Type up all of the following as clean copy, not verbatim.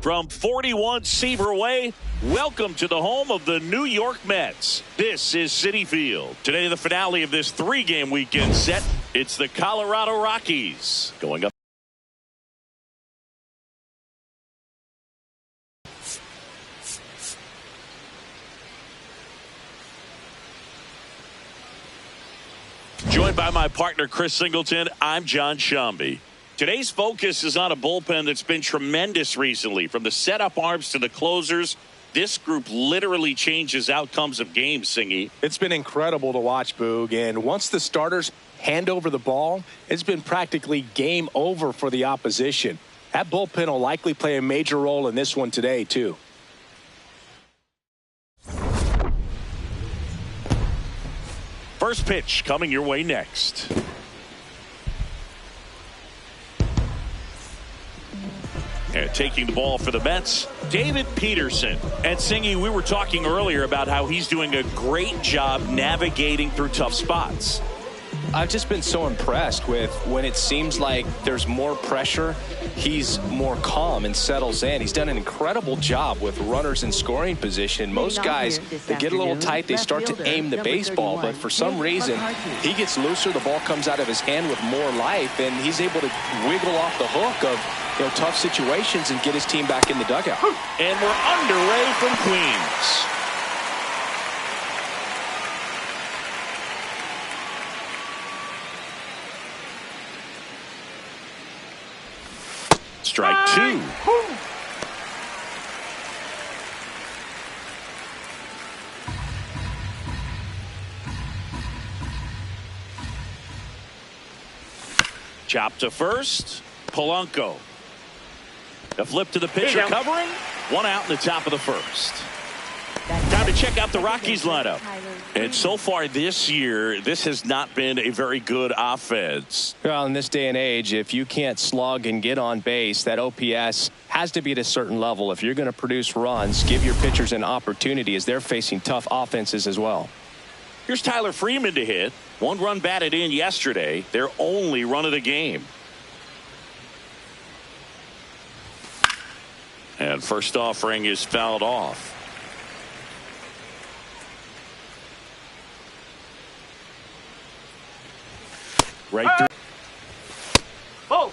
From 41 Seaver Way, welcome to the home of the New York Mets. This is Citi Field. Today, the finale of this three-game weekend set. It's the Colorado Rockies going up. Joined by my partner, Chris Singleton, I'm John Shambi. Today's focus is on a bullpen that's been tremendous recently. From the setup arms to the closers, this group literally changes outcomes of games, Singy. It's been incredible to watch, Boog. And once the starters hand over the ball, it's been practically game over for the opposition. That bullpen will likely play a major role in this one today, too. First pitch coming your way next. And taking the ball for the Mets, David Peterson. And Singy, we were talking earlier about how he's doing a great job navigating through tough spots. I've just been so impressed with when it seems like there's more pressure, he's more calm and settles in. He's done an incredible job with runners in scoring position. Most guys, they get a little tight, they start to aim the baseball, but for some reason, he gets looser, the ball comes out of his hand with more life, and he's able to wiggle off the hook of tough situations and get his team back in the dugout. And we're underway from Queens. Strike two. Chop to first. Polanco. A flip to the pitcher covering. One out in the top of the first. Time to check out the Rockies lineup. And so far this year, this has not been a very good offense. Well, in this day and age, if you can't slug and get on base, that OPS has to be at a certain level. If you're going to produce runs, give your pitchers an opportunity as they're facing tough offenses as well. Here's Tyler Freeman to hit. One run batted in yesterday. Their only run of the game. And first offering is fouled off. Right through. Oh.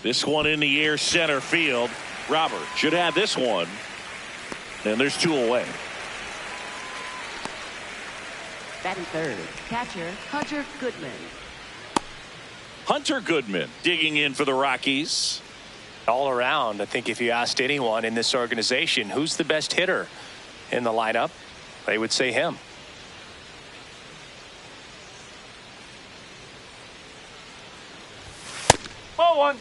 This one in the air, center field. Robert should have this one. And there's two away. Batting third, catcher Hunter Goodman. Hunter Goodman digging in for the Rockies. All around, I think if you asked anyone in this organization who's the best hitter in the lineup, they would say him. Oh, one.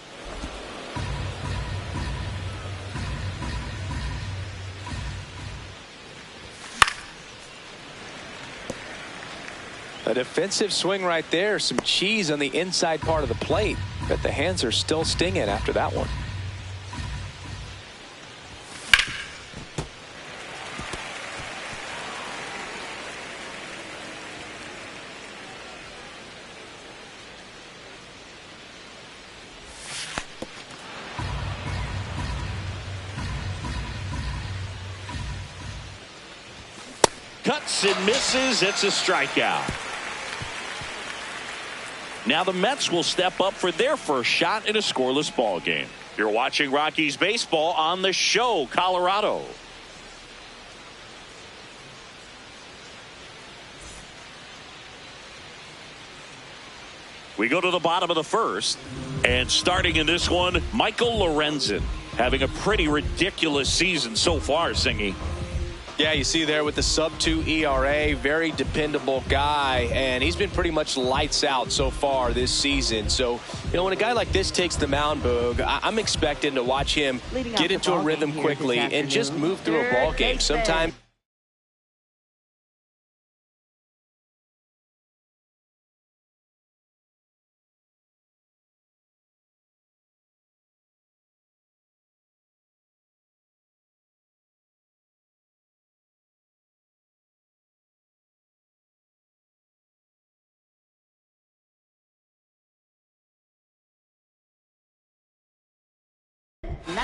A defensive swing right there. Some cheese on the inside part of the plate, but the hands are still stinging after that one. Cuts and misses. It's a strikeout. Now the Mets will step up for their first shot in a scoreless ball game. You're watching Rockies baseball on the show, Colorado. We go to the bottom of the first, and starting in this one, Michael Lorenzen having a pretty ridiculous season so far, Singy. Yeah, you see there with the sub-2 ERA, very dependable guy, and he's been pretty much lights out so far this season. So, when a guy like this takes the mound, Boog, I'm expecting to watch him get into a rhythm quickly and just move through a ball game. Sometimes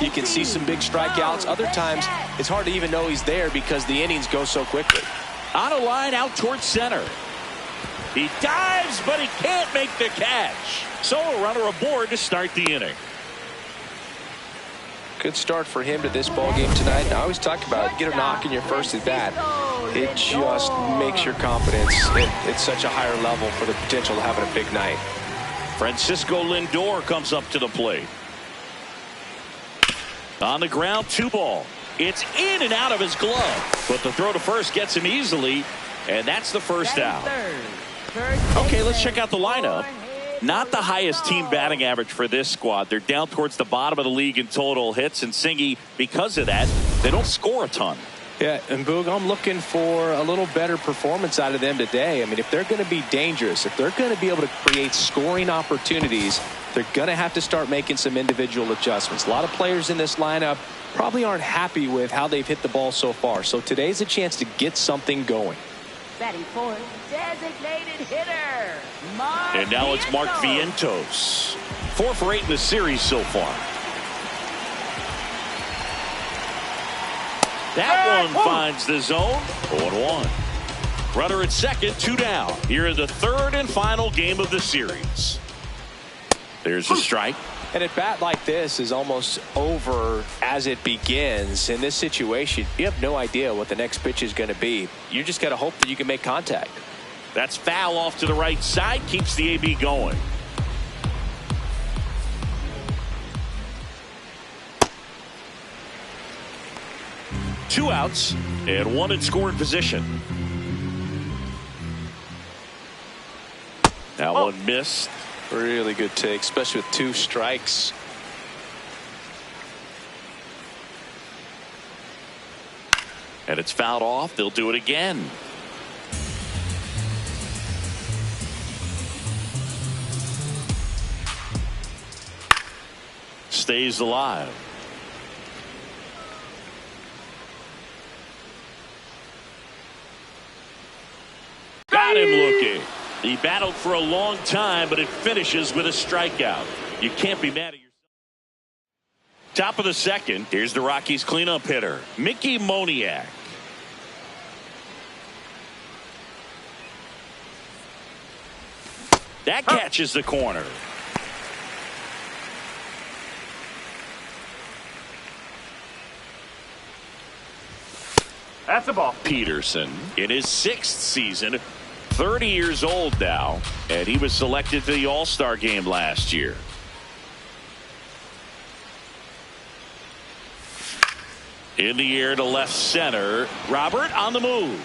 You can see some big strikeouts. Other times, it's hard to even know he's there because the innings go so quickly. On a line out towards center. He dives, but he can't make the catch. So a runner aboard to start the inning. Good start for him to this ball game tonight. And I always talk about get a knock in your first at bat. It just makes your confidence at such a higher level for the potential of having a big night. Francisco Lindor comes up to the plate. On the ground, 2 ball. It's in and out of his glove, but the throw to first gets him easily, and that's the first out. Okay, let's check out the lineup. Not the highest team batting average for this squad. They're down towards the bottom of the league in total hits, and Singy, because of that, they don't score a ton. Yeah, and Boog, I'm looking for a little better performance out of them today. I mean, if they're going to be dangerous, if they're going to be able to create scoring opportunities, they're going to have to start making some individual adjustments. A lot of players in this lineup probably aren't happy with how they've hit the ball so far. So today's a chance to get something going. Batting fourth, designated hitter, Mark And now it's Mark Vientos. 4 for 8 in the series so far. That one finds the zone. 0-1. Runner at second, 2 down. Here in the third and final game of the series. There's a strike. And a bat like this is almost over as it begins. In this situation, you have no idea what the next pitch is going to be. You just got to hope that you can make contact. That's foul off to the right side. Keeps the AB going. Two outs and 1 in scoring position. That one missed. Really good take, especially with 2 strikes. And it's fouled off. They'll do it again. Stays alive. Got him looking. He battled for a long time, but it finishes with a strikeout. You can't be mad at yourself. Top of the second. Here's the Rockies cleanup hitter, Mickey Moniak. That catches the corner. That's a ball. Peterson in his 6th season, 30 years old now, and he was selected to the All-Star game last year. In the air to left center. Robert on the move.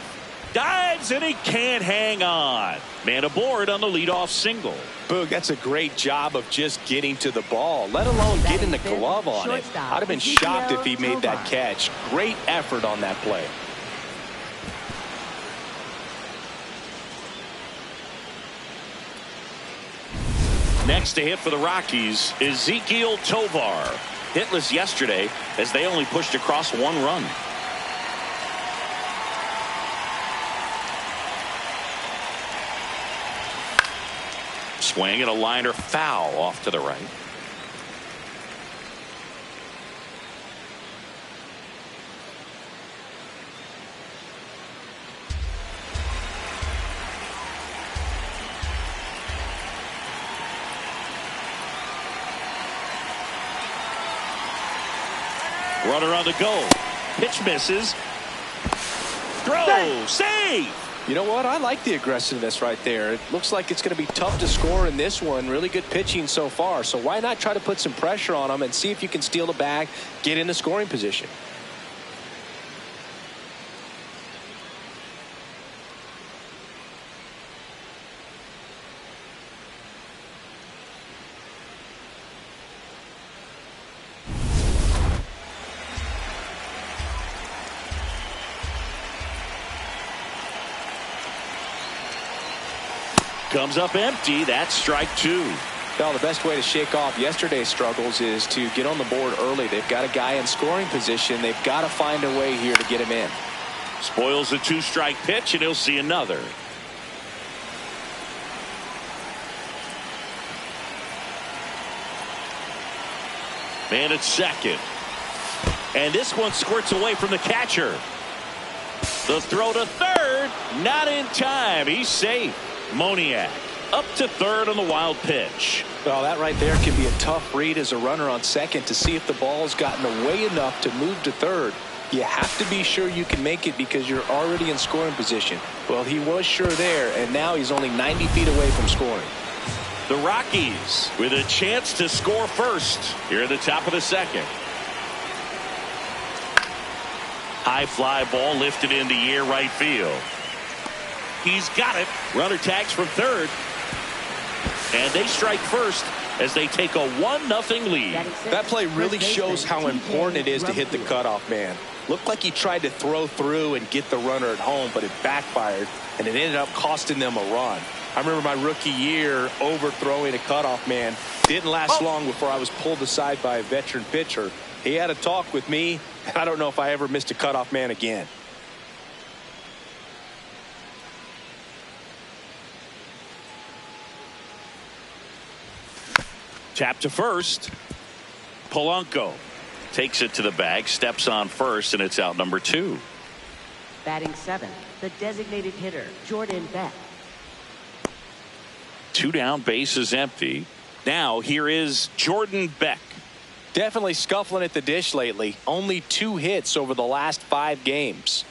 Dives and he can't hang on. Man aboard on the leadoff single. Boog, that's a great job of just getting to the ball, let alone getting the glove on it. I'd have been shocked if he made that catch. Great effort on that play. Next to hit for the Rockies, Ezequiel Tovar. Hitless yesterday as they only pushed across 1 run. Swing and a liner foul off to the right. Runner on the go. Pitch misses. Throw. Save. You know what? I like the aggressiveness right there. It looks like it's going to be tough to score in this one. Really good pitching so far. So why not try to put some pressure on them and see if you can steal the bag, get in the scoring position. Comes up empty. That's strike 2. Well, the best way to shake off yesterday's struggles is to get on the board early. They've got a guy in scoring position. They've got to find a way here to get him in. Spoils a 2-strike pitch, and he'll see another. Man at second. And this one squirts away from the catcher. The throw to third. Not in time. He's safe. Moniak up to third on the wild pitch. Well, that right there can be a tough read as a runner on second to see if the ball's gotten away enough to move to third. You have to be sure you can make it because you're already in scoring position. Well, he was sure there, and now he's only 90 feet away from scoring. The Rockies with a chance to score first here at the top of the second. High fly ball lifted in the air right field. He's got it. Runner tags from third. And they strike first as they take a 1-0 lead. That play really shows how important it is to hit the cutoff man. Looked like he tried to throw through and get the runner at home, but it backfired, and it ended up costing them a run. I remember my rookie year overthrowing a cutoff man. Didn't last long before I was pulled aside by a veteran pitcher. He had a talk with me. I don't know if I ever missed a cutoff man again. Tap to first. Polanco takes it to the bag, steps on first, and it's out number 2. Batting 7, the designated hitter, Jordan Beck. 2 down, base is empty. Now here is Jordan Beck. Definitely scuffling at the dish lately. Only 2 hits over the last 5 games.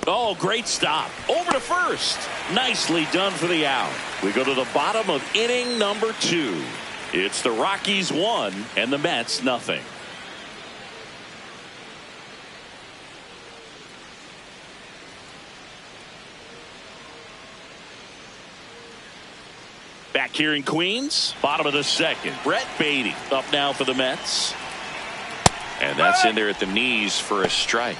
Oh, great stop. Over to first. Nicely done for the out. We go to the bottom of inning number 2. It's the Rockies 1 and the Mets nothing. Back here in Queens, bottom of the second. Brett Beatty up now for the Mets. And that's in there at the knees for a strike.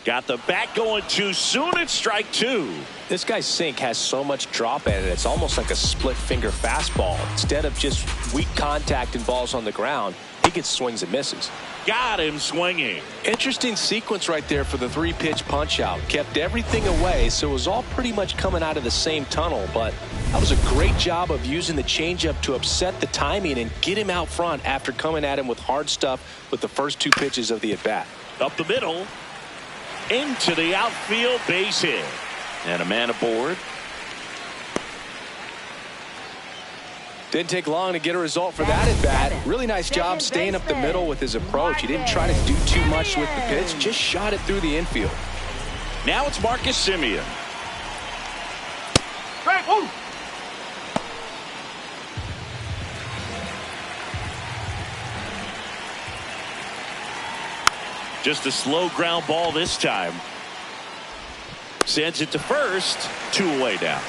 Got the bat going too soon. It's strike 2. This guy's sink has so much drop in it. It's almost like a split finger fastball. Instead of just weak contact and balls on the ground, he gets swings and misses. Got him swinging. Interesting sequence right there for the 3-pitch punch out. Kept everything away, so it was all pretty much coming out of the same tunnel. But that was a great job of using the changeup to upset the timing and get him out front after coming at him with hard stuff with the first 2 pitches of the at bat. Up the middle. Into the outfield, base hit. And a man aboard. Didn't take long to get a result for that at bat. Really nice job staying up the middle with his approach. He didn't try to do too much with the pitch, just shot it through the infield. Now it's Marcus Semien. Strike 1. Just a slow ground ball this time. Sends it to first. 2 away now.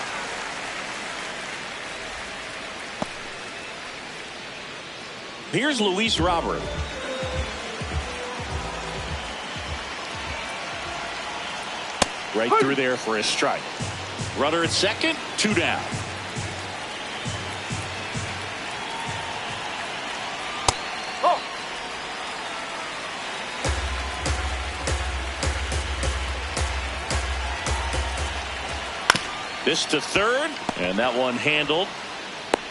Here's Luis Robert. Right through there for a strike. Runner at second. 2 down. This to third, and that one handled.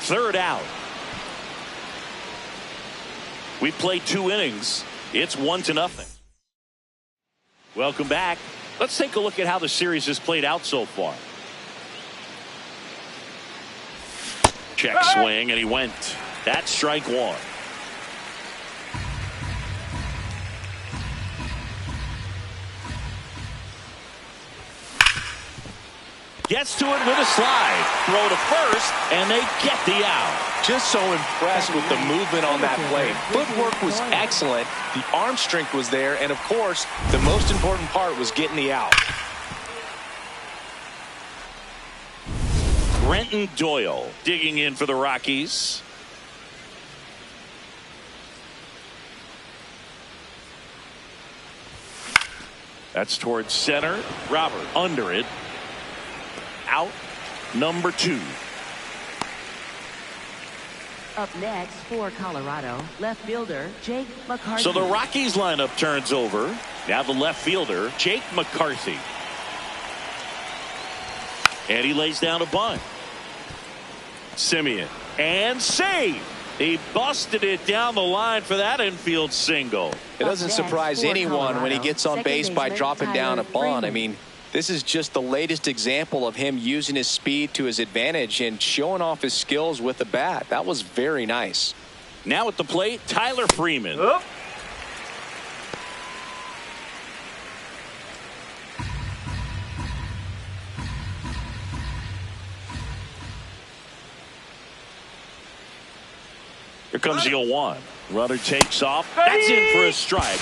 3rd out. We played 2 innings. It's 1-0. Welcome back. Let's take a look at how the series has played out so far. Check swing, and he went. That's strike 1. Gets to it with a slide. Throw to first, and they get the out. Just so impressed with the movement on that play. Footwork was excellent. The arm strength was there. And, of course, the most important part was getting the out. Brenton Doyle digging in for the Rockies. That's towards center. Robert under it. Out number 2. Up next for Colorado, left fielder Jake McCarthy. So the Rockies lineup turns over. Now the left fielder, Jake McCarthy. And he lays down a bunt. Simeon. And save. He busted it down the line for that infield single. It doesn't surprise anyone when he gets on base by dropping down a bunt. I mean, this is just the latest example of him using his speed to his advantage and showing off his skills with the bat. That was very nice. Now at the plate, Tyler Freeman. Up. Here comes the 0-1. Runner takes off. That's in for a strike.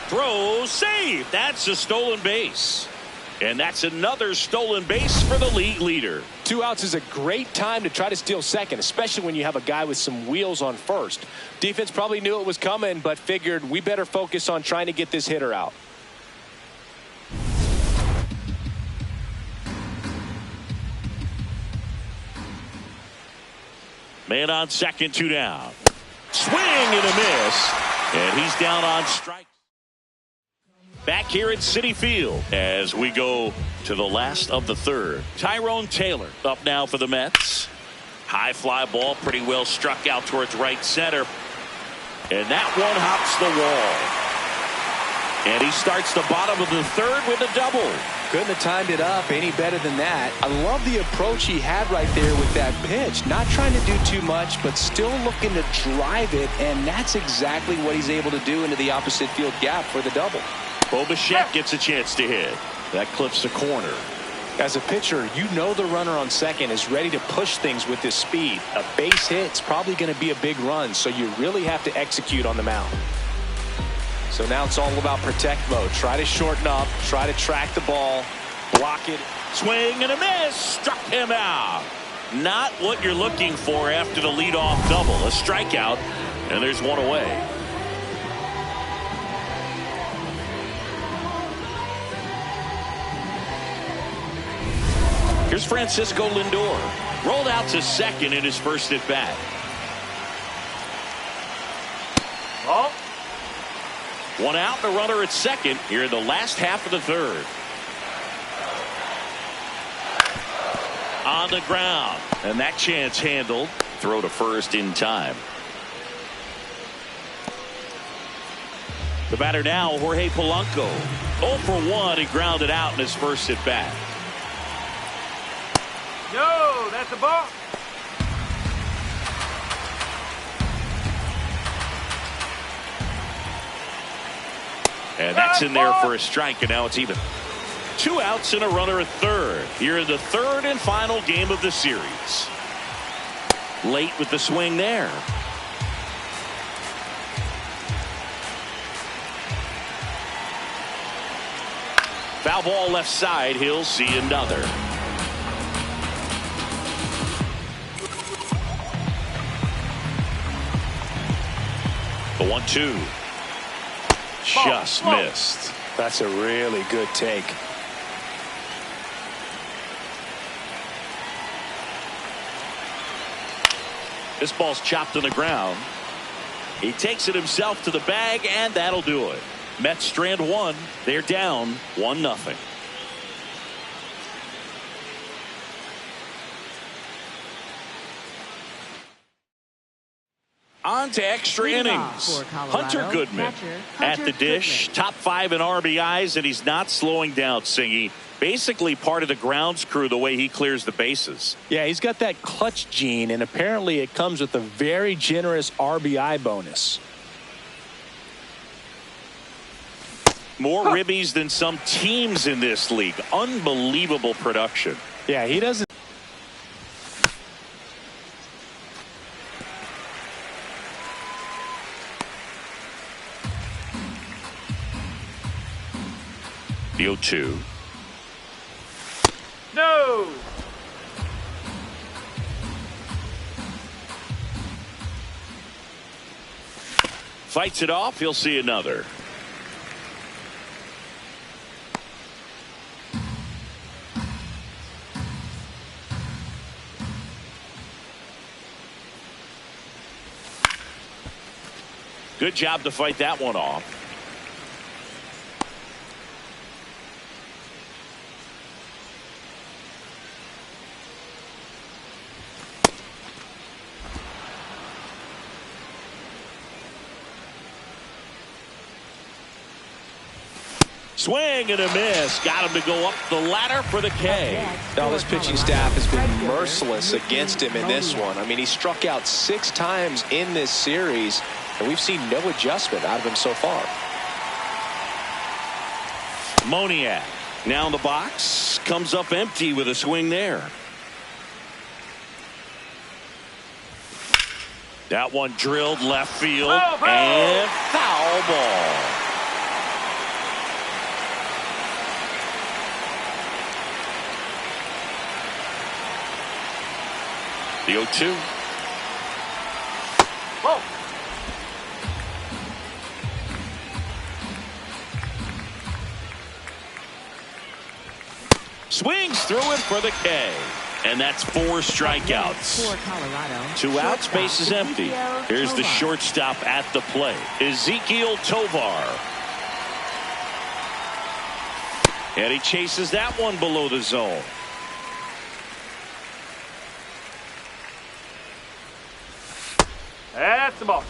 Throw, save. That's a stolen base. And that's another stolen base for the league leader. 2 outs is a great time to try to steal second, especially when you have a guy with some wheels on first. Defense probably knew it was coming, but figured we better focus on trying to get this hitter out. Man on second, 2 down. Swing and a miss. And he's down on strike. Back here at Citi Field as we go to the last of the third. Tyrone Taylor up now for the Mets. High fly ball, pretty well struck out towards right center. And that one hops the wall. And he starts the bottom of the third with a double. Couldn't have timed it up any better than that. I love the approach he had right there with that pitch. Not trying to do too much, but still looking to drive it. And that's exactly what he's able to do into the opposite field gap for the double. Bo Bichette gets a chance to hit. That clips the corner. As a pitcher, you know the runner on second is ready to push things with his speed. A base hit's probably going to be a big run, so you really have to execute on the mound. So now it's all about protect mode. Try to shorten up, try to track the ball, block it. Swing and a miss. Struck him out. Not what you're looking for after the leadoff double. A strikeout, and there's one away. Here's Francisco Lindor. Rolled out to second in his first at bat. Oh. 1 out, the runner at second here in the last half of the third. On the ground. And that chance handled. Throw to first in time. The batter now, Jorge Polanco. 0 for 1. He grounded out in his first at bat. No, that's a ball. And that's in there for a strike, and now it's even. 2 outs and a runner at third. Here in the third and final game of the series. Late with the swing there. Foul ball left side. He'll see another. The 1-2. Just missed. That's a really good take. This ball's chopped on the ground. He takes it himself to the bag, and that'll do it. Mets strand 1. They're down 1-0. On to extra innings. Hunter Goodman at the dish. Top 5 in RBIs, and he's not slowing down, Singy. Basically part of the grounds crew the way he clears the bases. Yeah, he's got that clutch gene, and apparently it comes with a very generous RBI bonus. More ribbies than some teams in this league. Unbelievable production. Yeah, he doesn't. The 0-2. No. Fights it off. He'll see another. Good job to fight that one off. Swing and a miss. Got him to go up the ladder for the K. Now this pitching staff has been merciless against him in this one. I mean, he struck out 6 times in this series, and we've seen no adjustment out of him so far. Moniak now in the box. Comes up empty with a swing there. That one drilled left field and foul ball. The 0-2. Whoa. Swings through it for the K. And that's 4 strikeouts. For Colorado, 2 outs, base is empty. Here's the shortstop at the plate, Ezekiel Tovar. And he chases that one below the zone. That's the ball.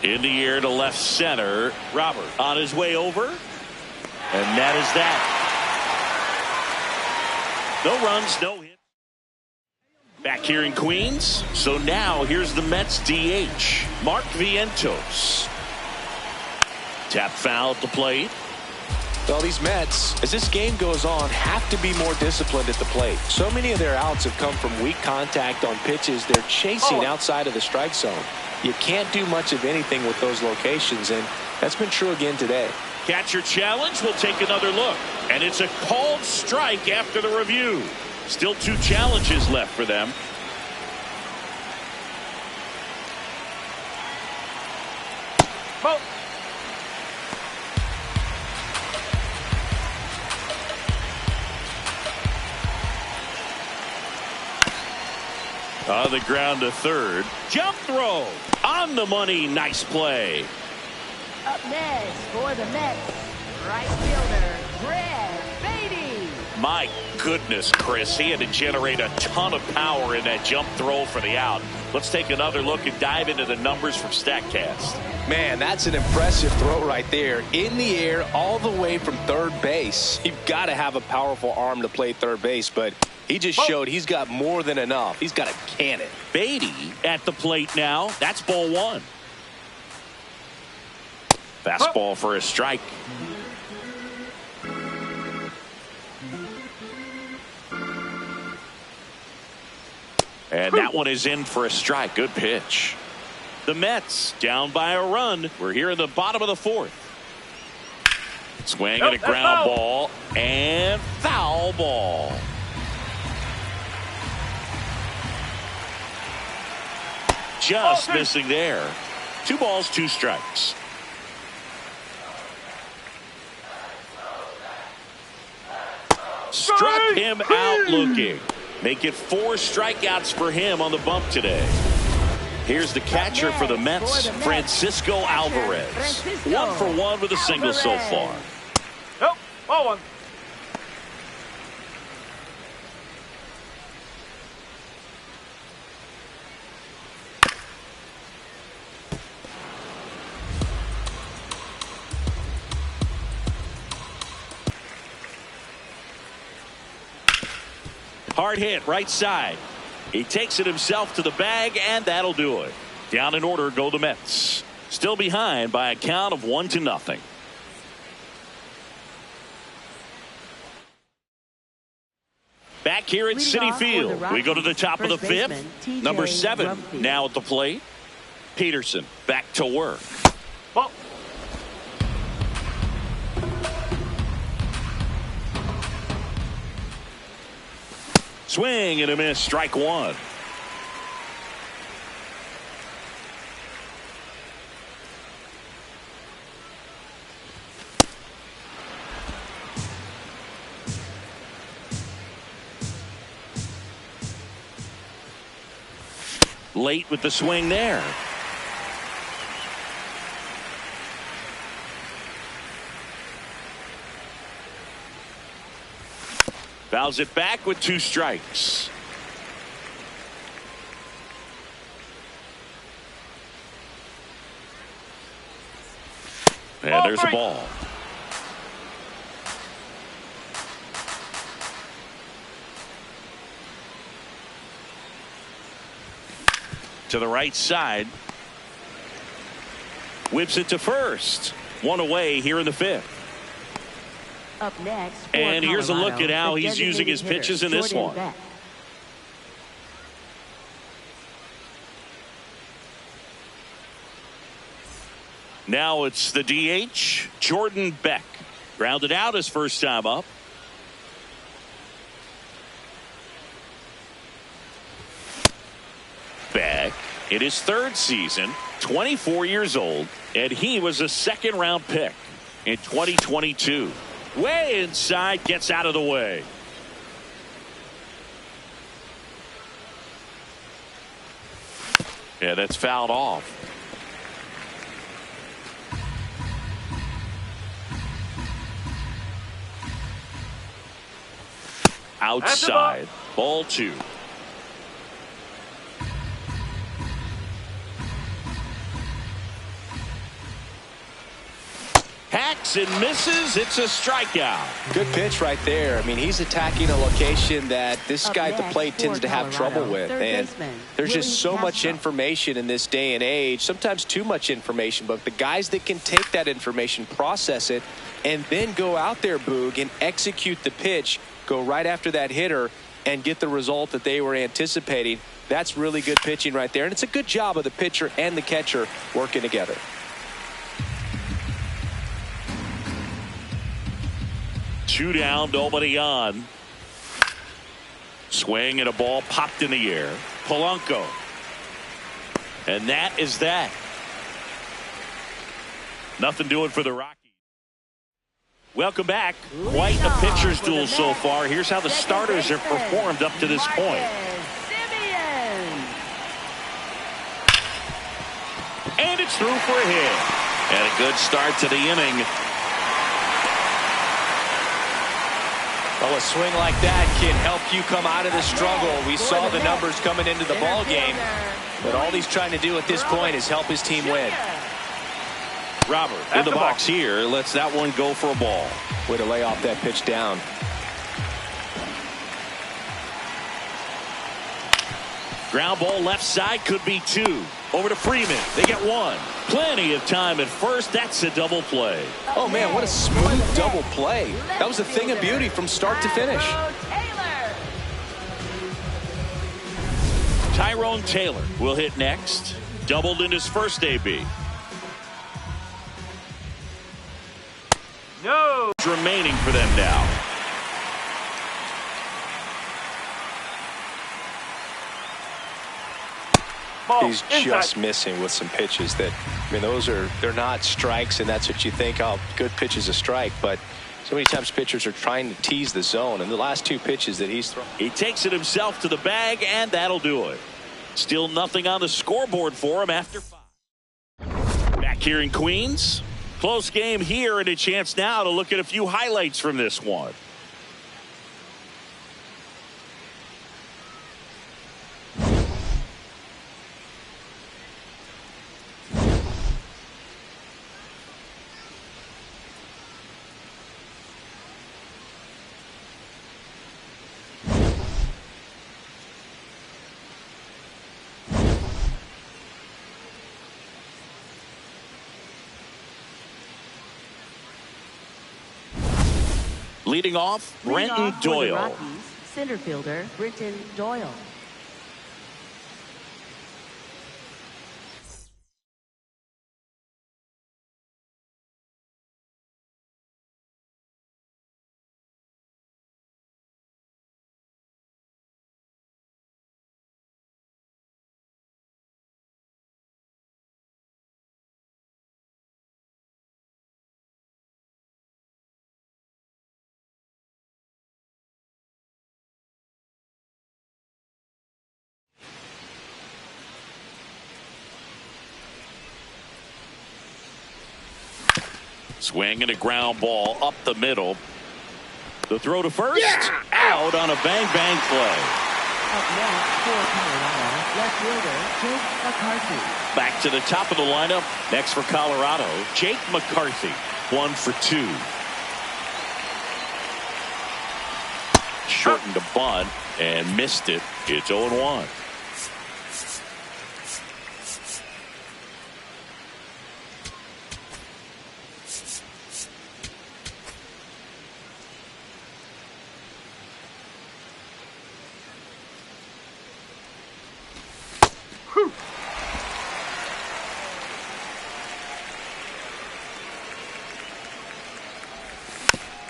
In the air to left center. Robert on his way over. And that is that. No runs, no hit. Back here in Queens. So now here's the Mets DH, Mark Vientos. Tap foul at the plate. Well, these Mets, as this game goes on, have to be more disciplined at the plate. So many of their outs have come from weak contact on pitches they're chasing outside of the strike zone. You can't do much of anything with those locations, and that's been true again today. Catcher challenge. We'll take another look. And it's a called strike after the review. Still 2 challenges left for them. Ball. On the ground to third. Jump throw. On the money. Nice play. Up next for the Mets, right fielder, Greg Beatty. My goodness, Chris. He had to generate a ton of power in that jump throw for the out. Let's take another look and dive into the numbers from StatCast. Man, that's an impressive throw right there. In the air all the way from third base. You've got to have a powerful arm to play third base, but he just showed he's got more than enough. He's got a cannon. Beatty at the plate now. That's ball 1. Fastball for a strike. And that one is in for a strike. Good pitch. The Mets down by a run. We're here in the bottom of the 4th. Swing and a ground ball and foul ball. Just missing there. 2 balls, 2 strikes. Struck him out looking. Make it 4 strikeouts for him on the bump today. Here's the catcher for the Mets, Francisco Alvarez. 1 for 1 with a single so far. Nope. Ball 1. Hard hit, right side. He takes it himself to the bag, and that'll do it. Down in order go the Mets. Still behind by a count of 1-0. Back here at Citi Field, we go to the top of the 5th. Number 7 now at the plate. Peterson back to work. Ball. Swing and a miss, strike 1. Late with the swing there. Fouls it back with 2 strikes. And there's a ball. To the right side. Whips it to first. 1 away here in the 5th. Up next, and here's a look at how he's using his pitches in this one. Now it's the DH, Jordan Beck. Grounded out his first time up. Beck in his 3rd season, 24 years old, and he was a 2nd-round pick in 2022. Way inside, gets out of the way. Yeah, that's fouled off. Outside, ball 2. Hacks and misses. It's a strikeout. Good pitch right there. I mean, he's attacking a location that this guy at the plate tends to have trouble with. And there's just so much information in this day and age, sometimes too much information. But the guys that can take that information, process it, and then go out there, Boog, and execute the pitch, go right after that hitter, and get the result that they were anticipating, that's really good pitching right there. And it's a good job of the pitcher and the catcher working together. Two down, nobody on. Swing and a ball popped in the air. Polanco. And that is that. Nothing doing for the Rockies. Welcome back. Quite a pitcher's duel so far. Here's how the starters have performed up to this point. And it's through for a hit. And a good start to the inning. Well, a swing like that can help you come out of the struggle. We saw the numbers coming into the ball game, but all he's trying to do at this point is help his team win. Robert in the box here lets that one go for a ball. Way to lay off that pitch down. Ground ball left side, could be 2. Over to Freeman. They get 1. Plenty of time at first. That's a double play. Oh, man, what a smooth double play. That was a thing of beauty from start to finish. Tyrone Taylor will hit next. Doubled in his first AB. No. Remaining for them now. He's just missing with some pitches that, I mean, they're not strikes, and that's what you think, oh, good pitch is a strike. But so many times pitchers are trying to tease the zone, and the last 2 pitches that he's thrown. He takes it himself to the bag, and that'll do it. Still nothing on the scoreboard for him after 5. Back here in Queens. Close game here, and a chance now to look at a few highlights from this one. Leading off, Brenton Doyle. Rockies, center fielder Brenton Doyle. Swing and a ground ball up the middle. The throw to first. Out on a bang-bang play. Up next for Colorado, left fielder Jake McCarthy. Back to the top of the lineup. Next for Colorado, Jake McCarthy. 1 for 2. Shortened a bunt and missed it. It's 0-1.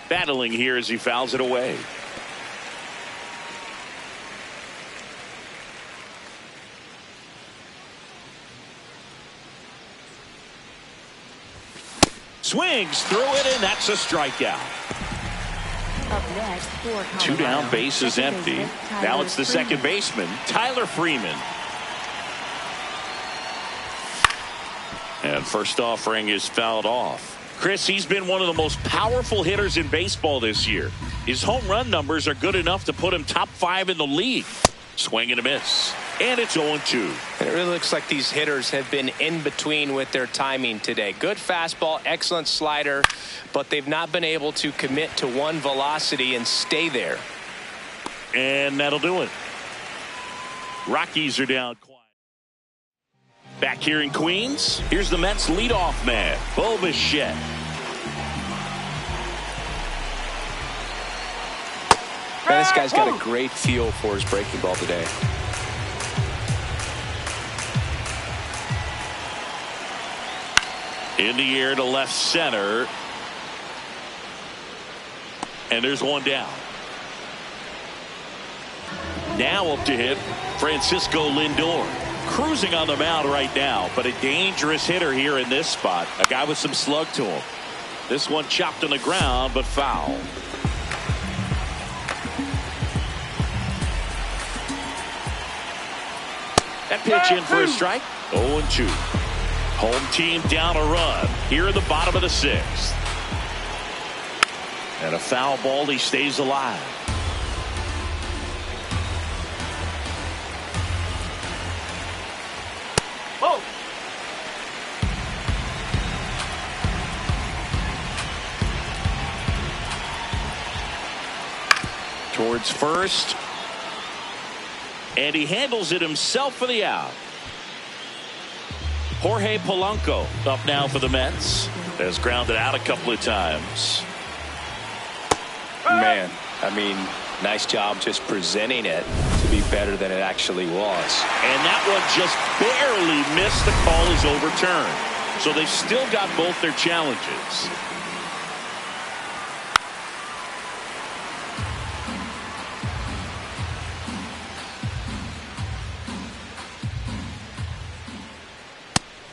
Battling here as he fouls it away. Swings through it, and that's a strikeout. Up next for Colorado, 2 down, base is second empty. baseman, Now Tyler it's the Freeman. second baseman, Tyler Freeman. And first offering is fouled off. Chris, he's been one of the most powerful hitters in baseball this year. His home run numbers are good enough to put him top 5 in the league. Swing and a miss. And it's 0-2. And it really looks like these hitters have been in between with their timing today. Good fastball, excellent slider, but they've not been able to commit to one velocity and stay there. And that'll do it. Rockies are down quiet. Back here in Queens, here's the Mets leadoff man, Bo Bichette. Man, this guy's got a great feel for his breaking ball today. In the air to left center. And there's one down. Now up to hit Francisco Lindor. Cruising on the mound right now, but a dangerous hitter here in this spot. A guy with some slug to him. This one chopped on the ground, but foul. That pitch in for a strike. 0-2. Home team down a run here in the bottom of the 6th. And a foul ball, he stays alive. Oh! Towards first. And he handles it himself for the out. Jorge Polanco up now for the Mets. Has grounded out a couple of times. Man, I mean, nice job just presenting it to be better than it actually was. And that one just barely missed. The call is overturned. So they've still got both their challenges.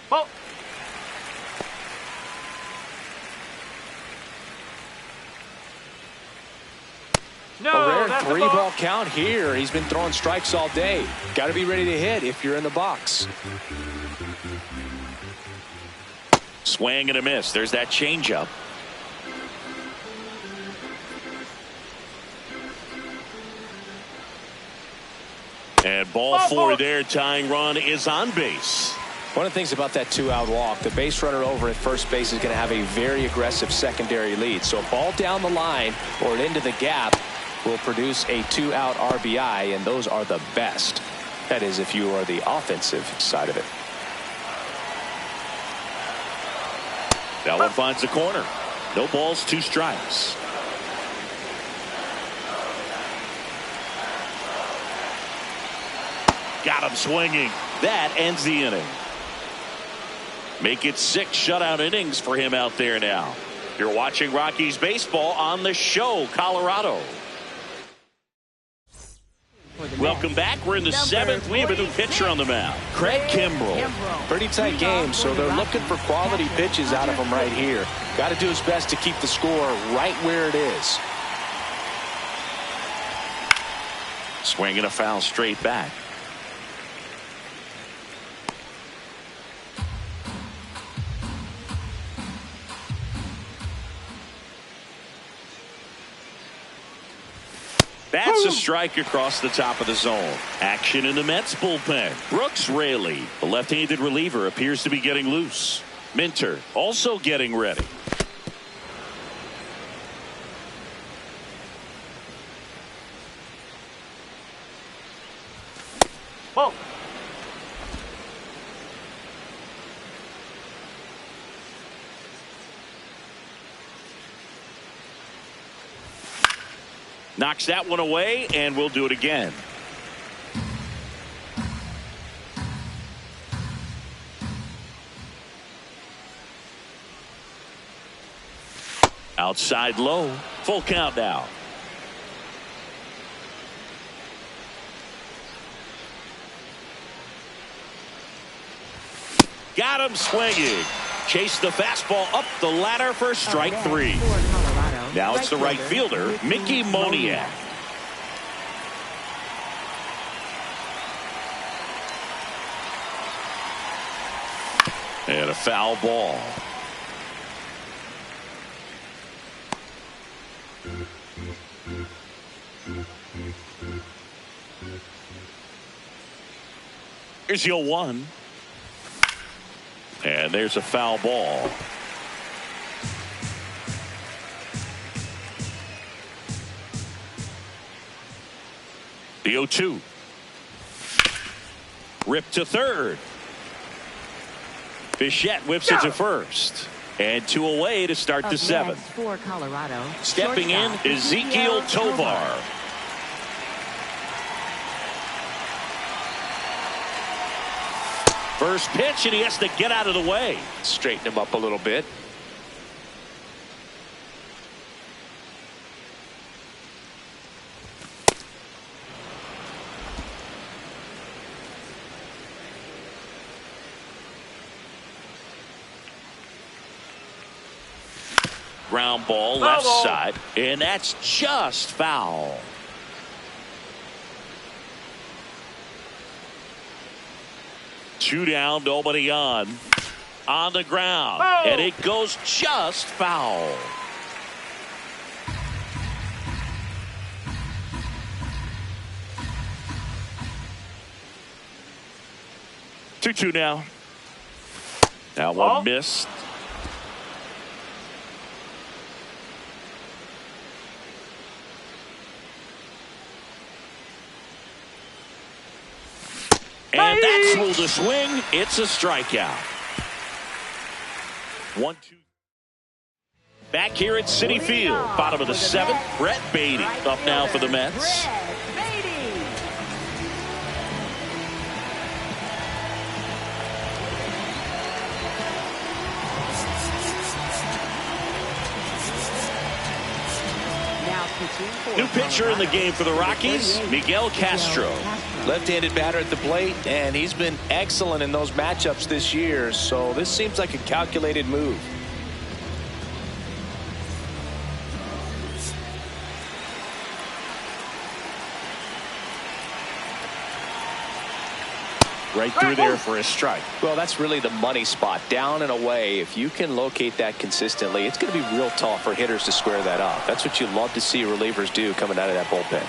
Oh! No, A rare that's a 3-ball count here. He's been throwing strikes all day. Got to be ready to hit if you're in the box. Swing and a miss. There's that changeup. And ball 4 there. Tying run is on base. One of the things about that 2-out walk, the base runner over at first base is going to have a very aggressive secondary lead. So a ball down the line or into the gap will produce a 2-out RBI, and those are the best. That is, if you are the offensive side of it. That one finds the corner. No balls, 2 strikes. Got him swinging. That ends the inning. Make it 6 shutout innings for him out there now. You're watching Rockies baseball on the show, Colorado. Welcome back. We're in the 7th. We have a new pitcher on the mound, Craig Kimbrell. Pretty tight game, so they're looking for quality pitches out of him right here. Got to do his best to keep the score right where it is. Swinging a foul straight back. That's a strike across the top of the zone. Action in the Mets bullpen. Brooks Raley, the left-handed reliever, appears to be getting loose. Minter also getting ready. Whoa. Knocks that one away, and we'll do it again. Outside low. Full count now. Got him swinging. Chase the fastball up the ladder for strike three. Now it's the right fielder, Mickey Moniak. And a foul ball. Here's your 1. And there's a foul ball. The 0-2. Ripped to third. Bichette whips it to first. And 2 away to start the 7th. For Colorado. Stepping in, Ezequiel Tovar. First pitch, and he has to get out of the way. Straighten him up a little bit. Ground ball, left side, and that's just foul. Two down, nobody on the ground, and it goes just foul. Two now. That one missed. And that's ruled a swing. It's a strikeout. 1-2. Back here at Citi Field, bottom of the 7th. Brett Beatty up now for the Mets. New pitcher in the game for the Rockies, Miguel Castro. Left-handed batter at the plate, and he's been excellent in those matchups this year, so this seems like a calculated move. Right through there for a strike. Well, that's really the money spot, down and away. If you can locate that consistently, it's going to be real tough for hitters to square that up. That's what you love to see relievers do coming out of that bullpen.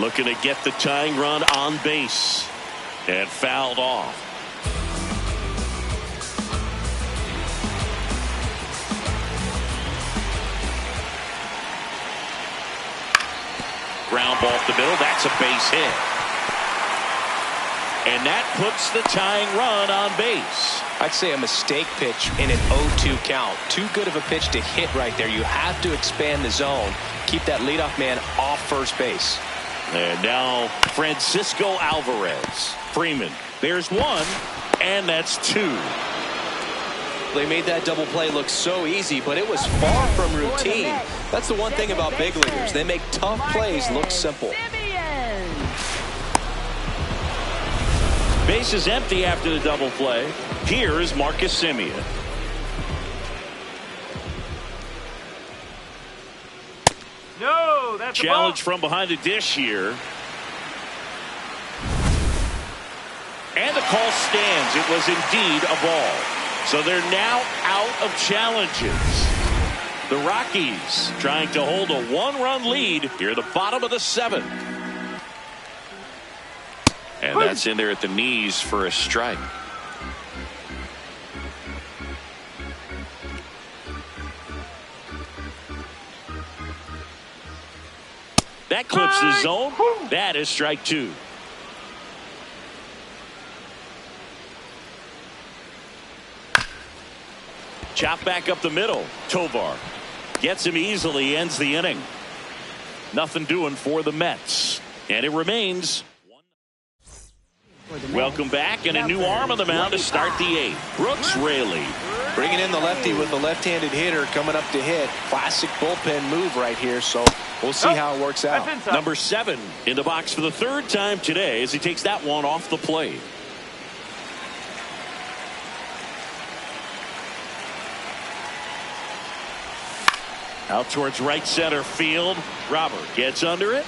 Looking to get the tying run on base, and fouled off. Ground ball up the middle. That's a base hit. And that puts the tying run on base. I'd say a mistake pitch in an 0-2 count. Too good of a pitch to hit right there. You have to expand the zone. Keep that leadoff man off first base. And now Francisco Alvarez. Freeman. There's 1, and that's 2. They made that double play look so easy, but it was far from routine. That's the one thing about big leaguers. They make tough plays look simple. Base is empty after the double play. Here is Marcus Semien. No, that's challenge from behind the dish here. And the call stands. It was indeed a ball. So they're now out of challenges. The Rockies trying to hold a one-run lead here at the bottom of the 7th. And that's in there at the knees for a strike. That clips the zone. That is strike 2. Chop back up the middle. Tovar gets him easily, ends the inning. Nothing doing for the Mets. And it remains. Welcome back, and a new arm on the mound to start the 8th. Brooks Raley. Bringing in the lefty with the left-handed hitter coming up to hit. Classic bullpen move right here, so we'll see how it works out. Number 7 in the box for the 3rd time today as he takes that one off the plate. Out towards right center field. Robert gets under it.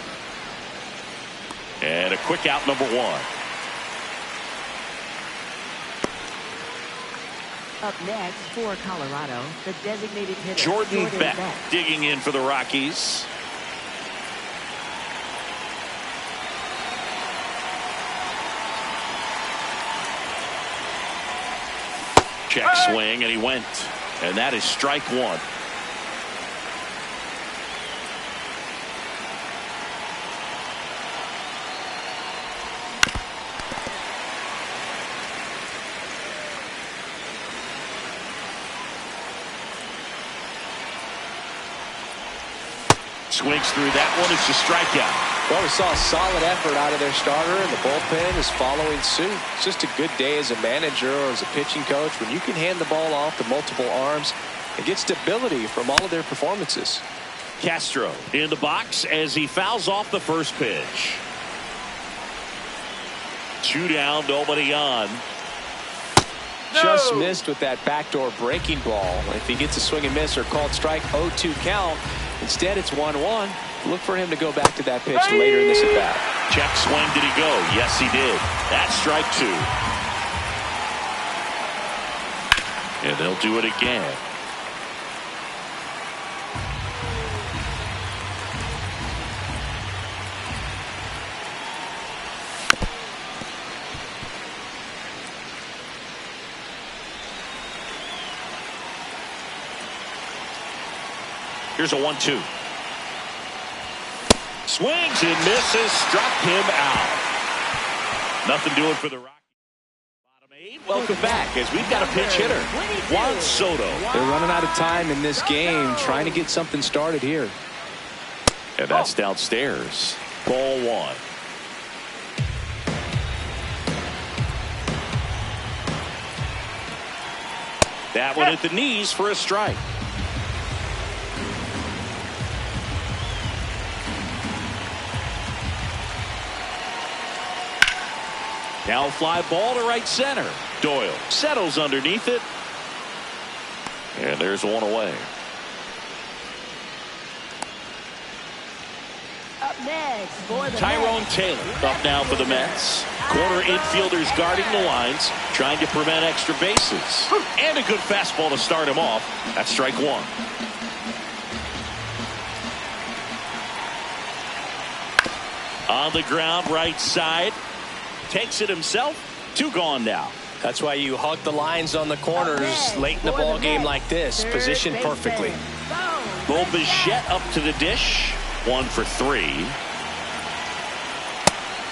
And a quick out, number 1. Up next for Colorado, the designated hitter Jordan Beck digging in for the Rockies. Check swing, and he went. And that is strike 1. Swings through that one. It's a strikeout. Well, we saw a solid effort out of their starter, and the bullpen is following suit. It's just a good day as a manager or as a pitching coach when you can hand the ball off to multiple arms and get stability from all of their performances. Castro in the box as he fouls off the first pitch. 2 down, nobody on. Just missed with that backdoor breaking ball. If he gets a swing and miss or called strike, 0-2 count. Instead, it's 1-1. Look for him to go back to that pitch later in this at bat. Check swing. Did he go? Yes, he did. That's strike 2. And they'll do it again. Here's a 1-2. Swings and misses. Struck him out. Nothing doing for the Rockies. Bottom 8. Welcome back as we've got a pinch hitter. Juan Soto. They're running out of time in this game, trying to get something started here. And that's downstairs. Ball 1. That one at the knees for a strike. Now a fly ball to right center. Doyle settles underneath it. And there's one away. Up next for the Tyrone Mets. Taylor up now for the Mets. Corner infielders guarding the lines, trying to prevent extra bases. And a good fastball to start him off. That's strike 1. On the ground, right side. Takes it himself. 2 gone now. That's why you hug the lines on the corners late in the ball game like this. Positioned perfectly. Bo Bichette up to the dish. 1 for 3.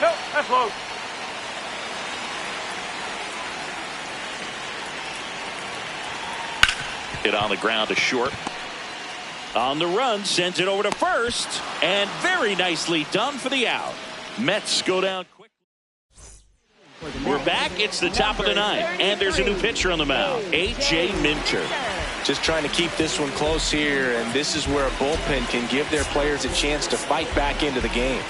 No, that's low. Hit on the ground to short. On the run, sends it over to first. And very nicely done for the out. Mets go down quickly. We're back. It's the top of the 9th. And there's a new pitcher on the mound. A.J. Minter. Just trying to keep this one close here, and this is where a bullpen can give their players a chance to fight back into the game.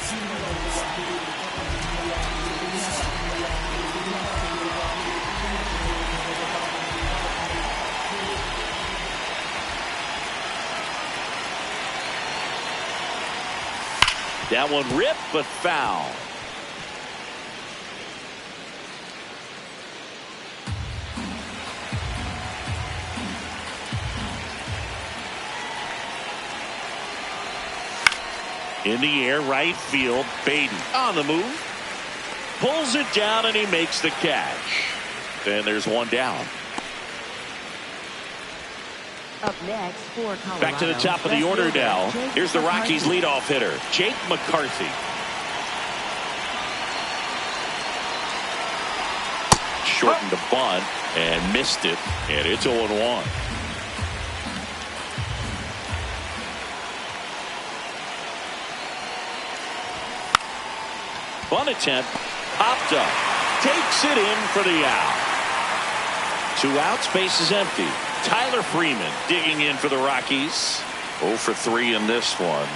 That one ripped, but foul. In the air, right field. Baden on the move. Pulls it down, and he makes the catch. And there's one down. Up next for Colorado. Back to the top of the order now. Here's the Rockies leadoff hitter, Jake McCarthy. Shortened the bunt and missed it, and it's 0-1. Bunt attempt, popped up, takes it in for the out. 2 outs, base is empty. Tyler Freeman digging in for the Rockies. 0 for 3 in this one.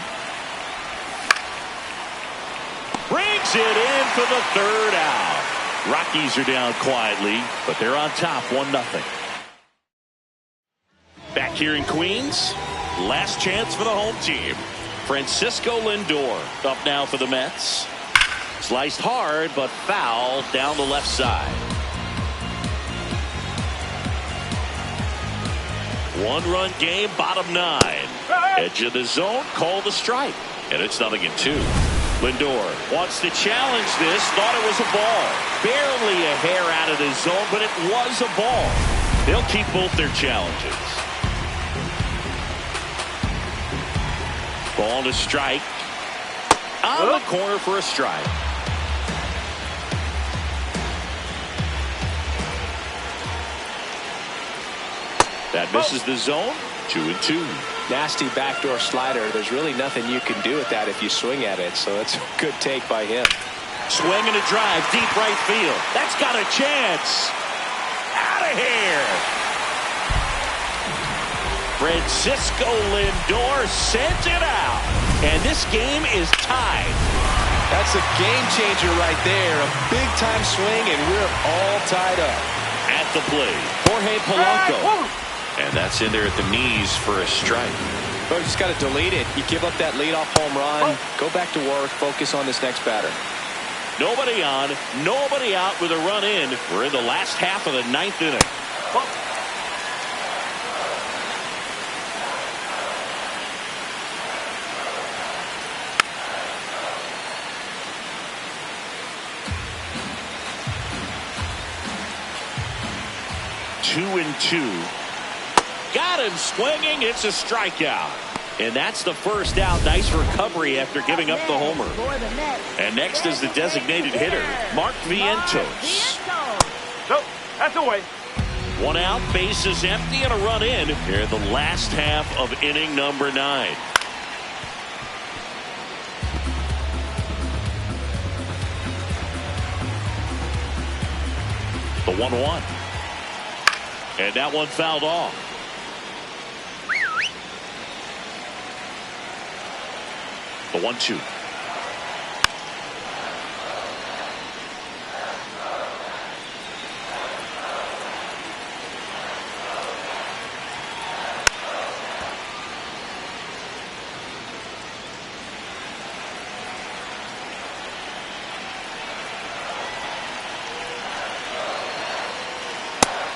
Brings it in for the 3rd out. Rockies are down quietly, but they're on top 1-0. Back here in Queens, last chance for the home team. Francisco Lindor up now for the Mets. Sliced hard, but foul down the left side. 1-run game, bottom 9. Edge of the zone, call the strike. And it's 0-2. Lindor wants to challenge this, thought it was a ball. Barely a hair out of the zone, but it was a ball. They'll keep both their challenges. Ball to strike. On the corner for a strike. That misses the zone. 2-2. Nasty backdoor slider. There's really nothing you can do with that if you swing at it. So it's a good take by him. Swing and a drive, deep right field. That's got a chance. Out of here. Francisco Lindor sent it out. And this game is tied. That's a game changer right there. A big time swing, and we're all tied up. At the plate, Jorge Polanco. And that's in there at the knees for a strike. But you just got to delete it. You give up that leadoff home run. Go back to work. Focus on this next batter. Nobody on, nobody out with a run in. We're in the last half of the 9th inning. 2-2. Got him swinging. It's a strikeout. And that's the first out. Nice recovery after giving up the homer. And next is the designated hitter, Mark Vientos. Nope, that's away. 1 out, base is empty, and a run in here in the last half of inning number 9. The 1-1. And that one fouled off. The 1-2.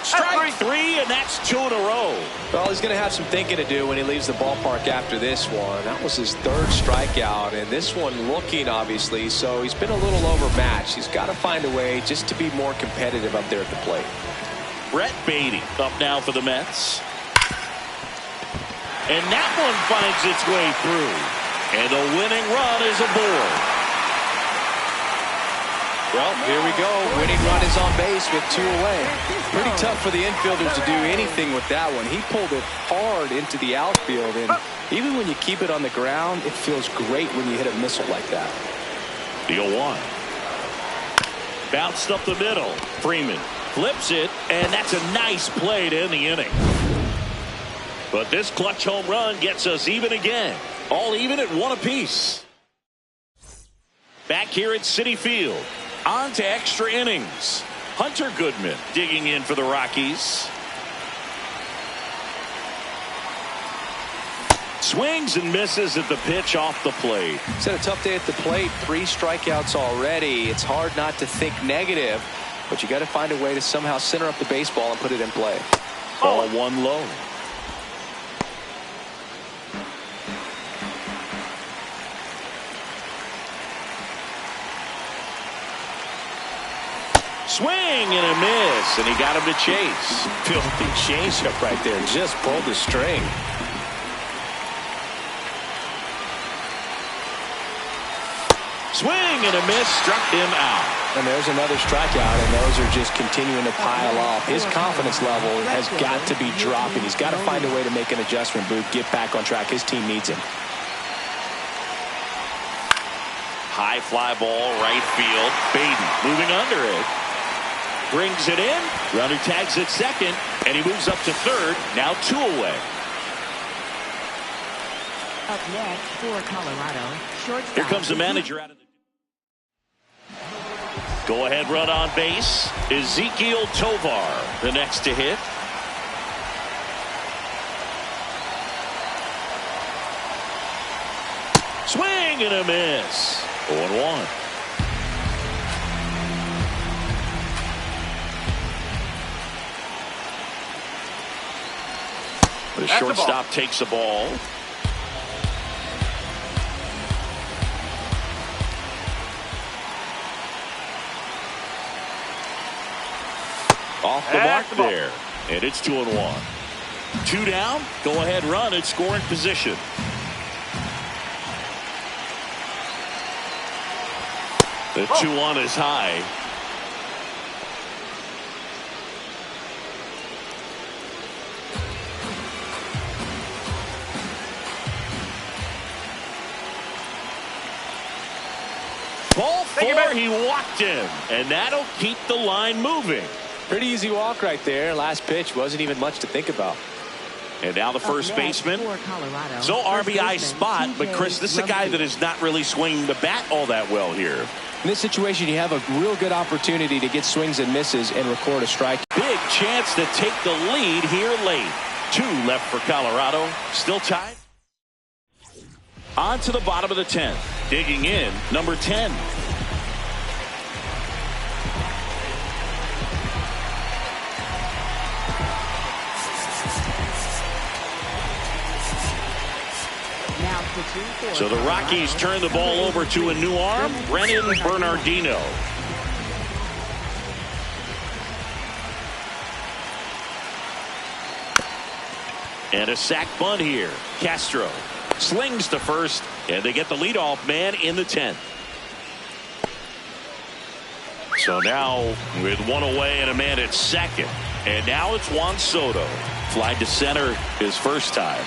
Strike 3, and that's 2 in a row. Well, he's going to have some thinking to do when he leaves the ballpark after this one. That was his 3rd strikeout, and this one looking, obviously, so he's been a little overmatched. He's got to find a way just to be more competitive up there at the plate. Brett Baty up now for the Mets. And that one finds its way through. And the winning run is aboard. Well, here we go. Winning run is on base with 2 away. Pretty tough for the infielders to do anything with that one. He pulled it hard into the outfield, and even when you keep it on the ground, it feels great when you hit a missile like that. The 0-1. Bounced up the middle. Freeman flips it, and that's a nice play to end the inning. But this clutch home run gets us even again. All even at 1 apiece. Back here at Citi Field. On to extra innings. Hunter Goodman digging in for the Rockies. Swings and misses at the pitch off the plate. He's had a tough day at the plate. 3 strikeouts already. It's hard not to think negative, but you got to find a way to somehow center up the baseball and put it in play. Ball 1 low. Swing and a miss, and he got him to chase. Filthy changeup right there. Just pulled the string. Swing and a miss, struck him out. And there's another strikeout, and those are just continuing to pile off. His confidence level has got to be dropping. He's got to find a way to make an adjustment, Boog, get back on track. His team needs him. High fly ball, right field. Baden moving under it. Brings it in. Runner tags at second, and he moves up to third. Now 2 away. Up next for Colorado, shortstop. Here comes the manager out of the... Go-ahead run on base. Ezekiel Tovar, the next to hit. Swing and a miss. 0-1. The shortstop takes the ball. Off the mark there. And it's 2-1. 2 down. Go ahead run at scoring position. The 2-1 is high. Ball 4, he walked him. And that'll keep the line moving. Pretty easy walk right there. Last pitch wasn't even much to think about. And now the first baseman. So RBI spot, but Chris, this is a guy that is not really swinging the bat all that well here. In this situation, you have a real good opportunity to get swings and misses and record a strike. Big chance to take the lead here late. 2 left for Colorado. Still tied. On to the bottom of the 10th. Digging in, number 10. So the Rockies turn the ball over to a new arm, Brennan Bernardino. And a sac bunt here. Castro slings to first, and they get the leadoff man in the 10th. So now with 1 away and a man at second. And now it's Juan Soto. Flied to center his first time.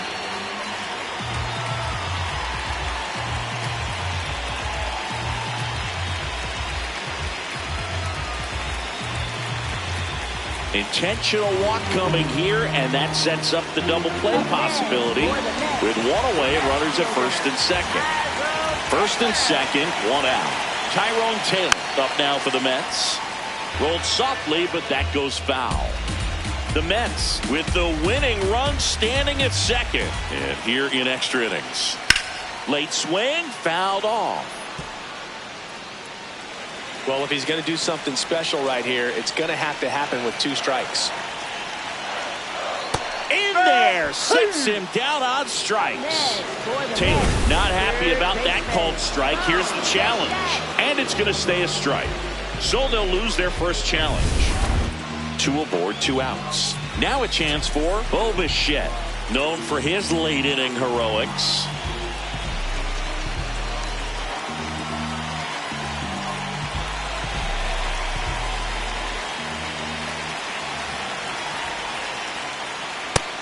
Intentional walk coming here, and that sets up the double play possibility with 1 away and runners at first and second. First and second, 1 out. Tyrone Taylor up now for the Mets. Rolled softly, but that goes foul. The Mets with the winning run standing at second. And here in extra innings. Late swing, fouled off. Well, if he's going to do something special right here, it's going to have to happen with 2 strikes. In there, sets him down on strikes. Taylor not happy about that called strike. Here's the challenge, and it's going to stay a strike. So they'll lose their first challenge. 2 aboard, 2 outs. Now a chance for Bo Bichette, known for his late inning heroics.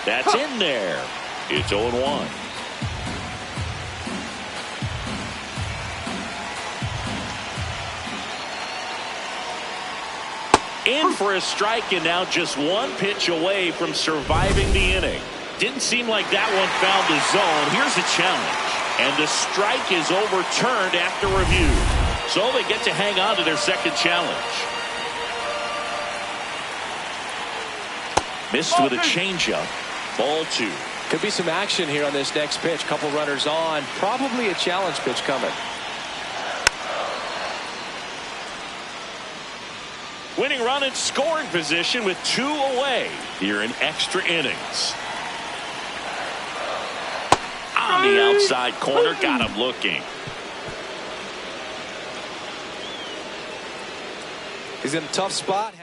That's in there. It's 0-1. In for a strike, and now just 1 pitch away from surviving the inning. Didn't seem like that one found the zone. Here's a challenge. And the strike is overturned after review. So they get to hang on to their second challenge. Missed with a changeup. Ball 2. Could be some action here on this next pitch. Couple runners on. Probably a challenge pitch coming. Winning run in scoring position with 2 away here in extra innings. On the outside corner, got him looking. He's in a tough spot.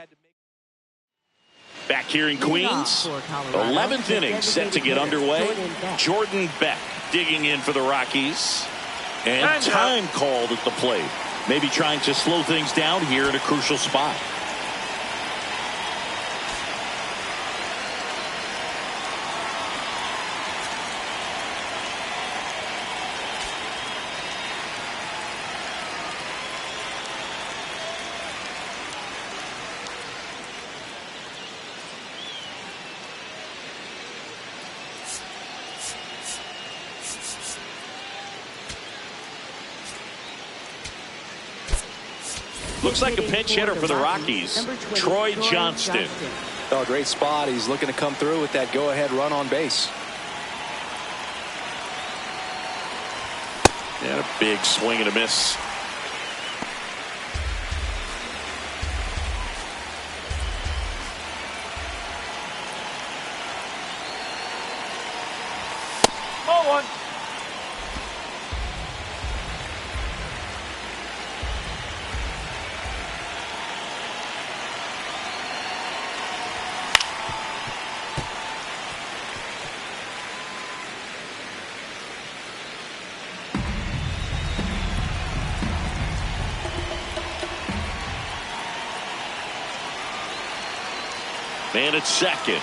Back here in Queens, 11th inning set to get underway. Jordan Beck digging in for the Rockies. And time called at the plate. Maybe trying to slow things down here in a crucial spot. Looks like a pinch hitter for the Rockies, Troy Johnston. Oh, great spot. He's looking to come through with that go-ahead run on base. And a big swing and a miss. Ball one. Man at second.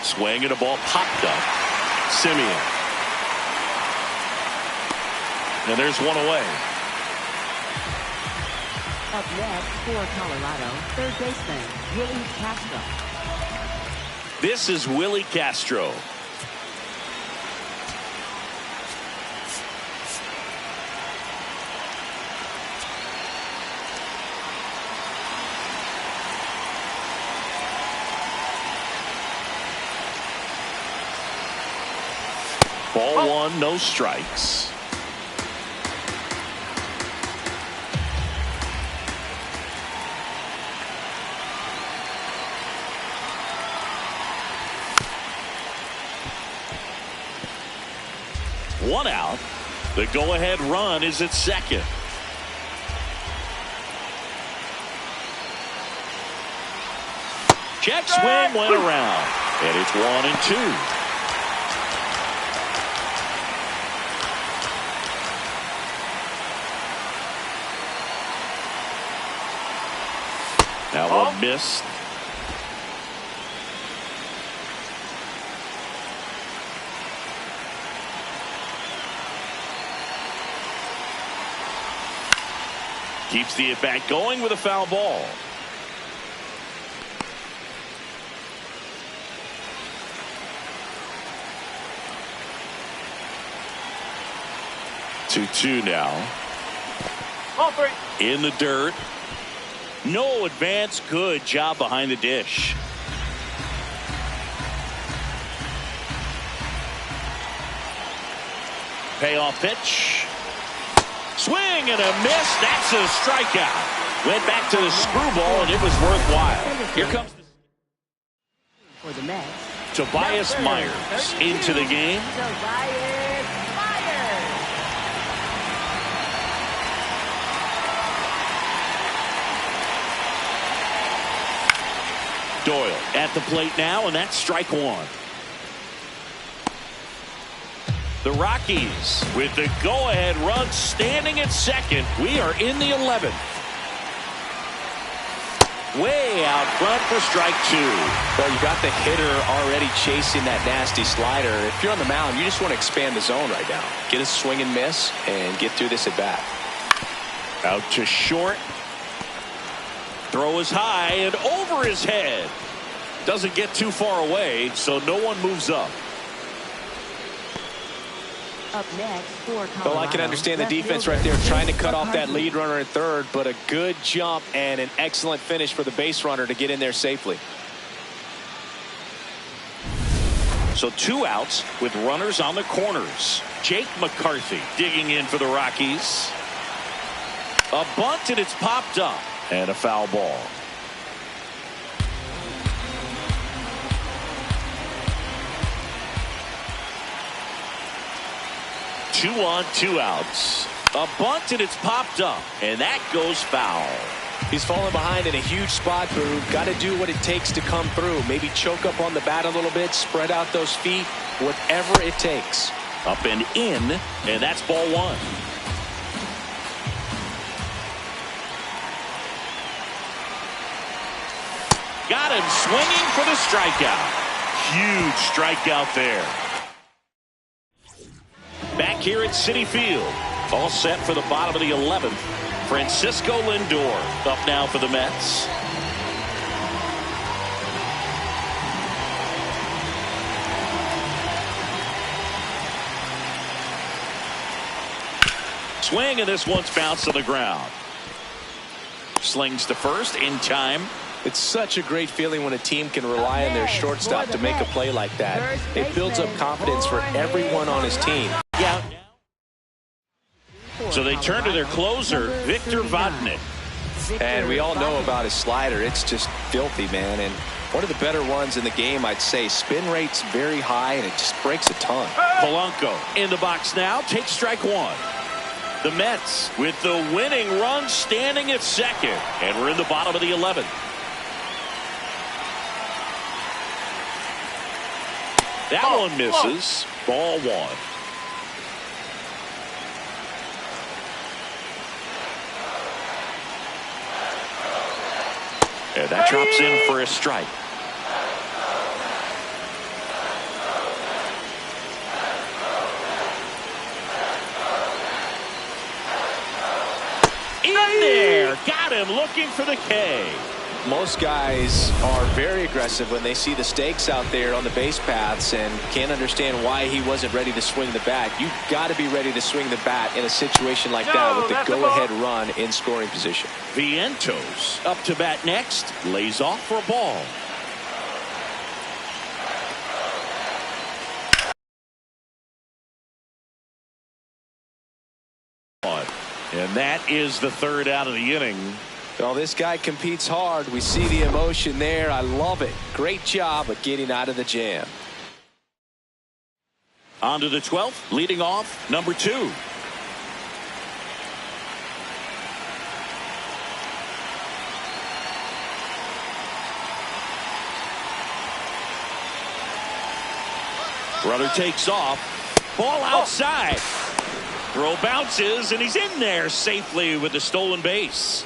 Swing and a ball popped up. Simeon. And there's one away. Up next for Colorado, third baseman, Willie Castro. This is Willie Castro. Ball one, no strikes. One out. The go-ahead run is at second. Check swing went around. And it's 1-2. That one missed. Keeps the at-bat going with a foul ball. Two now. Ball three. In the dirt. No advance. Good job behind the dish. Payoff pitch. Swing and a miss. That's a strikeout. Went back to the screwball and it was worthwhile. Here comes For the Mets, Tobias Myers into the game. Tobias Myers. Doyle at the plate now, and that's strike one. The Rockies with the go-ahead run standing at second. We are in the 11th. Way out front for strike two. Well, you got the hitter already chasing that nasty slider. If you're on the mound, you just want to expand the zone right now. Get a swing and miss and get through this at bat. Out to short. Throw is high and over his head. Doesn't get too far away, so no one moves up. Up next for Colorado. Well, I can understand the defense right there trying to cut off that lead runner at third, but a good jump and an excellent finish for the base runner to get in there safely. So two outs with runners on the corners. Jake McCarthy digging in for the Rockies. A bunt and it's popped up. And a foul ball. Two on, two outs. A bunt and it's popped up. And that goes foul. He's fallen behind in a huge spot, Boone. Got to do what it takes to come through. Maybe choke up on the bat a little bit, spread out those feet, whatever it takes. Up and in, and that's ball one. Got him swinging for the strikeout. Huge strikeout there. Back here at Citi Field. All set for the bottom of the 11th. Francisco Lindor up now for the Mets. Swing, and this one's bounced to the ground. Slings to first in time. It's such a great feeling when a team can rely on their shortstop to make a play like that. It builds up confidence for everyone on his team. Yeah. So they turn to their closer, Victor Vodnik. And we all know about his slider. It's just filthy, man. And one of the better ones in the game, I'd say. Spin rate's very high, and it just breaks a ton. Polanco in the box now. Takes strike one. The Mets with the winning run standing at second. And we're in the bottom of the 11th. That one misses. Ball one. And that drops in for a strike. In there. Got him looking for the K. Most guys are very aggressive when they see the stakes out there on the base paths and can't understand why he wasn't ready to swing the bat. You've got to be ready to swing the bat in a situation like that with the go-ahead run in scoring position. Vientos up to bat next. Lays off for a ball. And that is the third out of the inning. Well, this guy competes hard. We see the emotion there. I love it. Great job of getting out of the jam. On to the 12th, leading off, number 2. Runner takes off. Ball outside. Throw bounces, and he's in there safely with the stolen base.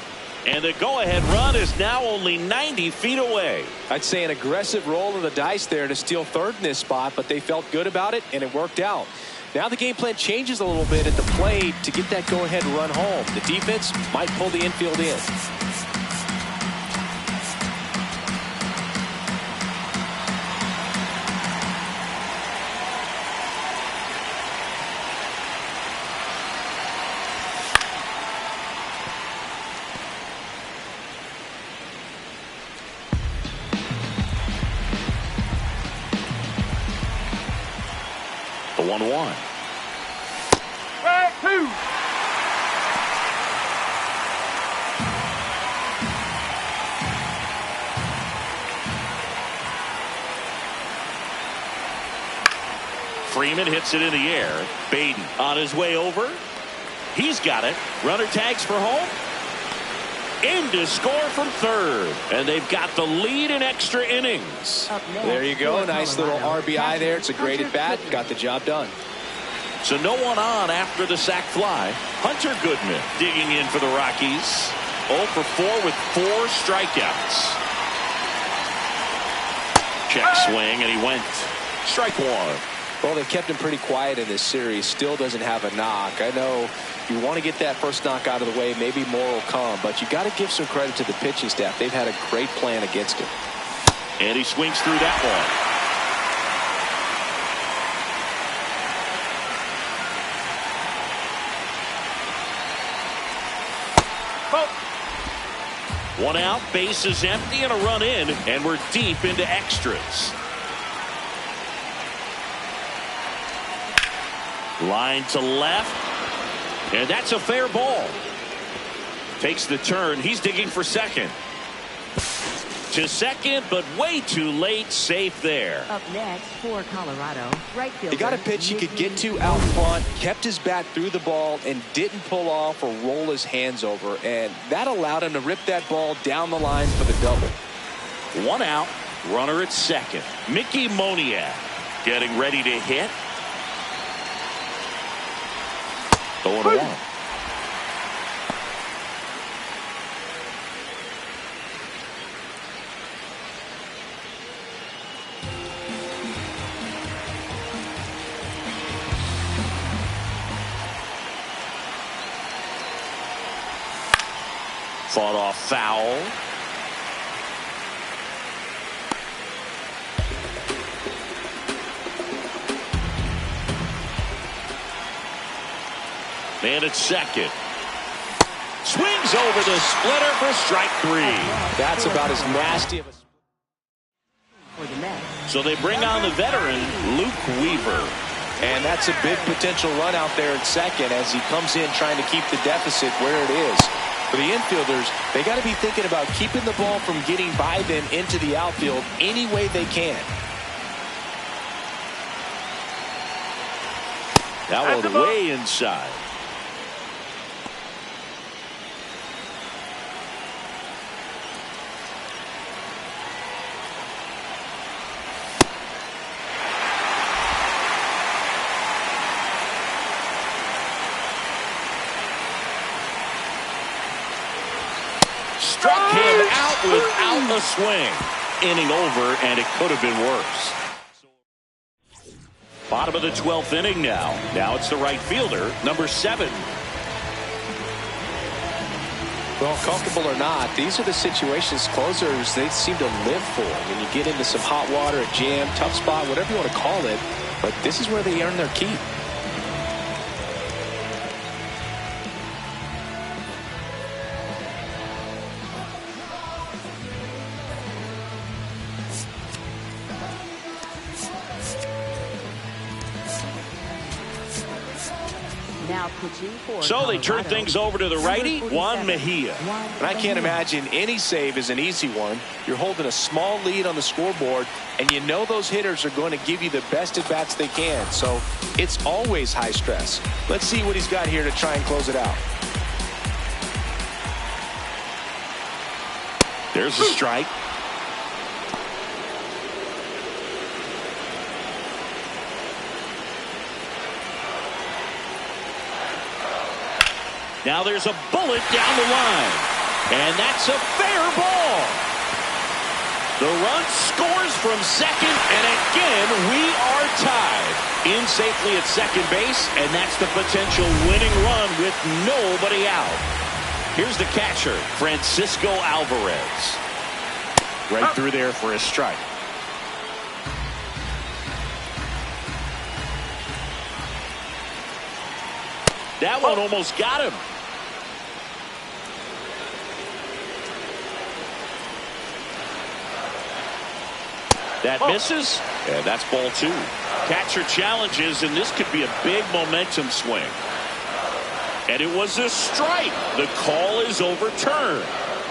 And the go-ahead run is now only 90 feet away. I'd say an aggressive roll of the dice there to steal third in this spot, but they felt good about it, and it worked out. Now the game plan changes a little bit at the plate to get that go-ahead run home. The defense might pull the infield in. The 1-1. Strike two. Freeman hits it in the air. Baden on his way over. He's got it. Runner tags for home. In to score from third. And they've got the lead in extra innings. There you go. Nice little RBI there. It's a great at bat. Got the job done. So no one on after the sac fly. Hunter Goodman digging in for the Rockies. 0 for 4 with 4 strikeouts. Check swing, and he went. Strike one. Well, they've kept him pretty quiet in this series. Still doesn't have a knock. I know you want to get that first knock out of the way. Maybe more will come, but you got to give some credit to the pitching staff. They've had a great plan against him. And he swings through that one. One out, base is empty, and a run in, and we're deep into extras. Line to left, and that's a fair ball. Takes the turn. He's digging for second. To second, but way too late. Safe there. Up next for Colorado, right fielder. He got a pitch he could get to out front, kept his bat through the ball, and didn't pull off or roll his hands over. And that allowed him to rip that ball down the line for the double. 1 out. Runner at second. Mickey Moniak getting ready to hit. 0-1. Fought off foul. Man at second. Swings over the splitter for strike 3. That's about as nasty of a... So they bring on the veteran, Luke Weaver. And that's a big potential run out there at second as he comes in trying to keep the deficit where it is. For the infielders, they got to be thinking about keeping the ball from getting by them into the outfield any way they can. That one way inside. Struck him out without a swing. Inning over, and it could have been worse. Bottom of the 12th inning now. Now it's the right fielder, number 7. Well, comfortable or not, these are the situations closers they seem to live for. When you get into some hot water, a jam, tough spot, whatever you want to call it. But this is where they earn their keep. So they turn things over to the righty, Juan Mejia. And I can't imagine any save is an easy one. You're holding a small lead on the scoreboard, and you know those hitters are going to give you the best at-bats they can. So it's always high stress. Let's see what he's got here to try and close it out. There's a strike. Now there's a bullet down the line. And that's a fair ball. The run scores from second, and again, we are tied. In safely at second base, and that's the potential winning run with nobody out. Here's the catcher, Francisco Alvarez. Right through there for a strike. That one almost got him. That misses, and that's ball 2. Catcher challenges, and this could be a big momentum swing. And it was a strike. The call is overturned.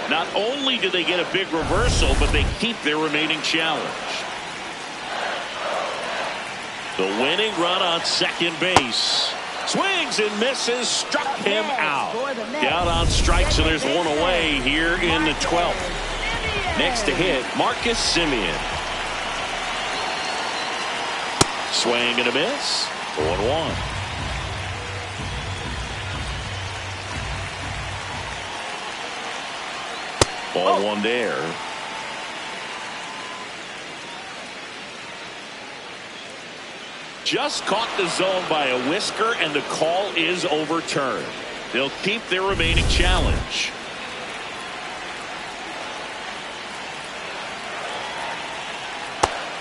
Not only do they get a big reversal, but they keep their remaining challenge. The winning run on second base. Swings and misses, struck him out. Down on strikes, so there's one away here in the 12th. Next to hit, Marcus Semien. Swing and a miss. 0-1. Ball 1 there. Just caught the zone by a whisker, and the call is overturned. They'll keep their remaining challenge.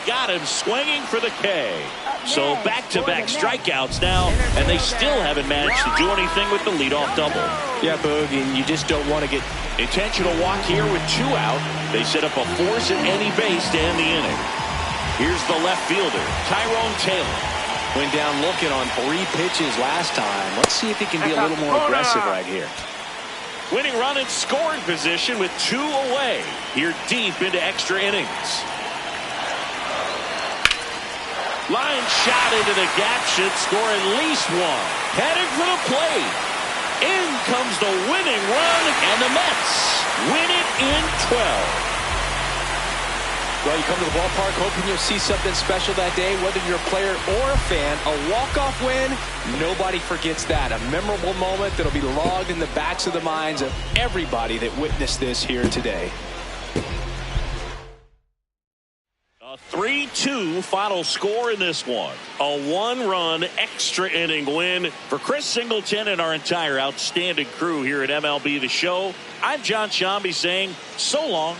Got him swinging for the K. So back-to-back strikeouts now, and they still haven't managed to do anything with the leadoff double. Yeah, Boog, and you just don't want to get... Intentional walk here with 2 out. They set up a force at any base to end the inning. Here's the left fielder, Tyrone Taylor. Went down looking on 3 pitches last time. Let's see if he can be a little more aggressive right here. Winning run in scoring position with 2 away. Here deep into extra innings. Line shot into the gap should score at least 1. Headed for the plate. In comes the winning run, and the Mets win it in 12. Well, you come to the ballpark hoping you'll see something special that day, whether you're a player or a fan. A walk-off win, nobody forgets that. A memorable moment that'll be logged in the backs of the minds of everybody that witnessed this here today. A 3-2 final score in this one. A 1-run extra inning win for Chris Singleton and our entire outstanding crew here at MLB The Show. I'm John Shambi saying so long.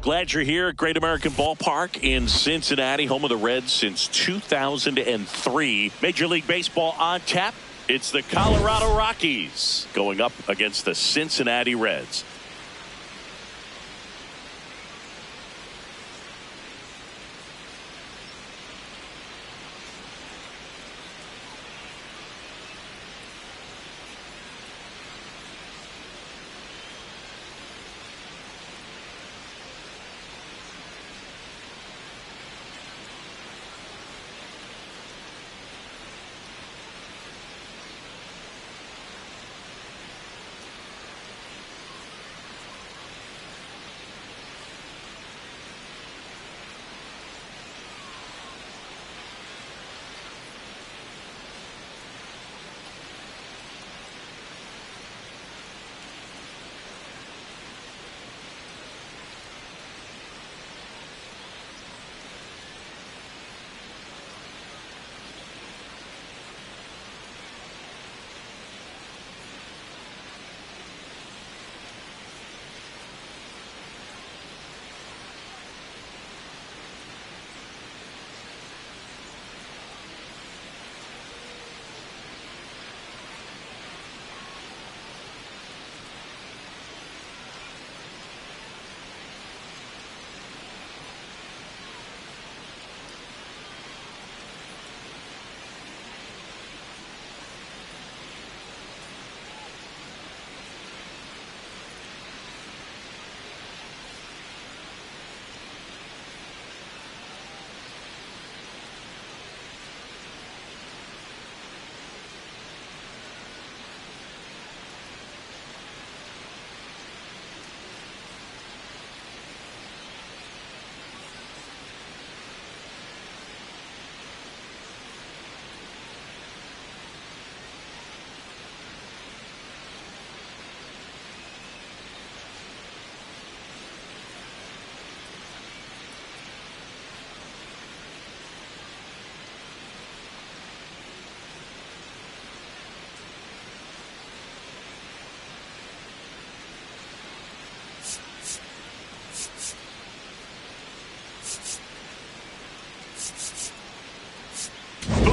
Glad you're here at Great American Ballpark in Cincinnati, home of the Reds since 2003. Major League Baseball on tap. It's the Colorado Rockies going up against the Cincinnati Reds.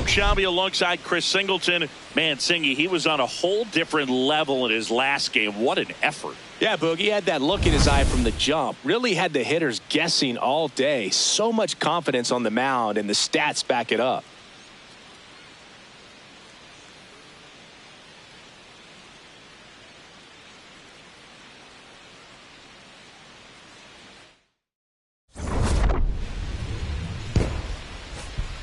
Boog Sciambi alongside Chris Singleton. Man, Singy, he was on a whole different level in his last game. What an effort. Yeah, Boog, he had that look in his eye from the jump. Really had the hitters guessing all day. So much confidence on the mound, and the stats back it up.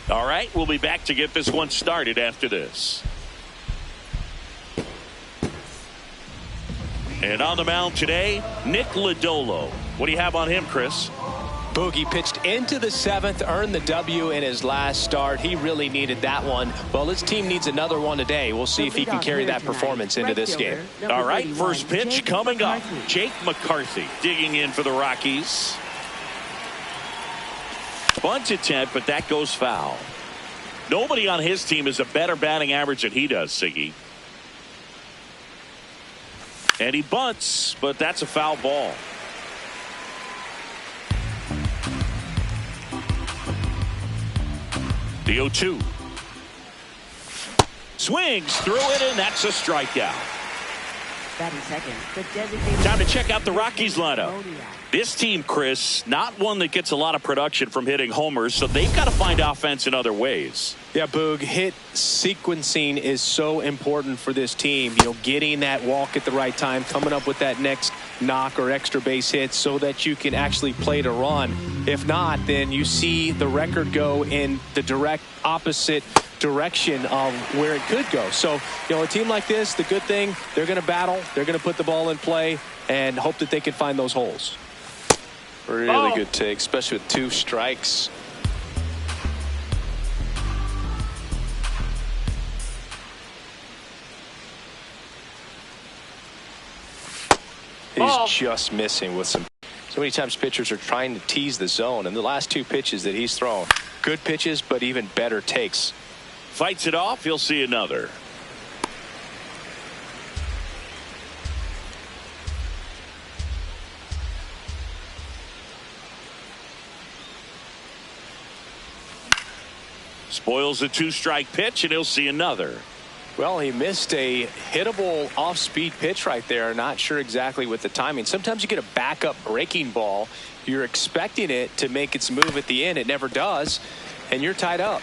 All right, we'll be back to get this one started after this. And on the mound today, Nick Lodolo. What do you have on him, Chris? Boogie pitched into the 7th, earned the W in his last start. He really needed that one. Well, his team needs another one today. We'll see if he can carry that performance into this game. All right, first pitch coming up. Jake McCarthy digging in for the Rockies. Bunt attempt, but that goes foul. Nobody on his team has a better batting average than he does, Siggy. And he bunts, but that's a foul ball. The 0-2. Swings through it, and that's a strikeout. Time to check out the Rockies lineup. This team, Chris, not one that gets a lot of production from hitting homers, so they've got to find offense in other ways. Yeah, Boog, hit sequencing is so important for this team. You know, getting that walk at the right time, coming up with that next knock or extra base hit so that you can actually play to run. If not, then you see the record go in the direct opposite direction of where it could go. So, you know, a team like this, the good thing, they're going to battle, they're going to put the ball in play and hope that they can find those holes. Really good take, especially with 2 strikes. He's just missing with some. So many times pitchers are trying to tease the zone, and the last 2 pitches that he's thrown, good pitches, but even better takes. Fights it off. He'll see another. Spoils a 2-strike pitch, and he'll see another. Well, he missed a hittable off-speed pitch right there. Not sure exactly with the timing. Sometimes you get a backup breaking ball. You're expecting it to make its move at the end. It never does, and you're tied up.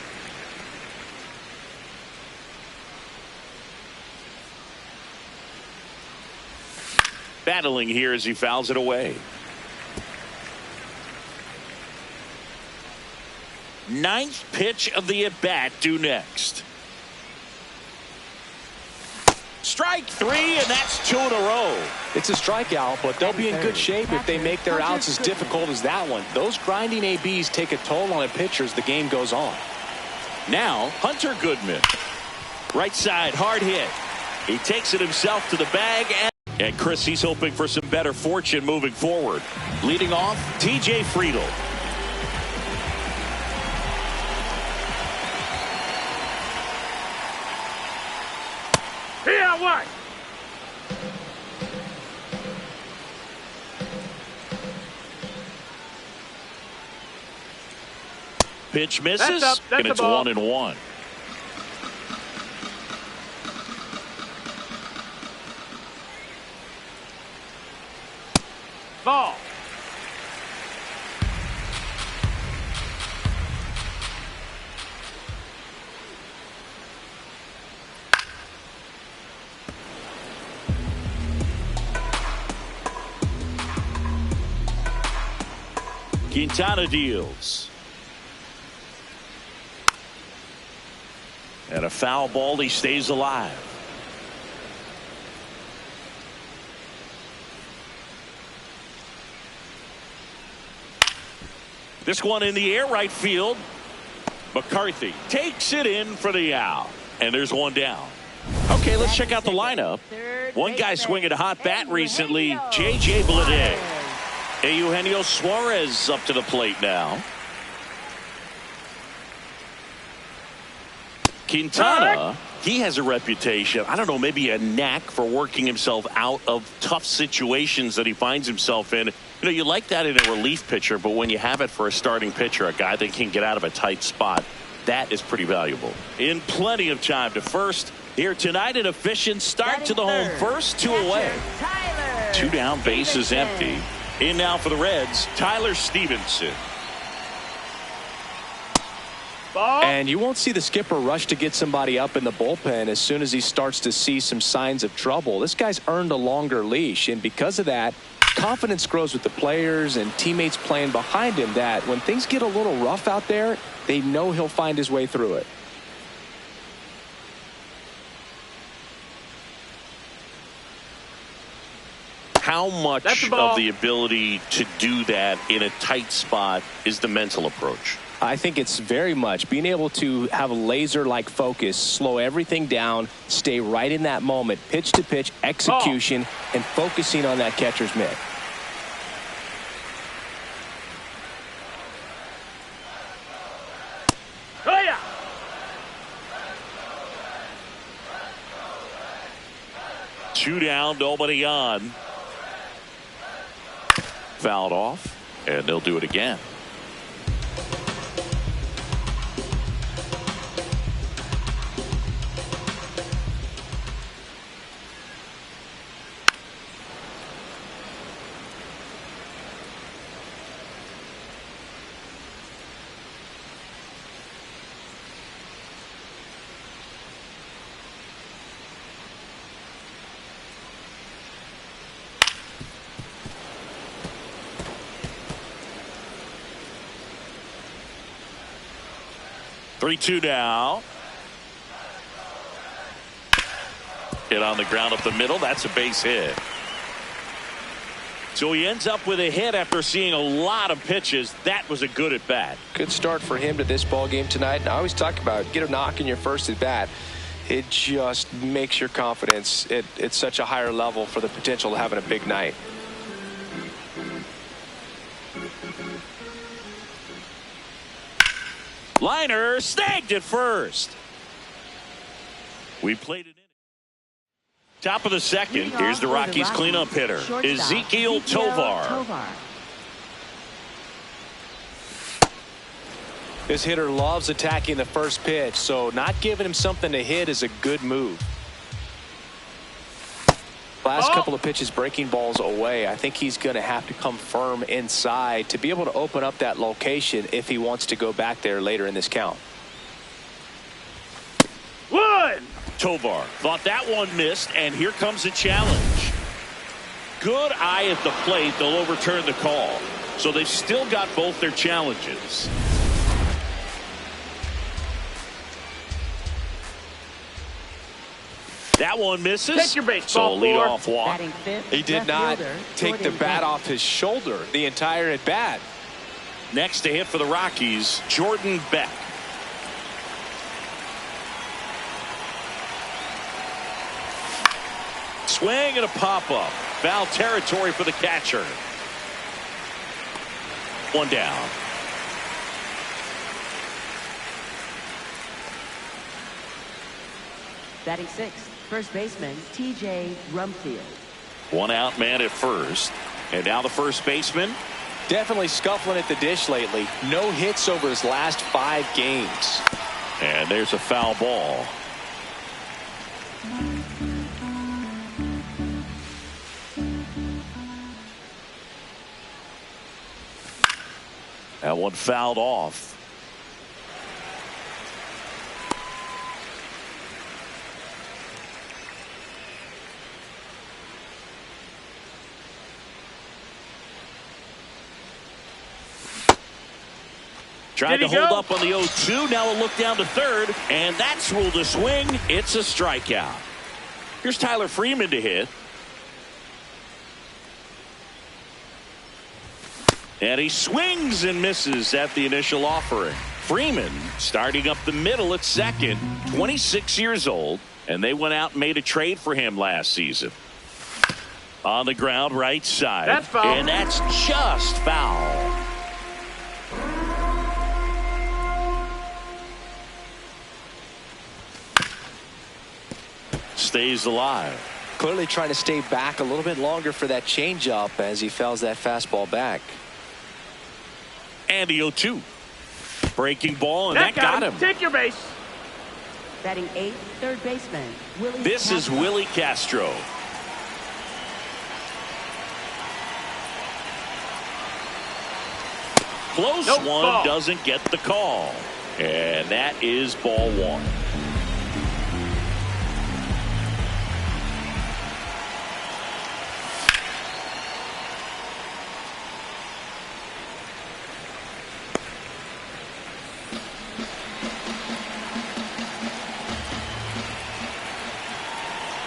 Battling here as he fouls it away. 9th pitch of the at-bat due next. Strike 3, and that's 2 in a row. It's a strikeout, but they'll be in good shape if they make their outs as difficult as that one. Those grinding ABs take a toll on a pitcher as the game goes on. Now, Hunter Goodman. Right side, hard hit. He takes it himself to the bag, and Chris, he's hoping for some better fortune moving forward. Leading off, TJ Friedl. Here, what? Pitch misses, That's and it's 1-1. Ball. Quintana deals. And a foul ball. He stays alive. This one in the air, right field. McCarthy takes it in for the out. And there's one down. Okay, let's check out the lineup. One guy swinging a hot bat recently, J.J. Bleday. Eugenio Suarez up to the plate now. Quintana, he has a reputation, I don't know, maybe a knack for working himself out of tough situations that he finds himself in. You know, you like that in a relief pitcher, but when you have it for a starting pitcher, a guy that can get out of a tight spot, that is pretty valuable. In plenty of time to first. Here tonight, an efficient start to the home first, 2 away. 2 down, base is empty. In now for the Reds, Tyler Stevenson. And you won't see the skipper rush to get somebody up in the bullpen as soon as he starts to see some signs of trouble. This guy's earned a longer leash, and because of that, confidence grows with the players and teammates playing behind him that when things get a little rough out there, they know he'll find his way through it. How much of the ability to do that in a tight spot is the mental approach? I think it's very much being able to have a laser-like focus, slow everything down, stay right in that moment, pitch-to-pitch execution, and focusing on that catcher's mitt. Oh, yeah. Two down, nobody on. Fouled off, and they'll do it again. Three-two now. Hit on the ground up the middle. That's a base hit. So he ends up with a hit after seeing a lot of pitches. That was a good at bat. Good start for him to this ball game tonight. And I always talk about get a knock in your first at bat. It just makes your confidence at such a higher level for the potential of having a big night. Liner snagged at first. We played it in. Top of the second. Here's the Rockies cleanup hitter, Ezequiel Tovar. This hitter loves attacking the first pitch, so not giving him something to hit is a good move. Last couple of pitches breaking balls away. I think he's going to have to come firm inside to be able to open up that location if he wants to go back there later in this count. One. Tovar thought that one missed, and here comes a challenge. Good eye at the plate. They'll overturn the call. So they've still got both their challenges. That one misses. Take your baseball, so a leadoff walk. He did not take the bat off his shoulder the entire at bat. Next to hit for the Rockies, Jordan Beck. Swing and a pop-up. Foul territory for the catcher. One down. Batting sixth, first baseman T.J. Rumfield. One out man at first. And now the first baseman. Definitely scuffling at the dish lately. No hits over his last 5 games. And there's a foul ball. That one fouled off. Tried to hold up on the 0-2. Now a look down to third, and that's ruled a swing. It's a strikeout. Here's Tyler Freeman to hit. And he swings and misses at the initial offering. Freeman starting up the middle at second, 26 years old, and they went out and made a trade for him last season. On the ground, right side. That's foul. And that's just foul. Stays alive. Clearly trying to stay back a little bit longer for that changeup as he fouls that fastball back. And the 0-2. Breaking ball, and that got him. Take your base. Batting eighth, third baseman, Willie This is Castro. Willie Castro. Close Nope, one, ball. doesn't get the call. And that is ball one.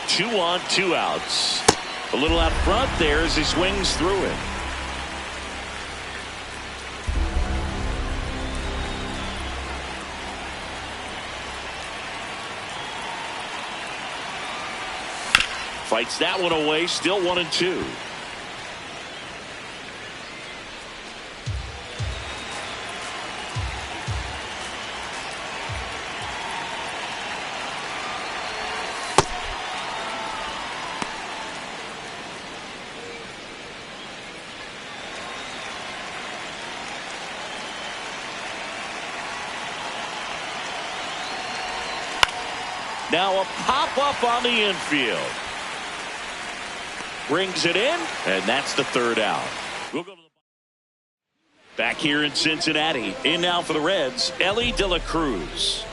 Two on, two outs. A little out front there as he swings through it. Fights that one away, still 1-2. Now a pop-up on the infield. Brings it in, and that's the third out. We'll go to the back here in Cincinnati. In now for the Reds, Ellie De La Cruz.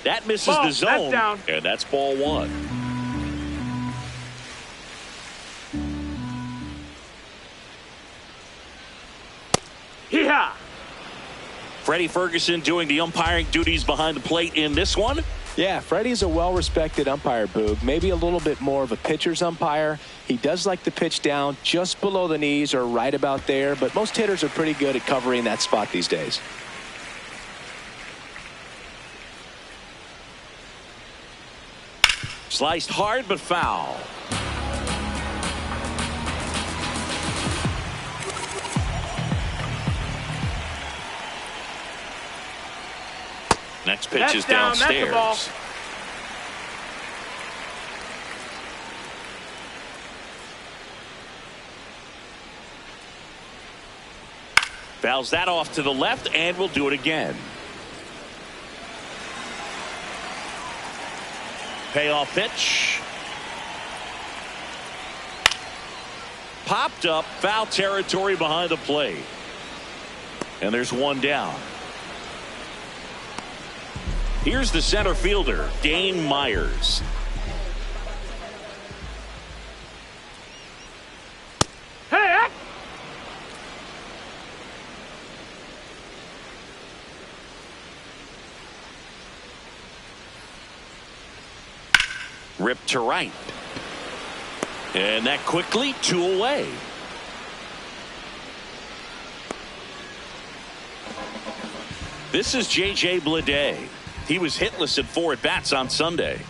That misses Ball, the zone, that's down. and that's ball one. Hee-haw. Freddie Ferguson doing the umpiring duties behind the plate in this one. Yeah, Freddie's a well-respected umpire, Boog. Maybe a little bit more of a pitcher's umpire. He does like to pitch down just below the knees or right about there, but most hitters are pretty good at covering that spot these days. Sliced hard but foul. Next pitch That's is down, that's the ball. downstairs. Fouls that off to the left, and we'll do it again. Payoff pitch. Popped up, foul territory behind the plate. And there's one down. Here's the center fielder, Dane Myers. Hey, Ripped to right. And that quickly, two away. This is J.J. Bleday. He was hitless at 4 at-bats on Sunday.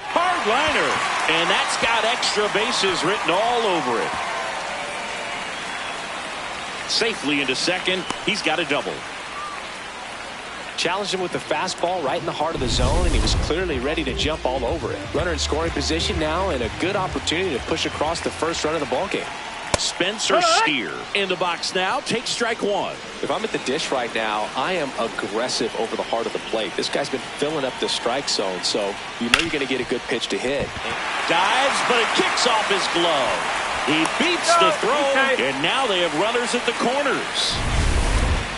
Hard liner. And that's got extra bases written all over it. Safely into second. He's got a double. Challenged him with the fastball right in the heart of the zone, and he was clearly ready to jump all over it. Runner in scoring position now, and a good opportunity to push across the first run of the ballgame. Spencer Steer in the box now. Takes strike one. If I'm at the dish right now, I am aggressive over the heart of the plate. This guy's been filling up the strike zone, so you know you're going to get a good pitch to hit. Dives, but it kicks off his glove. He beats the throw, and now they have runners at the corners.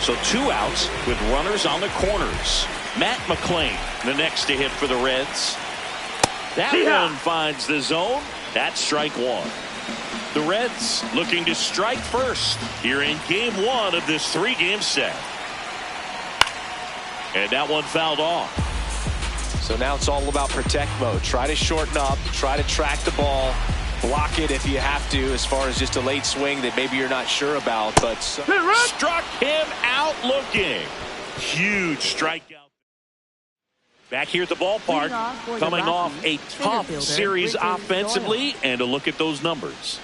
So 2 outs with runners on the corners. Matt McClain, the next to hit for the Reds. That one finds the zone. That's strike one. The Reds looking to strike first here in game 1 of this 3-game set. And that one fouled off. So now it's all about protect mode. Try to shorten up, try to track the ball, block it if you have to, as far as just a late swing that maybe you're not sure about. But struck him out looking. Huge strikeout. Back here at the ballpark, coming off a tough series offensively, and a look at those numbers.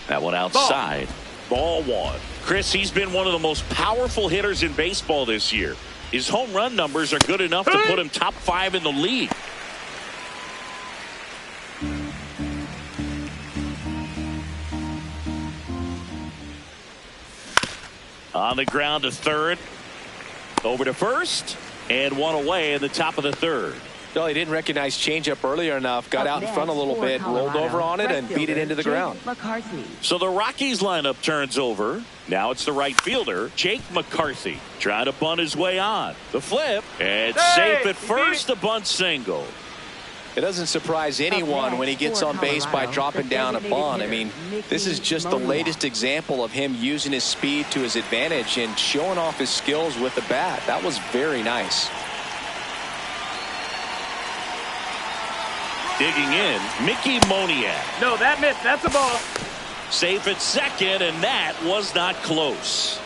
That one outside. Ball one. Chris, he's been one of the most powerful hitters in baseball this year. His home run numbers are good enough to put him top 5 in the league. On the ground to third. Over to first. And one away in the top of the third. No, he didn't recognize changeup earlier enough. Got out in front a little bit, rolled over on it, and beat it into the ground. So the Rockies lineup turns over. Now it's the right fielder, Jake McCarthy, trying to bunt his way on. The flip, and safe at first, the bunt single. It doesn't surprise anyone when he gets on base by dropping down a bunt. I mean, this is just the latest example of him using his speed to his advantage and showing off his skills with the bat. That was very nice. Digging in, Mickey Moniak. No, that missed. That's a ball. Safe at second, and that was not close.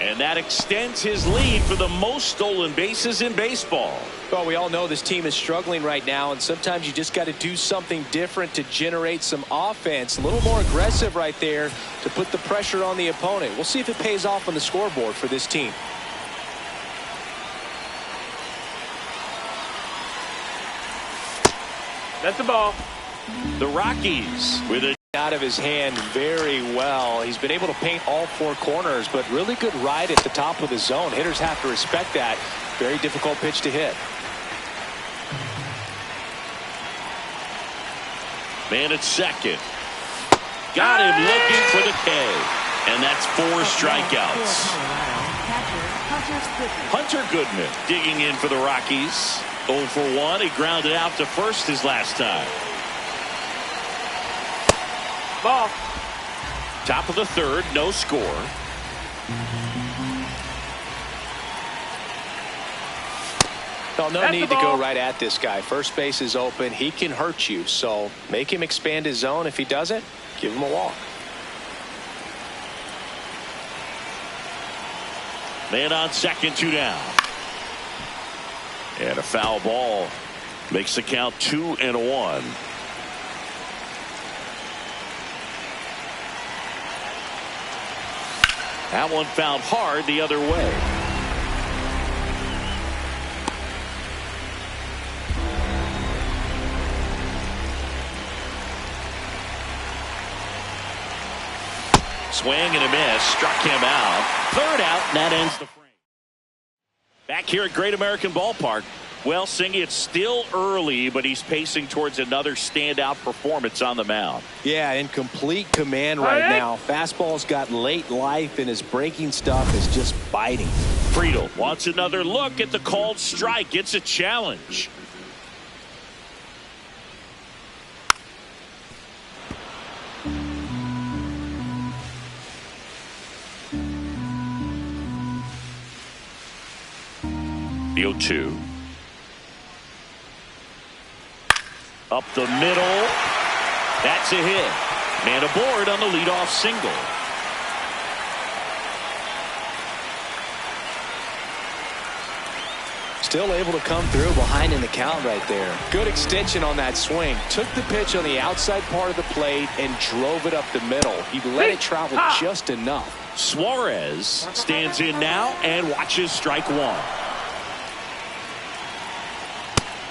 And that extends his lead for the most stolen bases in baseball. Well, we all know this team is struggling right now, and sometimes you just got to do something different to generate some offense. A little more aggressive right there to put the pressure on the opponent. We'll see if it pays off on the scoreboard for this team. That's a ball. The Rockies with a out of his hand very well. He's been able to paint all four corners, but really good ride at the top of the zone. Hitters have to respect that. Very difficult pitch to hit. Man at second. Got him looking for the K. And that's 4 strikeouts. Hunter Goodman digging in for the Rockies. 0 for 1. He grounded out to first his last time. Ball. Top of the third, no score. Well, no need to go right at this guy. First base is open. He can hurt you, so make him expand his zone. If he doesn't, give him a walk. Man on second, 2 down. And a foul ball makes the count 2-1. That one fouled hard the other way. Swing and a miss. Struck him out. Third out, and that ends the frame. Back here at Great American Ballpark. Well, Singy, it's still early, but he's pacing towards another standout performance on the mound. Yeah, in complete command right now. Fastball's got late life, and his breaking stuff is just biting. Friedel wants another look at the called strike. It's a challenge. The 0-2. Up the middle. That's a hit. Man aboard on the leadoff single. Still able to come through behind in the count right there. Good extension on that swing. Took the pitch on the outside part of the plate and drove it up the middle. He let it travel just enough. Suarez stands in now and watches strike 1.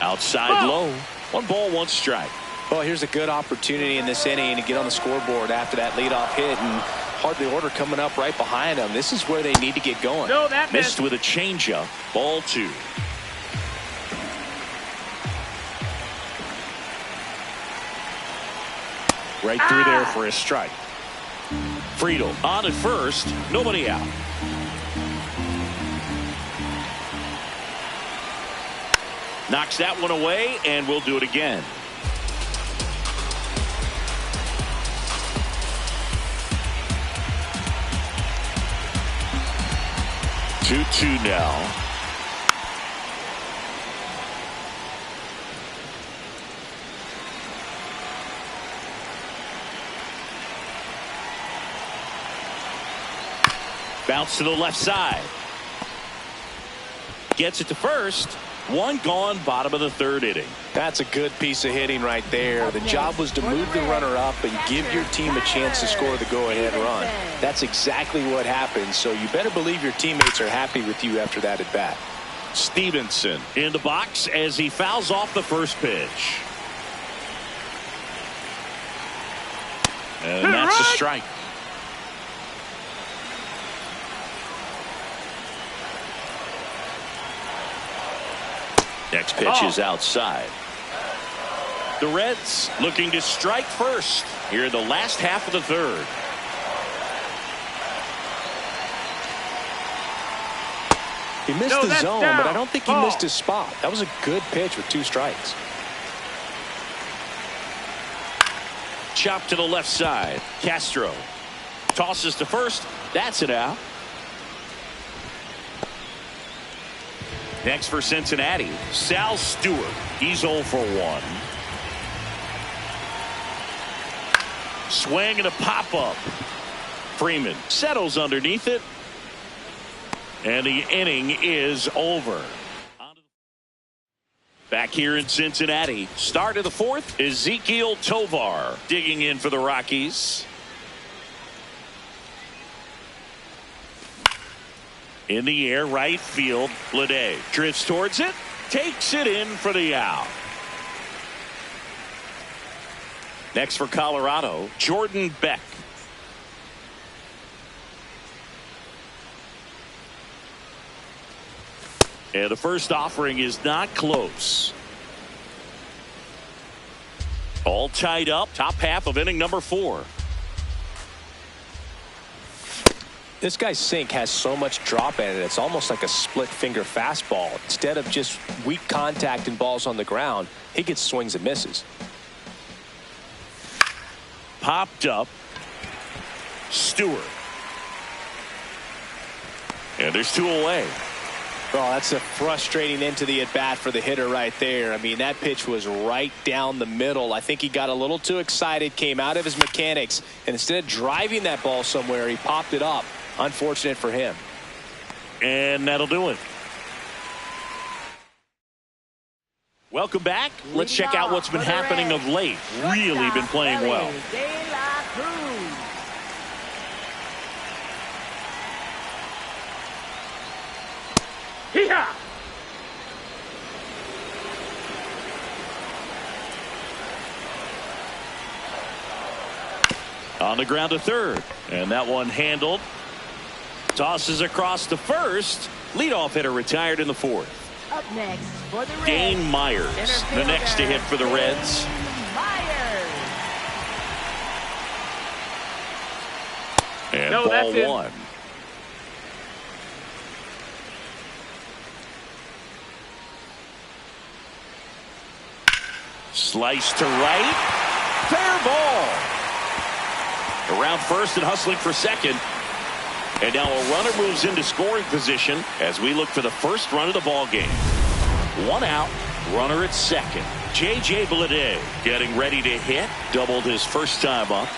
Outside low. 1 ball, 1 strike. Well, here's a good opportunity in this inning to get on the scoreboard after that leadoff hit, and hardly order coming up right behind them. This is where they need to get going. No, that missed with a changeup. Ball 2. Right through there for a strike. Friedel on at first. Nobody out. Knocks that one away, and we'll do it again. Two now. Bounce to the left side. Gets it to first. 1 gone, bottom of the 3rd inning. That's a good piece of hitting right there. The job was to move the runner up and give your team a chance to score the go-ahead run. That's exactly what happened, so you better believe your teammates are happy with you after that at bat. Stevenson in the box as he fouls off the first pitch. And that's a strike. Next pitch is outside. The Reds looking to strike first here in the last half of the third. He missed the zone, but I don't think he missed his spot. That was a good pitch with 2 strikes. Chop to the left side. Castro tosses to first. That's it out. Next for Cincinnati, Sal Stewart. He's 0 for 1. Swing and a pop-up. Freeman settles underneath it. And the inning is over. Back here in Cincinnati, start of the 4th, Ezekiel Tovar digging in for the Rockies. In the air, right field, Bleday drifts towards it, takes it in for the out. Next for Colorado, Jordan Beck. And the first offering is not close. All tied up, top half of inning number 4. This guy's sink has so much drop in it. It's almost like a split finger fastball. Instead of just weak contact and balls on the ground, he gets swings and misses. Popped up. Stewart. And there's 2 away. Oh, that's a frustrating end to the at-bat for the hitter right there. I mean, that pitch was right down the middle. I think he got a little too excited, came out of his mechanics, and instead of driving that ball somewhere, he popped it up. Unfortunate for him. And that'll do it. Welcome back. Let's check out what's been happening of late. Really been playing well. Hee-haw! On the ground to third. And that one handled. Tosses across to first. Leadoff hitter retired in the 4th. Up next for the Reds, Dane Myers, the next to hit for the Reds. Myers. And No, ball that's it. 1. Slice to right. Fair ball. Around first and hustling for second. And now a runner moves into scoring position as we look for the first run of the ball game. 1 out, runner at second. J.J. Bleday getting ready to hit. Doubled his first time up.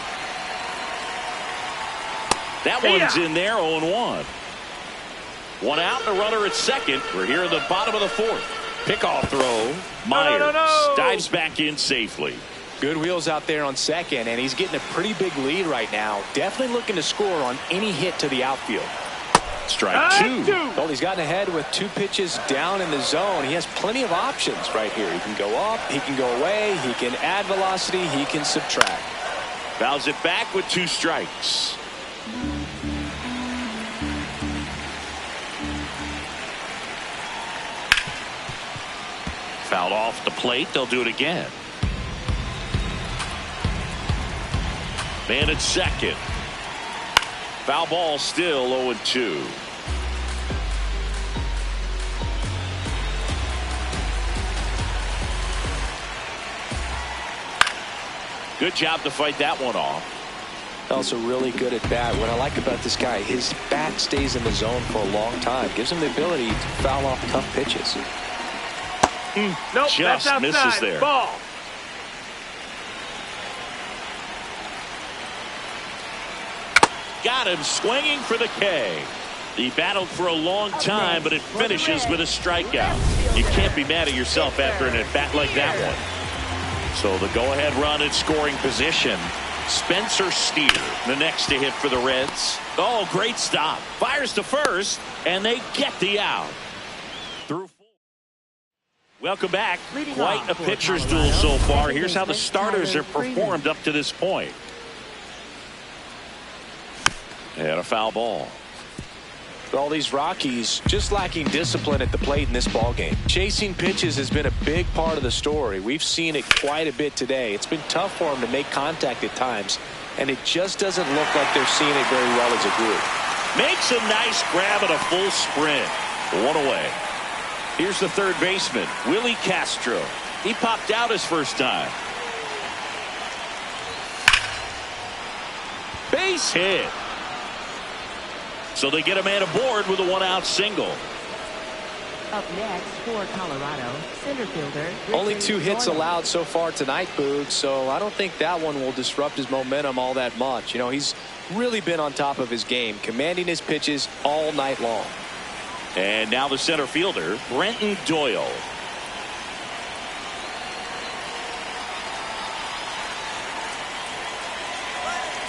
That one's in there, 0-1. 1 out, and a runner at second. We're here in the bottom of the 4th. Pickoff throw. Myers dives back in safely. Good wheels out there on second, and he's getting a pretty big lead right now. Definitely looking to score on any hit to the outfield. Strike 2. Well, he's gotten ahead with 2 pitches down in the zone. He has plenty of options right here. He can go up, he can go away, he can add velocity, he can subtract. Fouls it back with 2 strikes. Fouled off the plate. They'll do it again. Man at second. Foul ball still 0-2. Good job to fight that one off. Also really good at bat. What I like about this guy, his bat stays in the zone for a long time. Gives him the ability to foul off tough pitches. Nope, Just that's outside. misses there. Ball. Got him swinging for the K. He battled for a long time, but it finishes with a strikeout. You can't be mad at yourself after an at-bat like that one. So the go-ahead run in scoring position. Spencer Steer, the next to hit for the Reds. Oh, great stop. Fires to first, and they get the out. Through. Welcome back. Quite a pitcher's duel so far. Here's how the starters have performed up to this point. And a foul ball. All these Rockies just lacking discipline at the plate in this ballgame. Chasing pitches has been a big part of the story. We've seen it quite a bit today. It's been tough for them to make contact at times, and it just doesn't look like they're seeing it very well as a group. Makes a nice grab and a full sprint. One away. Here's the third baseman, Willie Castro. He popped out his first time. Base hit. So they get a man aboard with a one-out single. Up next for Colorado, center fielder. Only 2 hits allowed so far tonight, Boog, so I don't think that one will disrupt his momentum all that much. You know, he's really been on top of his game, commanding his pitches all night long. And now the center fielder, Brenton Doyle.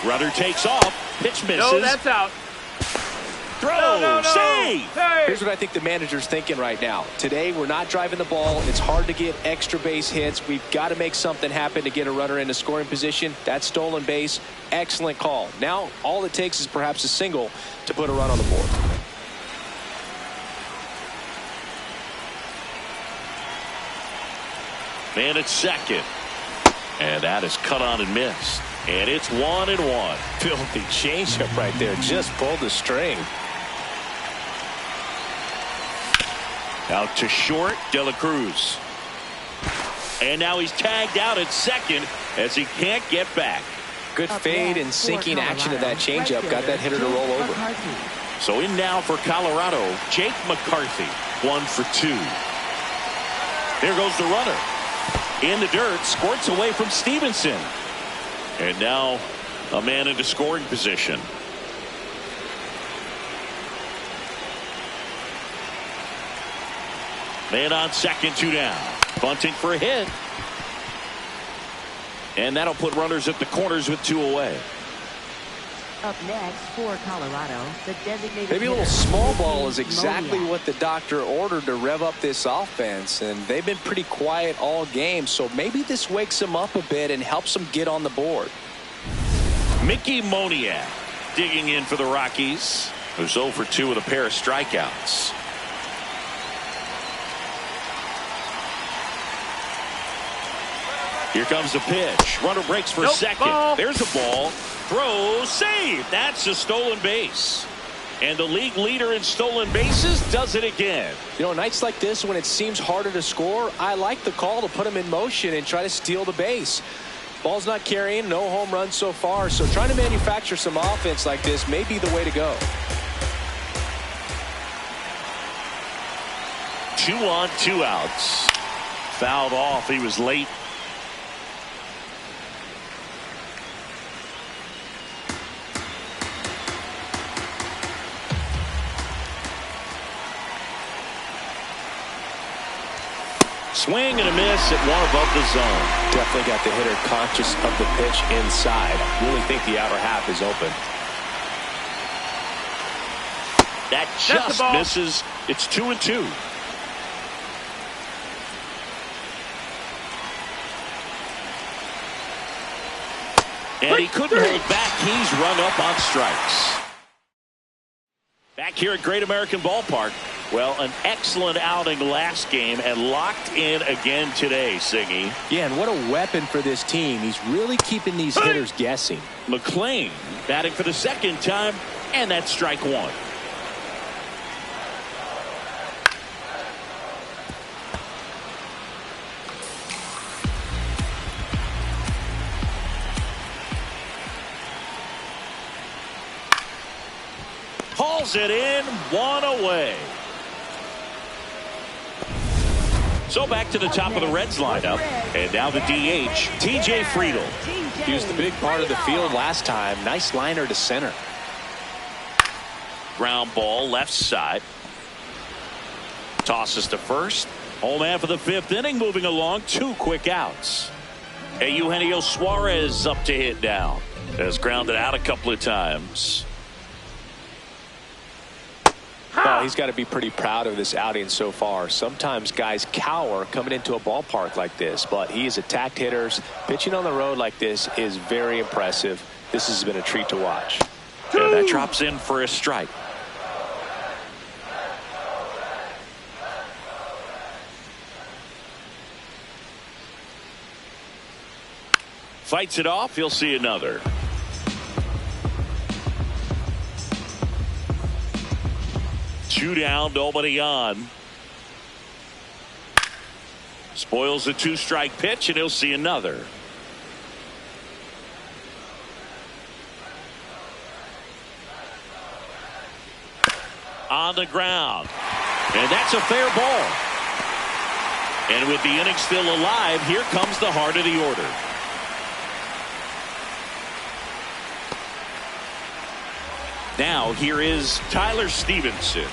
Runner takes off. Pitch misses. No, that's out. Throw. No. Save. Hey. Here's what I think the manager's thinking right now. Today, we're not driving the ball. It's hard to get extra base hits. We've got to make something happen to get a runner into scoring position. That stolen base, excellent call. Now, all it takes is perhaps a single to put a run on the board. Man at second. And that is cut on and missed. And it's 1-1. Filthy changeup right there. Just pulled the string. Out to short, De La Cruz. And now he's tagged out at second as he can't get back. Good fade and sinking action of that changeup. Got that hitter to roll over. So in now for Colorado, Jake McCarthy. 1 for 2. There goes the runner. In the dirt, squirts away from Stevenson. And now a man into scoring position. Man on second, 2 down. Bunting for a hit. And that'll put runners at the corners with 2 away. Up next for Colorado, the designated Maybe a little hitter, small ball is exactly Moniak. what the doctor ordered to rev up this offense, and they've been pretty quiet all game, so maybe this wakes them up a bit and helps them get on the board. Mickey Moniak digging in for the Rockies, who's 0 for 2 with a pair of strikeouts. Here comes the pitch. Runner breaks for second. Ball. There's a ball. Throw, save. That's a stolen base. And the league leader in stolen bases does it again. You know, nights like this when it seems harder to score, I like the call to put him in motion and try to steal the base. Ball's not carrying, no home runs so far, so trying to manufacture some offense like this may be the way to go. 2 on, 2 outs. Fouled off. He was late. Swing and a miss at 1 above the zone. Definitely got the hitter conscious of the pitch inside. Really think the outer half is open. That just misses. It's 2-2. And he couldn't hold back. He's rung up on strikes. Back here at Great American Ballpark. Well, an excellent outing last game and locked in again today, Singy. Yeah, and what a weapon for this team. He's really keeping these hitters guessing. McLean batting for the second time, and that's strike 1. Hauls it in, 1 away. So back to the top of the Reds lineup. And now the DH, TJ Friedel. He was the big part of the field last time. Nice liner to center. Ground ball left side. Tosses to first. Home man for the 5th inning, moving along. 2 quick outs. And Eugenio Suarez up to hit down. Has grounded out a couple of times. Well, he's got to be pretty proud of this outing so far. Sometimes guys cower coming into a ballpark like this, but he has attacked hitters. Pitching on the road like this is very impressive. This has been a treat to watch. And that drops in for a strike. fights it off. He'll see another. Two down, nobody on. Spoils the two-strike pitch, and he'll see another. On the ground. And that's a fair ball. And with the inning still alive, here comes the heart of the order. Now, here is Tyler Stevenson.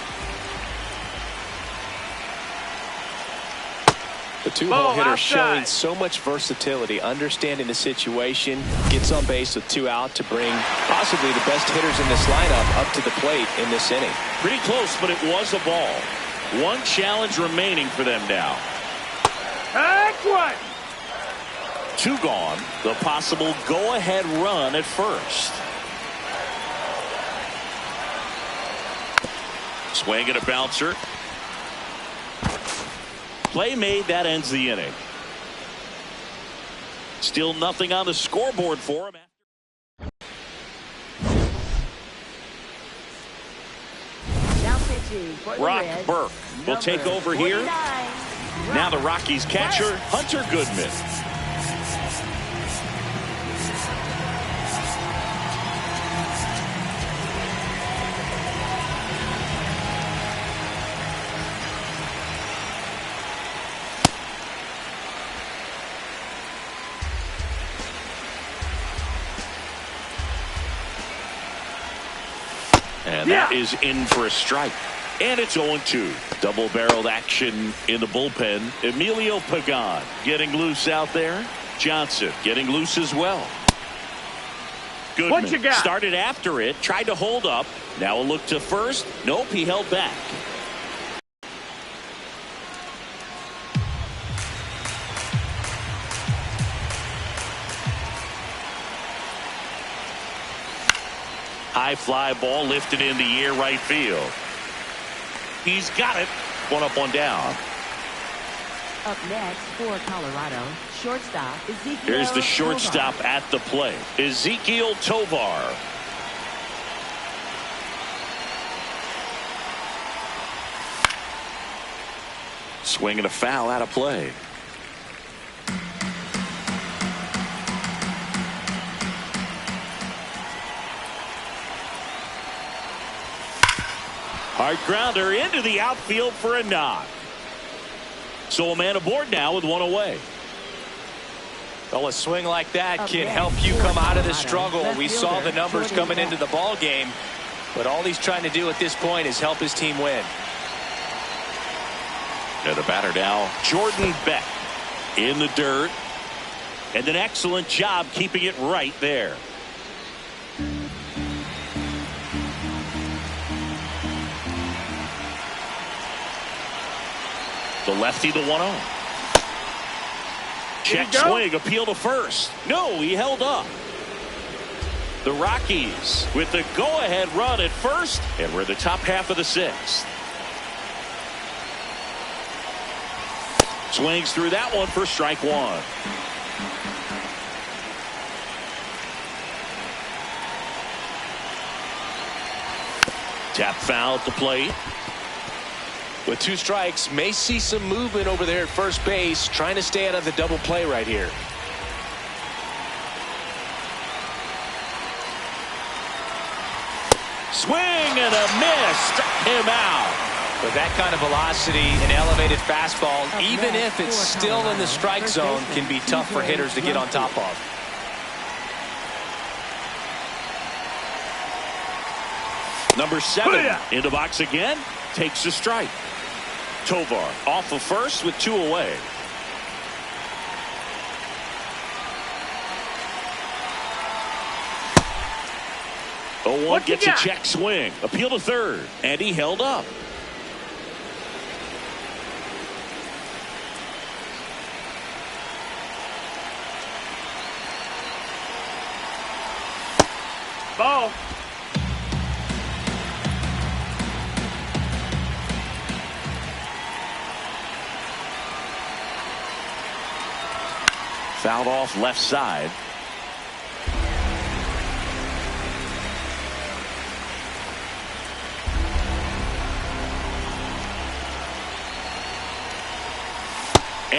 The two-hole hitter showing so much versatility, understanding the situation, gets on base with 2 out to bring possibly the best hitters in this lineup up to the plate in this inning. Pretty close, but it was a ball. One challenge remaining for them now. That's one. 2 gone. The possible go-ahead run at first. Swing and a bouncer. Play made. That ends the inning. Still nothing on the scoreboard for him. Now pitching for the Brock Reds, Burke will take over 49, here. Now the Rockies catcher, Hunter Goodman. And that is in for a strike. And it's 0-2. Double-barreled action in the bullpen. Emilio Pagan getting loose out there. Johnson getting loose as well. Goodman What you got? Started after it, tried to hold up. Now a look to first. Nope, he held back. High fly ball lifted in the air right field. He's got it. One up, one down. Up next for Colorado, shortstop Ezekiel. Here's the shortstop Tovar. at the plate, Ezekiel Tovar. Swing and a foul out of play. Hard grounder into the outfield for a knock. So a man aboard now with 1 away. Well, a swing like that can help you come out of the struggle. We saw the numbers coming into the ball game, but all he's trying to do at this point is help his team win. And the batter now, Jordan Beck, in the dirt, and an excellent job keeping it right there. The lefty, the 1-0. Check swing, appeal to first. No, he held up. The Rockies with the go-ahead run at first, and we're in the top half of the 6th. Swings through that one for strike 1. Tap foul at the plate. With 2 strikes, may see some movement over there at first base, trying to stay out of the double play right here. Swing and a miss. Struck him out. With that kind of velocity and elevated fastball, even if it's still in the strike zone, can be tough for hitters to get on top of. Number 7 in the box again, takes a strike. Tovar off of first with 2 away. Oh, 1 gets a check swing. Appeal to third. And he held up. Ball. Fouled off left side.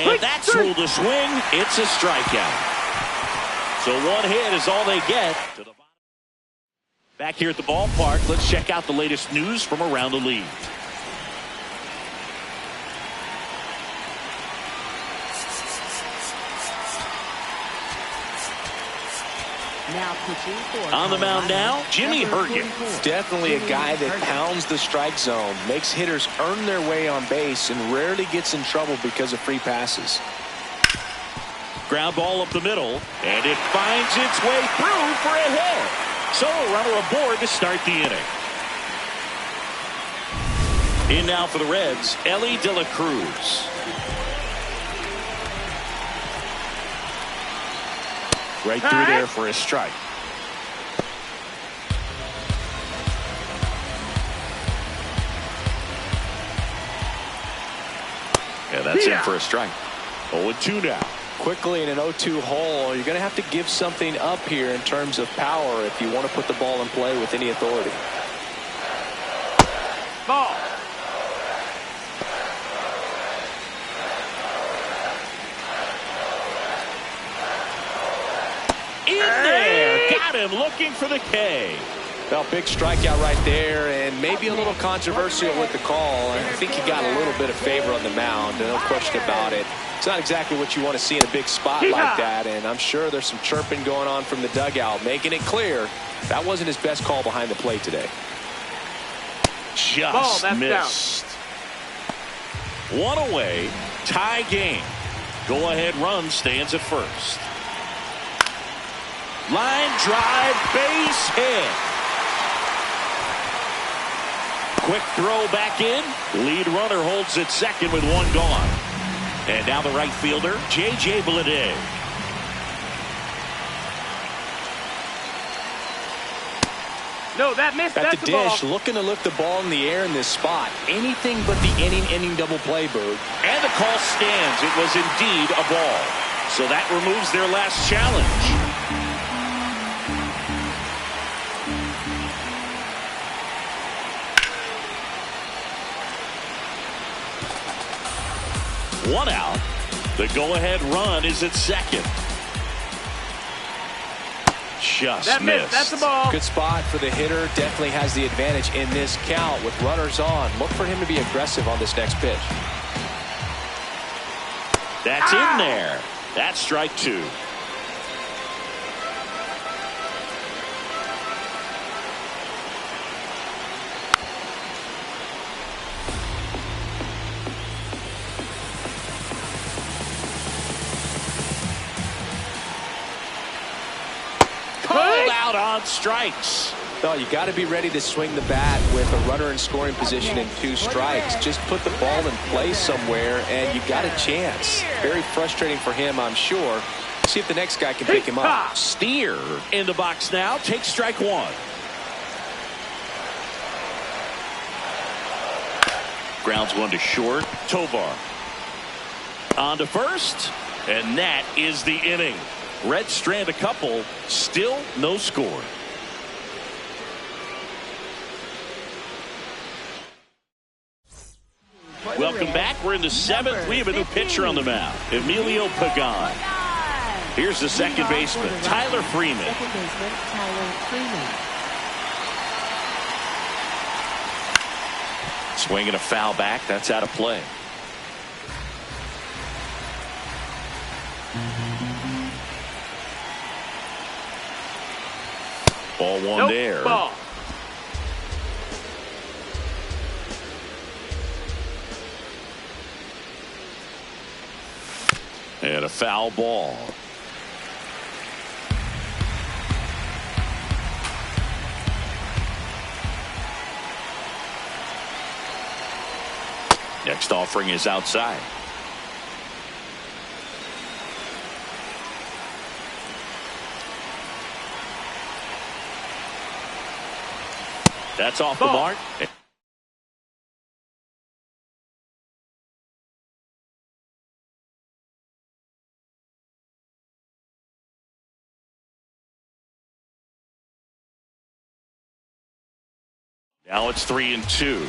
And that's ruled a swing. It's a strikeout. So one hit is all they get. Back here at the ballpark, let's check out the latest news from around the league. On the mound now, Jimmy Hergen. Definitely a guy that pounds the strike zone, makes hitters earn their way on base, and rarely gets in trouble because of free passes. Ground ball up the middle, and it finds its way through for a hit. So a runner aboard to start the inning. In now for the Reds, Ellie De La Cruz. Right through there for a strike. Yeah, that's in for a strike. 0-2 now. Quickly in an 0-2 hole, you're going to have to give something up here in terms of power if you want to put the ball in play with any authority. Ball. In there. Got him looking for the K. Well, big strikeout right there, and maybe a little controversial with the call. I think he got a little bit of favor on the mound, no question about it. It's not exactly what you want to see in a big spot like that, and I'm sure there's some chirping going on from the dugout, making it clear that wasn't his best call behind the plate today. Just missed. One away, tie game. Go-ahead run stands at first. Line drive, base hit. Quick throw back in. Lead runner holds at second with one gone. And now the right fielder, J.J. Bleday. No, that missed. At That's the dish, looking to lift the ball in the air in this spot. Anything but the inning double play, Bird. And the call stands. It was indeed a ball. So that removes their last challenge. One out. The go-ahead run is at second. Just missed. That's the ball. Good spot for the hitter. Definitely has the advantage in this count with runners on. Look for him to be aggressive on this next pitch. That's in there. That's strike two. Out on strikes. No, you got to be ready to swing the bat with a runner in scoring position and 2 strikes. Just put the ball in play somewhere and you got a chance. Very frustrating for him, I'm sure. See if the next guy can pick him up. Steer in the box now. Take strike one. Grounds one to short. Tovar on to first, and that is the inning. Reds strand a couple, still no score. Welcome back. We're in the 7th. We have a new pitcher on the mound, Emilio Pagan. Here's the second baseman, Tyler Freeman. Swinging a foul back. That's out of play. Ball one there. Ball. And a foul ball. Next offering is outside. That's off the mark. Now it's 3-2.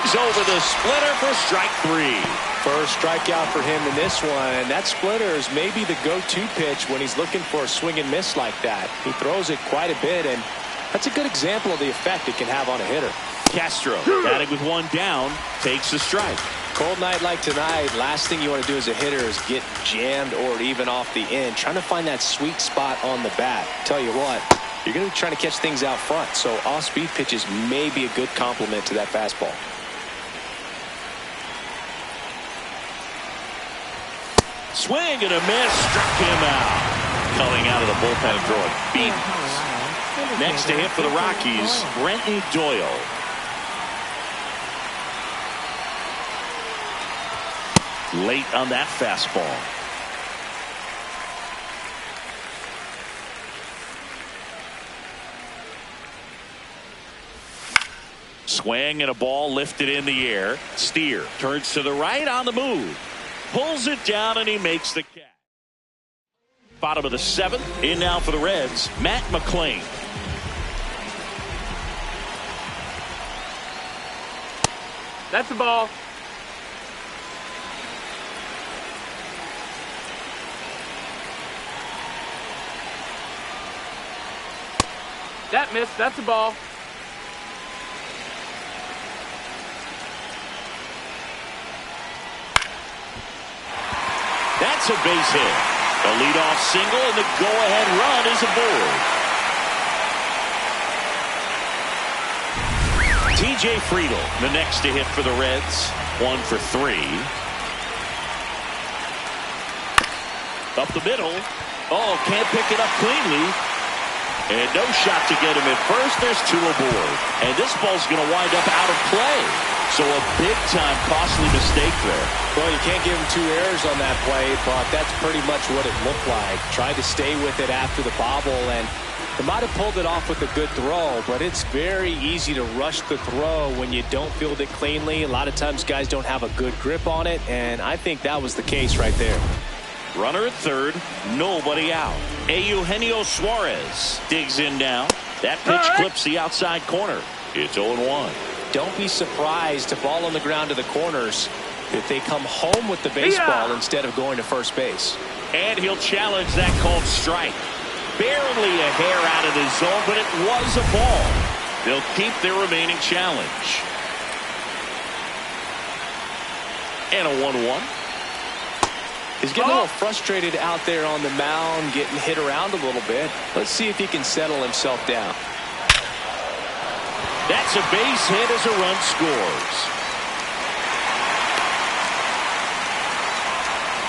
Swings over the splitter for strike 3. First strikeout for him in this one. That splitter is maybe the go-to pitch when he's looking for a swing and miss like that. He throws it quite a bit, and that's a good example of the effect it can have on a hitter. Castro, batting with one down, takes the strike. Cold night like tonight, last thing you want to do as a hitter is get jammed or even off the end. Trying to find that sweet spot on the bat. Tell you what, you're going to be trying to catch things out front, so off-speed pitches may be a good complement to that fastball. Swing and a miss, struck him out. Coming out of the bullpen and throwing beans. Next to hit for the Rockies, Brenton Doyle. Late on that fastball. Swing and a ball lifted in the air. Steer turns to the right on the move. Pulls it down and he makes the catch. Bottom of the 7th. In now for the Reds, Matt McClain. That's the ball. That missed. That's the ball. That's a base hit. A leadoff single, and the go-ahead run is aboard. TJ Friedl, the next to hit for the Reds. 1 for 3. Up the middle. Oh, can't pick it up cleanly. And no shot to get him at first. There's 2 aboard. And this ball's going to wind up out of play. So a big-time costly mistake there. Well, you can't give him 2 errors on that play, but that's pretty much what it looked like. Tried to stay with it after the bobble, and they might have pulled it off with a good throw, but it's very easy to rush the throw when you don't field it cleanly. A lot of times guys don't have a good grip on it, and I think that was the case right there. Runner at third, nobody out. Eugenio Suarez digs in now. That pitch clips the outside corner. It's 0-1. Don't be surprised to ball on the ground to the corners if they come home with the baseball instead of going to first base. And he'll challenge that called strike. Barely a hair out of the zone, but it was a ball. They'll keep their remaining challenge. And a 1-1. He's getting a little frustrated out there on the mound, getting hit around a little bit. Let's see if he can settle himself down. That's a base hit as a run scores.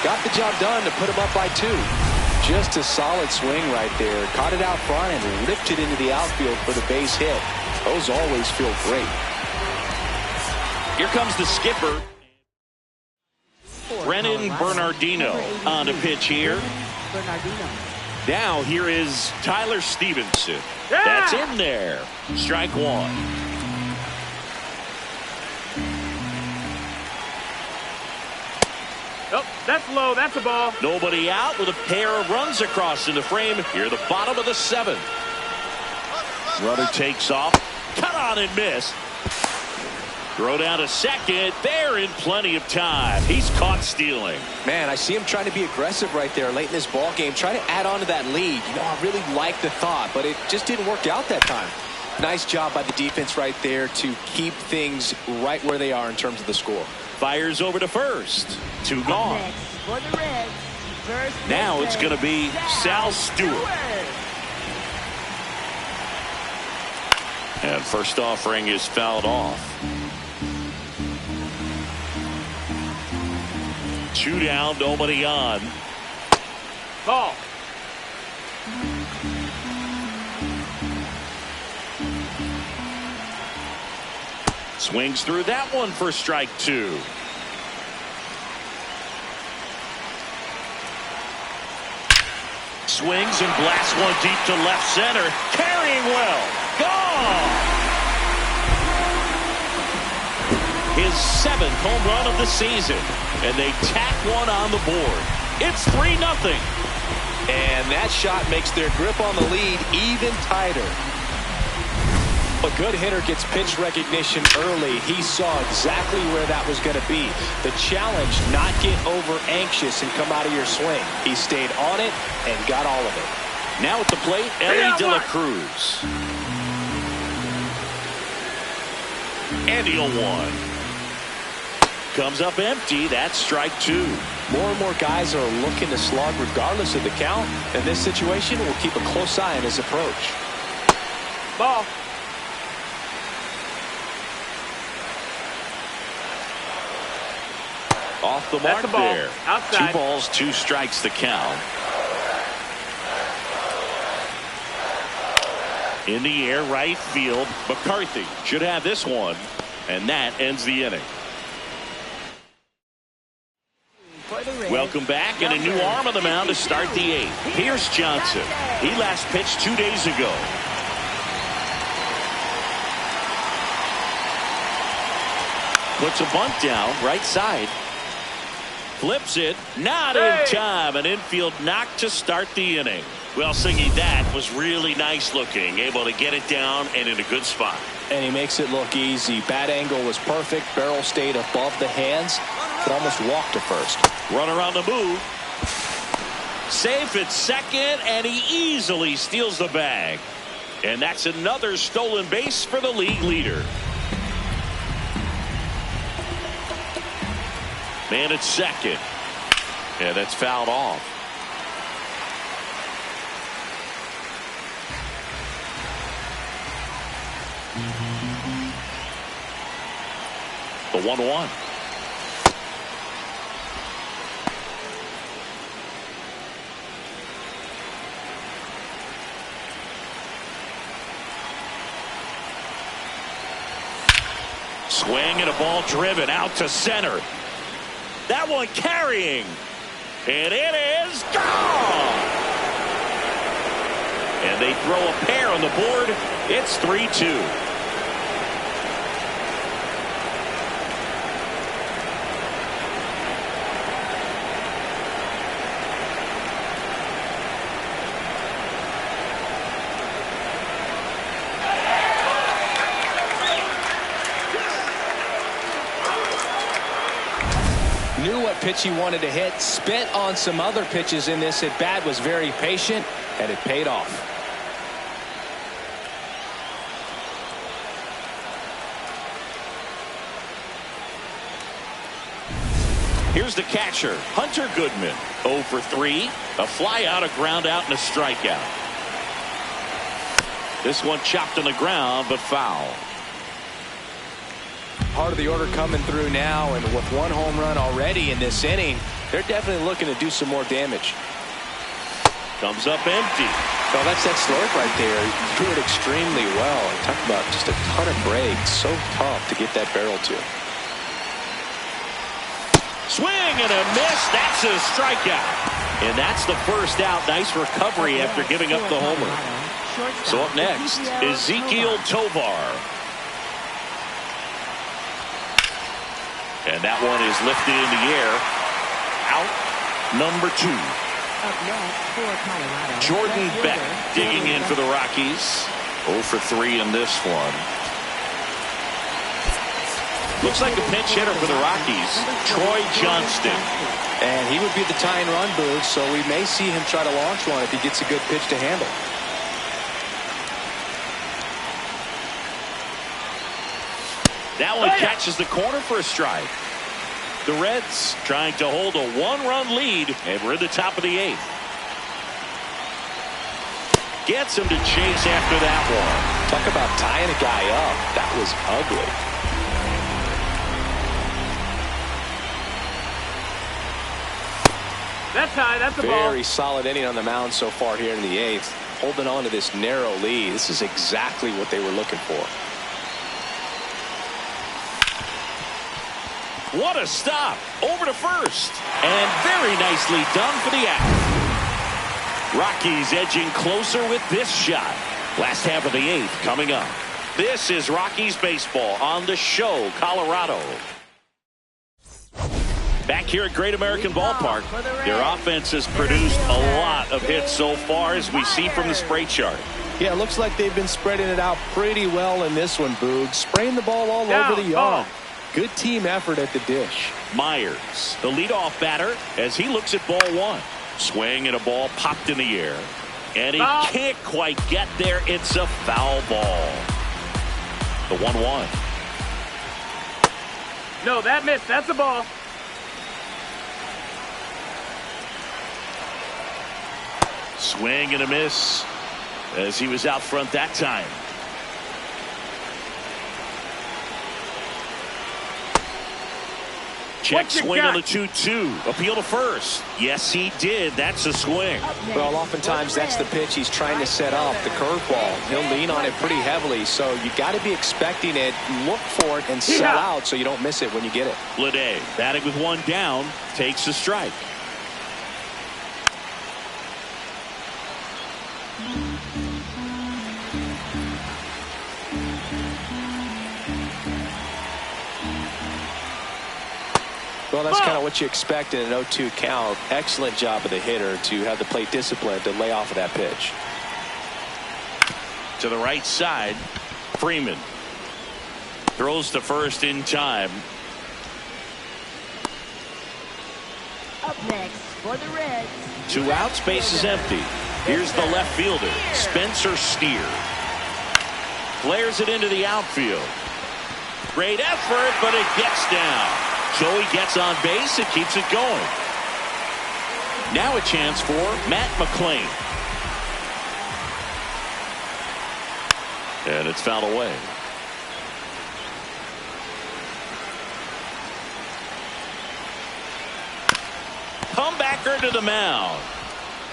Got the job done to put him up by 2. Just a solid swing right there. Caught it out front and ripped it into the outfield for the base hit. Those always feel great. Here comes the skipper. Brennan Bernardino on the pitch here. Now here is Tyler Stevenson. That's in there. Strike 1. Oh, that's low. That's a ball. Nobody out with a pair of runs across in the frame. Here the bottom of the 7th. Runner takes off. Cut on and miss. Throw down to second. They're in plenty of time. He's caught stealing. Man, I see him trying to be aggressive right there late in this ball game. Trying to add on to that lead. You know, I really like the thought, but it just didn't work out that time. Nice job by the defense right there to keep things right where they are in terms of the score. Fires over to first. 2 gone. For the Reds, first Now it's going to be Sal Stewart. And first offering is fouled off. 2 down, nobody on. Ball. Swings through that one for strike 2. Swings and blasts one deep to left center. Carrying well. Gone. His 7th home run of the season. And they tack one on the board. It's 3-0. And that shot makes their grip on the lead even tighter. A good hitter gets pitch recognition early. He saw exactly where that was going to be. The challenge, not get over anxious and come out of your swing. He stayed on it and got all of it. Now at the plate, Ellie De La Cruz. And he'll one. Comes up empty. That's strike two. More and more guys are looking to slug regardless of the count. In this situation, we'll keep a close eye on his approach. Ball. Off the mark there. Outside. 2 balls, 2 strikes the count. In the air, right field. McCarthy should have this one. And that ends the inning. Welcome back, and a new arm on the mound to start the 8th. Here's Johnson. He last pitched 2 days ago. Puts a bunt down, right side. Flips it, not in time. An infield knock to start the inning. Well, Singy, that was really nice looking. Able to get it down and in a good spot. And he makes it look easy. Bat angle was perfect. Barrel stayed above the hands. Could almost walk to first. Runner on the move. Safe at second, and he easily steals the bag. And that's another stolen base for the league leader. Man at second. Yeah, that's fouled off. The 1-1. Swing and a ball driven out to center. That one carrying. And it is gone. And they throw a pair on the board. It's 3-2. Knew what pitch he wanted to hit. Spent on some other pitches in this at bat. Was very patient, and it paid off. Here's the catcher, Hunter Goodman. 0 for 3. A fly out, a ground out, and a strikeout. This one chopped on the ground, but foul. Part of the order coming through now, and with 1 home run already in this inning, they're definitely looking to do some more damage. Comes up empty. Well, that's that slurve right there. He threw it extremely well. Talk about just a ton of break. So tough to get that barrel to. Swing and a miss. That's a strikeout. And that's the first out. Nice recovery after giving up the homer. So up next, Ezekiel Tovar. And that one is lifted in the air. Out number 2. Up next for Colorado, Jordan Beck digging in for the Rockies. 0 for 3 in this one. Looks like a pinch hitter for the Rockies, Troy Johnston. And he would be the tying run boost, so we may see him try to launch one if he gets a good pitch to handle. That one catches the corner for a strike. The Reds trying to hold a 1-run lead, and we're in the top of the 8th. Gets him to chase after that one. Talk about tying a guy up. That was ugly. That's high. That's a ball. Very solid inning on the mound so far here in the 8th. Holding on to this narrow lead. This is exactly what they were looking for. What a stop. Over to first. And very nicely done for the out. Rockies edging closer with this shot. Last half of the 8th coming up. This is Rockies baseball on the show, Colorado. Back here at Great American Ballpark, their offense has produced a lot of hits so far, as we see from the spray chart. Yeah, it looks like they've been spreading it out pretty well in this one, Boog. Spraying the ball all over the yard. Good team effort at the dish. Myers, the leadoff batter, as he looks at ball one. Swing and a ball popped in the air. And he can't quite get there. It's a foul ball. The 1-1. No, that missed. That's a ball. Swing and a miss as he was out front that time. Check swing on the 2-2. Appeal to first. Yes, he did. That's a swing. Well, oftentimes that's the pitch he's trying to set up, the curveball. He'll lean on it pretty heavily, so you got to be expecting it, look for it, and sell out so you don't miss it when you get it. Lede, batting with one down, takes a strike. Well, that's kind of what you expect in an 0-2 count. Excellent job of the hitter to have the plate discipline to lay off of that pitch. To the right side, Freeman throws to first in time. Up next for the Reds. 2 outs, base is empty. Here's the left fielder, Spencer Steer. Flares it into the outfield. Great effort, but it gets down. So he gets on base and keeps it going. Now a chance for Matt McClain. And it's fouled away. Comebacker to the mound.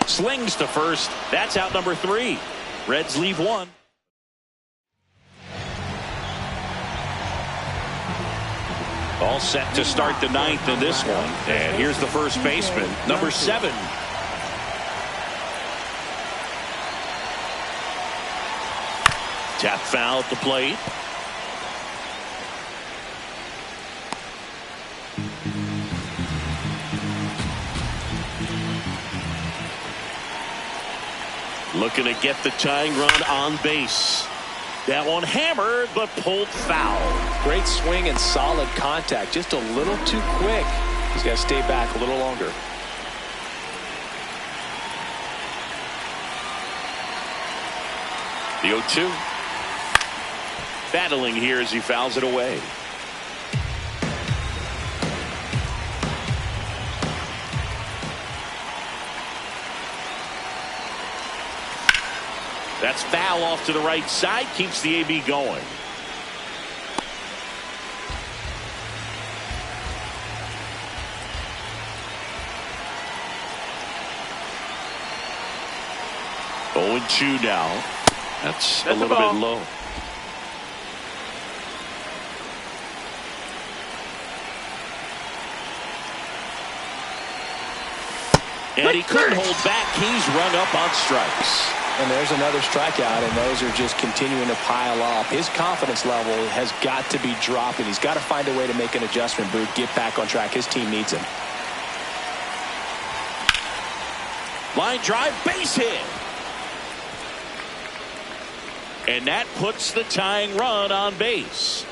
Slings to first. That's out number 3. Reds leave 1. All set to start the 9th in this one. And here's the first baseman, number 7. Tap foul at the plate. Looking to get the tying run on base. That one hammered, but pulled foul. Great swing and solid contact. Just a little too quick. He's got to stay back a little longer. The 0-2. Battling here as he fouls it away. That's foul off to the right side. Keeps the AB going. Oh, 2 now. That's a little bit low. And he couldn't hold back. He's rung up on strikes. And there's another strikeout, and those are just continuing to pile up. His confidence level has got to be dropping. He's got to find a way to make an adjustment, Boog, get back on track. His team needs him. Line drive, base hit. And that puts the tying run on base.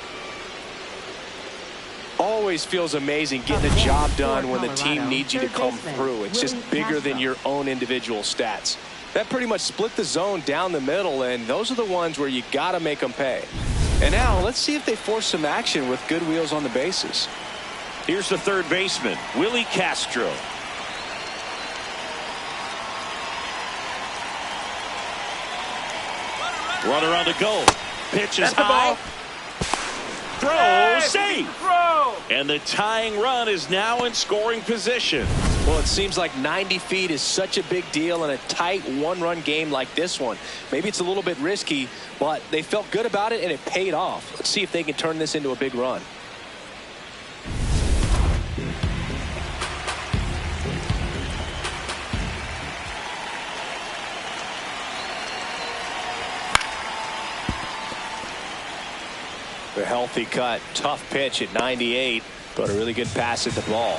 Always feels amazing getting a job done when the team needs you to come through. It's just bigger than your own individual stats. That pretty much split the zone down the middle, and those are the ones where you got to make them pay. And now let's see if they force some action with good wheels on the bases. Here's the third baseman, Willie Castro. Runner on the go. Pitch is high. Throw, save. And the tying run is now in scoring position. Well, it seems like 90 feet is such a big deal in a tight one-run game like this one. Maybe it's a little bit risky, but they felt good about it, and it paid off. Let's see if they can turn this into a big run. A healthy cut, tough pitch at 98, but a really good pass at the ball.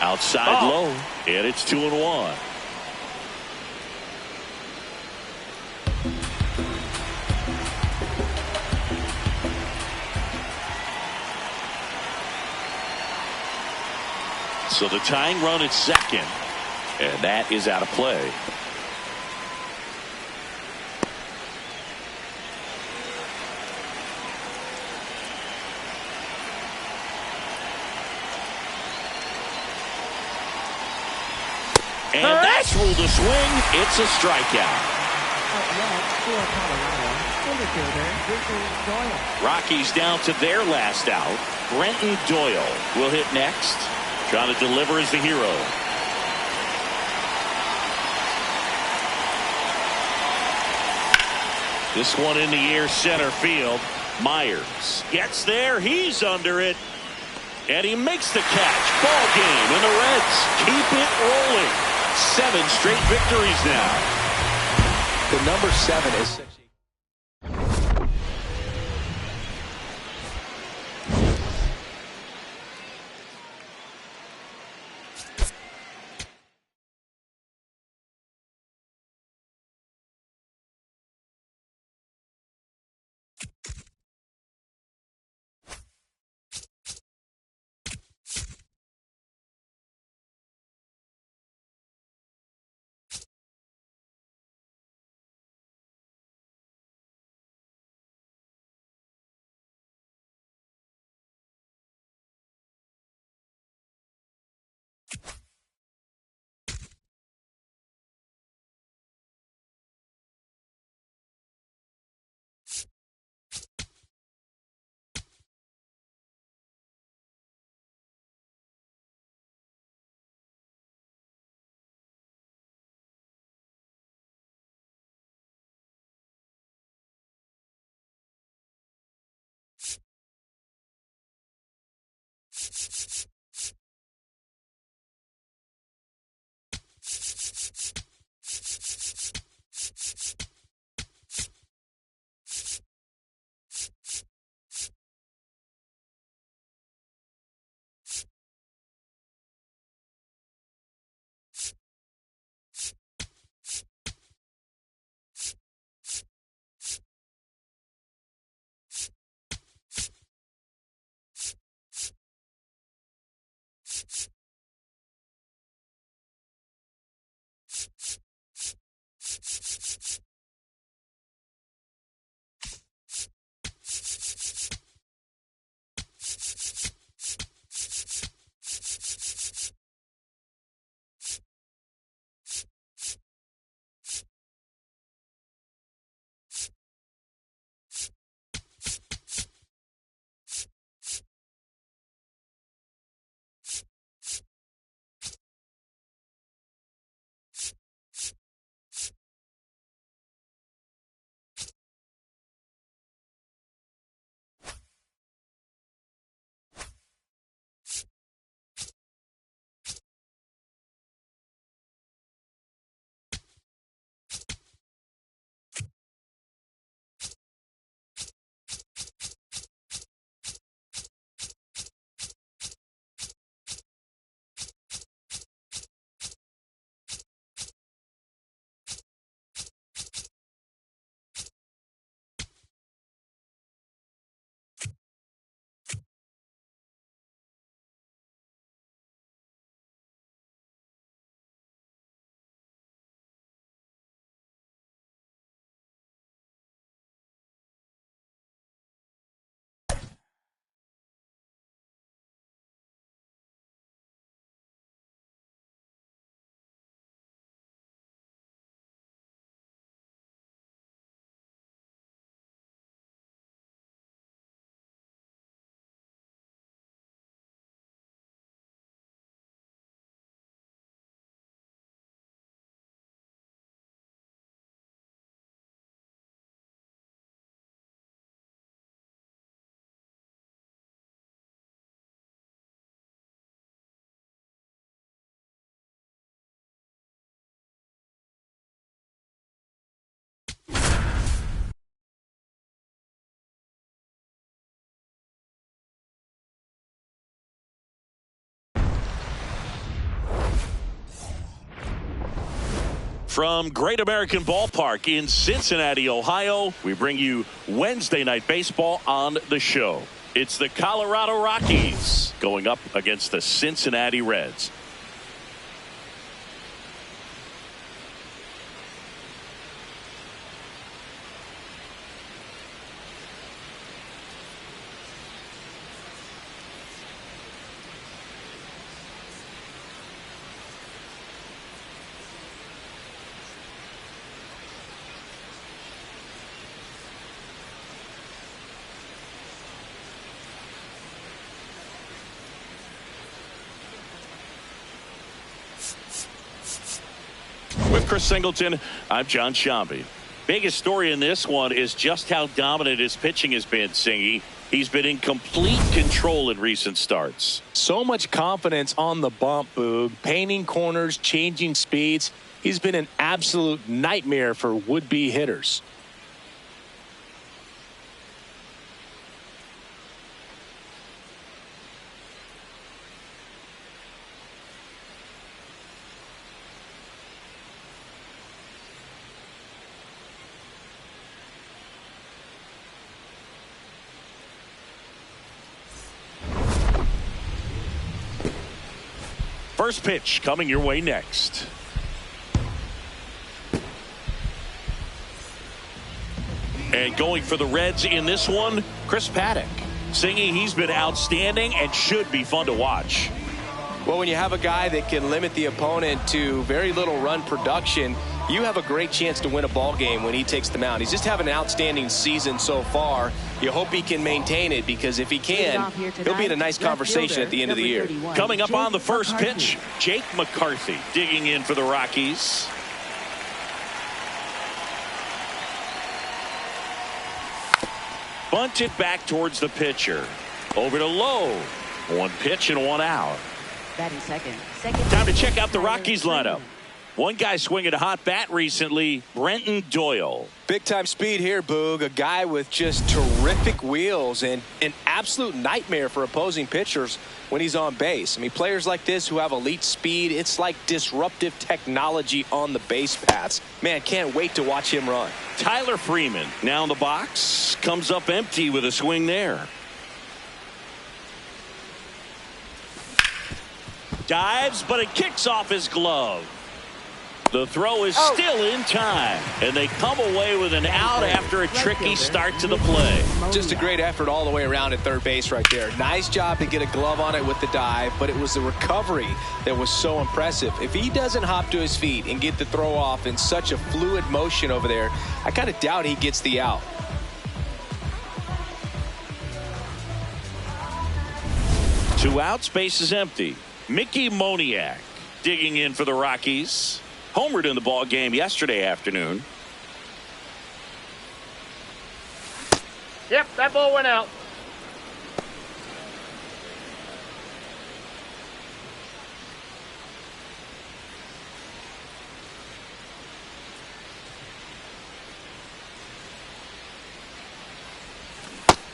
Outside low, and it's 2-1. So the tying run at second, and that is out of play. And that's ruled a swing. It's a strikeout. Rockies down to their last out. Brenton Doyle will hit next. Trying to deliver as the hero. This one in the air, center field. Myers gets there. He's under it. And he makes the catch. Ball game, and the Reds keep it rolling. 7 straight victories now. The number 7 is such a From Great American Ballpark in Cincinnati, Ohio, we bring you Wednesday Night Baseball on the show. It's the Colorado Rockies going up against the Cincinnati Reds. With Chris Singleton, I'm John Shambi. Biggest story in this one is just how dominant his pitching has been, Singy. He's been in complete control in recent starts. So much confidence on the bump, Boog. Painting corners, changing speeds. He's been an absolute nightmare for would-be hitters. First pitch coming your way next. And going for the Reds in this one, Chris Paddock. Singing, he's been outstanding and should be fun to watch. Well, when you have a guy that can limit the opponent to very little run production, you have a great chance to win a ball game when he takes the mound. He's just having an outstanding season so far. You hope he can maintain it, because if he can, he'll be in a nice conversation at the end of the year. Coming up on the first pitch, Jake McCarthy digging in for the Rockies. Bunted back towards the pitcher. Over to Lowe. One pitch and one out. Batting second. Time to check out the Rockies lineup. One guy swinging a hot bat recently, Brenton Doyle. Big time speed here, Boog. A guy with just terrific wheels and an absolute nightmare for opposing pitchers when he's on base. I mean, players like this who have elite speed, it's like disruptive technology on the base paths. Man, can't wait to watch him run. Tyler Freeman now in the box, comes up empty with a swing there. Dives, but it kicks off his glove. The throw is still in time, and they come away with an out after a tricky start to the play. Just a great effort all the way around at third base right there. Nice job to get a glove on it with the dive, but it was the recovery that was so impressive. If he doesn't hop to his feet and get the throw off in such a fluid motion over there, I kind of doubt he gets the out. Two outs, base is empty. Mickey Moniak digging in for the Rockies. Homered in the ball game yesterday afternoon. Yep, that ball went out.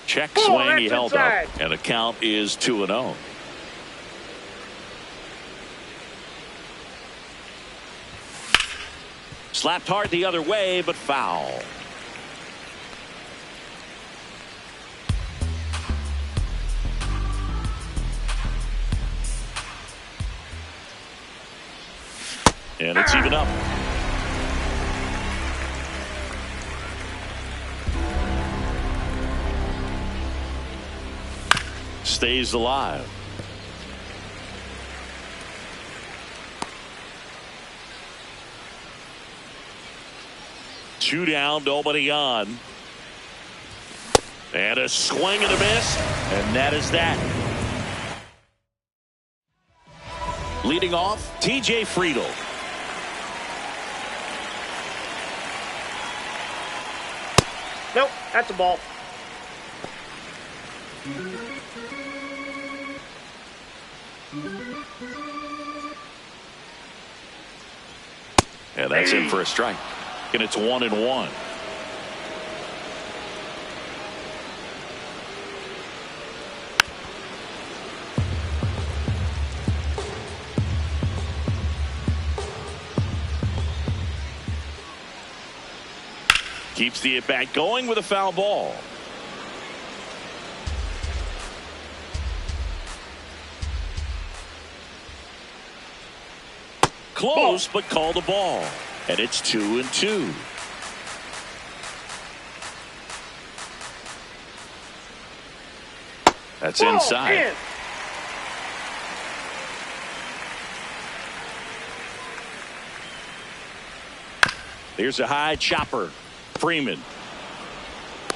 Check swing, he held up, and the count is 2-0. Slapped hard the other way, but foul. And it's even up. Stays alive. Two down, nobody on. And a swing and a miss, and that is that. Leading off, TJ Friedl. Nope, that's a ball. And that's in for a strike. And it's 1-1. Keeps the at-bat going with a foul ball. Close, but called a ball. And it's 2-2. That's inside. In. Here's a high chopper. Freeman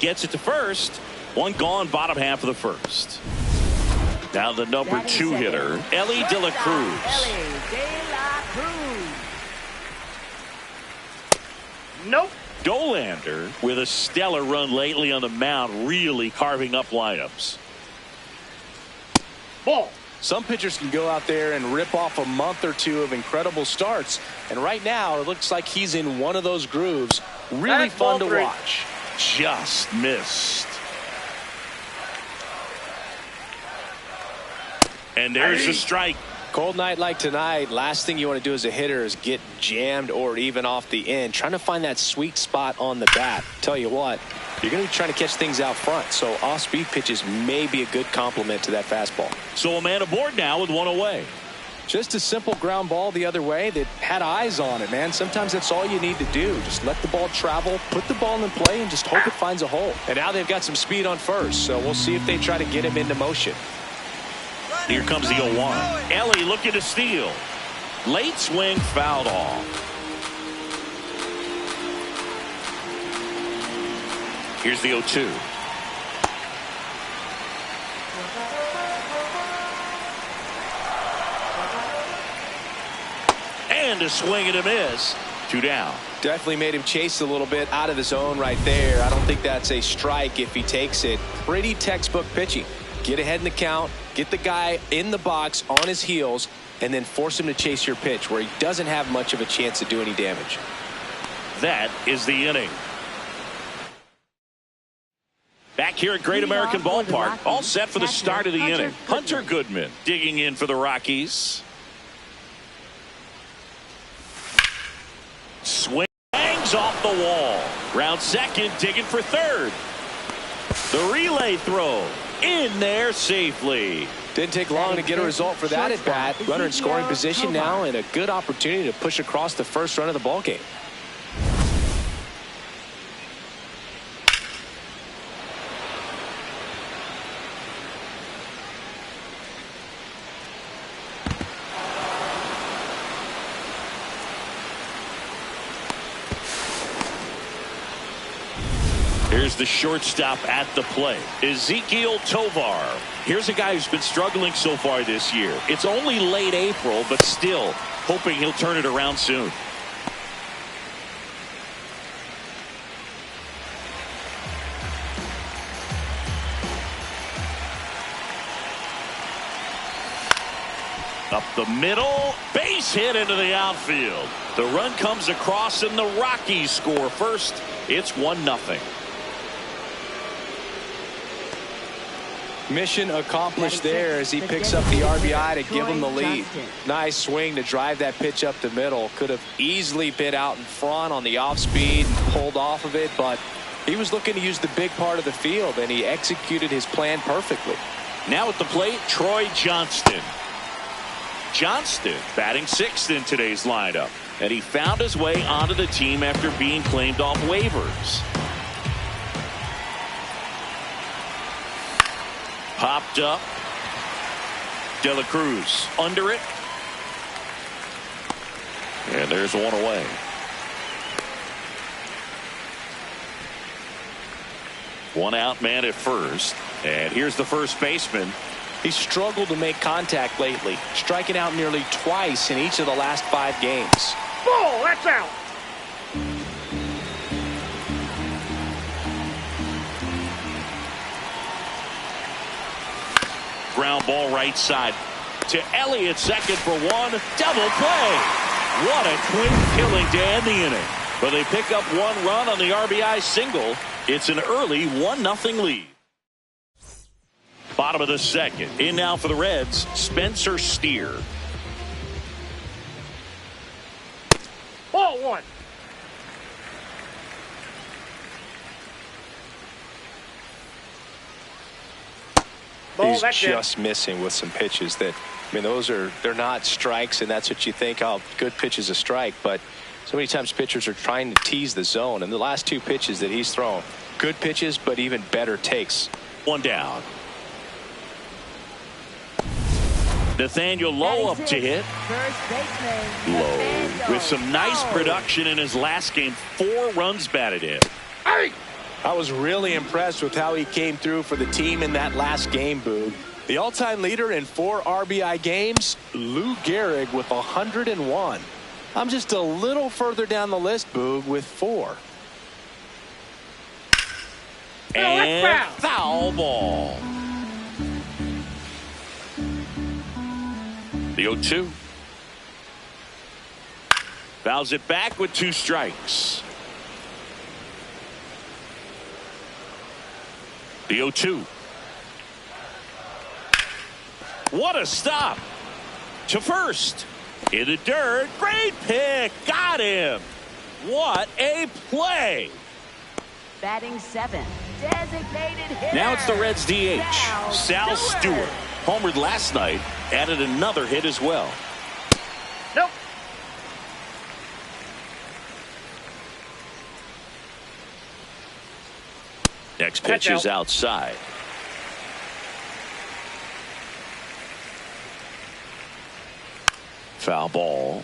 gets it to first. One gone, bottom half of the first. Now the number 2 hitter, Ellie De La Cruz. Nope. Dolander with a stellar run lately on the mound, really carving up lineups. Ball. Some pitchers can go out there and rip off a month or two of incredible starts. And right now, it looks like he's in one of those grooves. Really fun to watch. Just missed. And there's a strike. Cold night like tonight, last thing you want to do as a hitter is get jammed or even off the end. Trying to find that sweet spot on the bat. Tell you what, you're going to be trying to catch things out front. So off-speed pitches may be a good complement to that fastball. So a man aboard now with one away. Just a simple ground ball the other way that had eyes on it, man. Sometimes that's all you need to do. Just let the ball travel, put the ball in play, and just hope it finds a hole. And now they've got some speed on first, so we'll see if they try to get him into motion. Here comes the 0-1. Ellie looking to steal. Late swing, fouled off. Here's the 0-2. And a swing and a miss. 2 down. Definitely made him chase a little bit out of the zone right there. I don't think that's a strike if he takes it. Pretty textbook pitching. Get ahead in the count, get the guy in the box on his heels, and then force him to chase your pitch where he doesn't have much of a chance to do any damage. That is the inning. Back here at Great American Ballpark, all set for the start of the inning. Hunter Goodman digging in for the Rockies. Swings off the wall. Round second, digging for third. The relay throw in there safely. Didn't take long to get a result for that at bat. Runner in scoring position now and a good opportunity to push across the first run of the ball game. Here's the shortstop at the plate, Ezekiel Tovar. Here's a guy who's been struggling so far this year. It's only late April, but still hoping he'll turn it around soon. Up the middle, base hit into the outfield. The run comes across and the Rockies score first. It's 1-0. Mission accomplished there as he picks up the RBI to give him the lead. Nice swing to drive that pitch up the middle. Could have easily been out in front on the off speed and pulled off of it, but he was looking to use the big part of the field, and he executed his plan perfectly. Now at the plate, Troy Johnston. Johnston batting 6th in today's lineup, and he found his way onto the team after being claimed off waivers. Popped up. De La Cruz under it. And there's one away. One out, man at first. And here's the first baseman. He's struggled to make contact lately, striking out nearly twice in each of the last 5 games. Ball, that's out. Ground ball right side to Elliott, second for one. Double play. What a quick killing to end the inning. But they pick up 1 run on the RBI single. It's an early 1-0 lead. Bottom of the second. In now for the Reds, Spencer Steer. Ball 1. Ball, He's just missing with some pitches that, I mean, they're not strikes, and that's what you think, oh, good pitch is a strike. But so many times pitchers are trying to tease the zone, and the last 2 pitches that he's thrown, good pitches, but even better takes. 1 down. Nathaniel Lowe up to hit. Lowe with some nice production in his last game. 4 runs batted in. Hey! I was really impressed with how he came through for the team in that last game, Boog. The all-time leader in 4 RBI games, Lou Gehrig with 101. I'm just a little further down the list, Boog, with 4. And foul ball. The 0-2. Fouls it back with 2 strikes. The 0-2. What a stop. To first. In the dirt. Great pick. Got him. What a play. Batting 7. Designated hitter. Now it's the Reds DH. Sal Stewart. Homered last night. Added another hit as well. Nope. Next pitch is outside. Foul ball.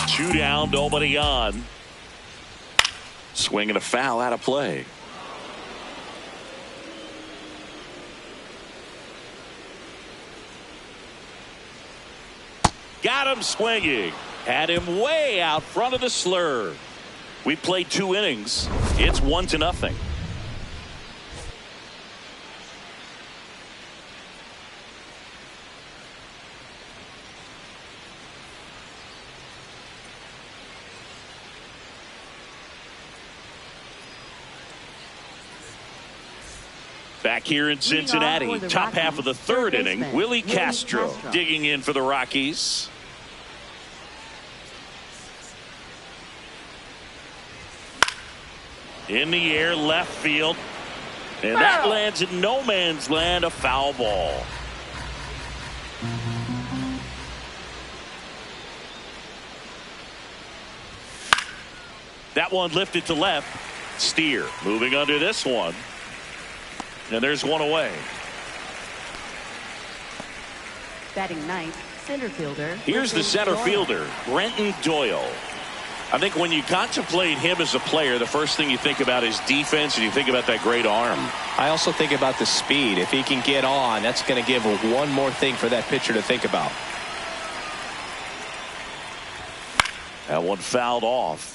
Two down, nobody on. Swinging a foul out of play. Got him swinging. Had him way out front of the slur. We played 2 innings. It's 1-0. Back here in Cincinnati, top half of the 3rd inning, Willie Castro digging in for the Rockies. In the air, left field. And that lands in no man's land, a foul ball. That one lifted to left. Steer moving under this one. And there's one away. Batting 9th, center fielder. Here's the center fielder, Brenton Doyle. I think when you contemplate him as a player, the first thing you think about is defense, and you think about that great arm. I also think about the speed. If he can get on, that's going to give one more thing for that pitcher to think about. That one fouled off.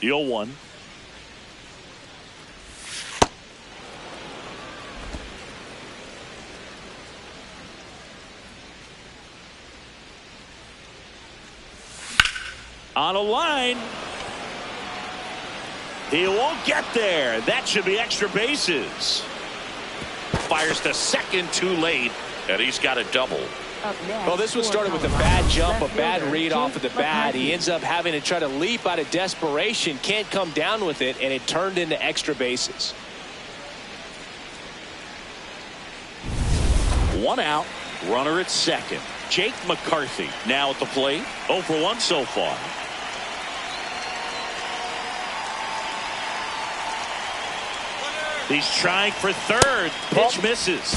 The 0-1. On a line. He won't get there. That should be extra bases. Fires to second too late, and he's got a double. Well, this one started with a bad jump, a bad read off of the bat. He ends up having to try to leap out of desperation, can't come down with it, and it turned into extra bases. 1 out, runner at second. Jake McCarthy now at the plate. 0 for 1 so far. He's trying for third. Pitch misses.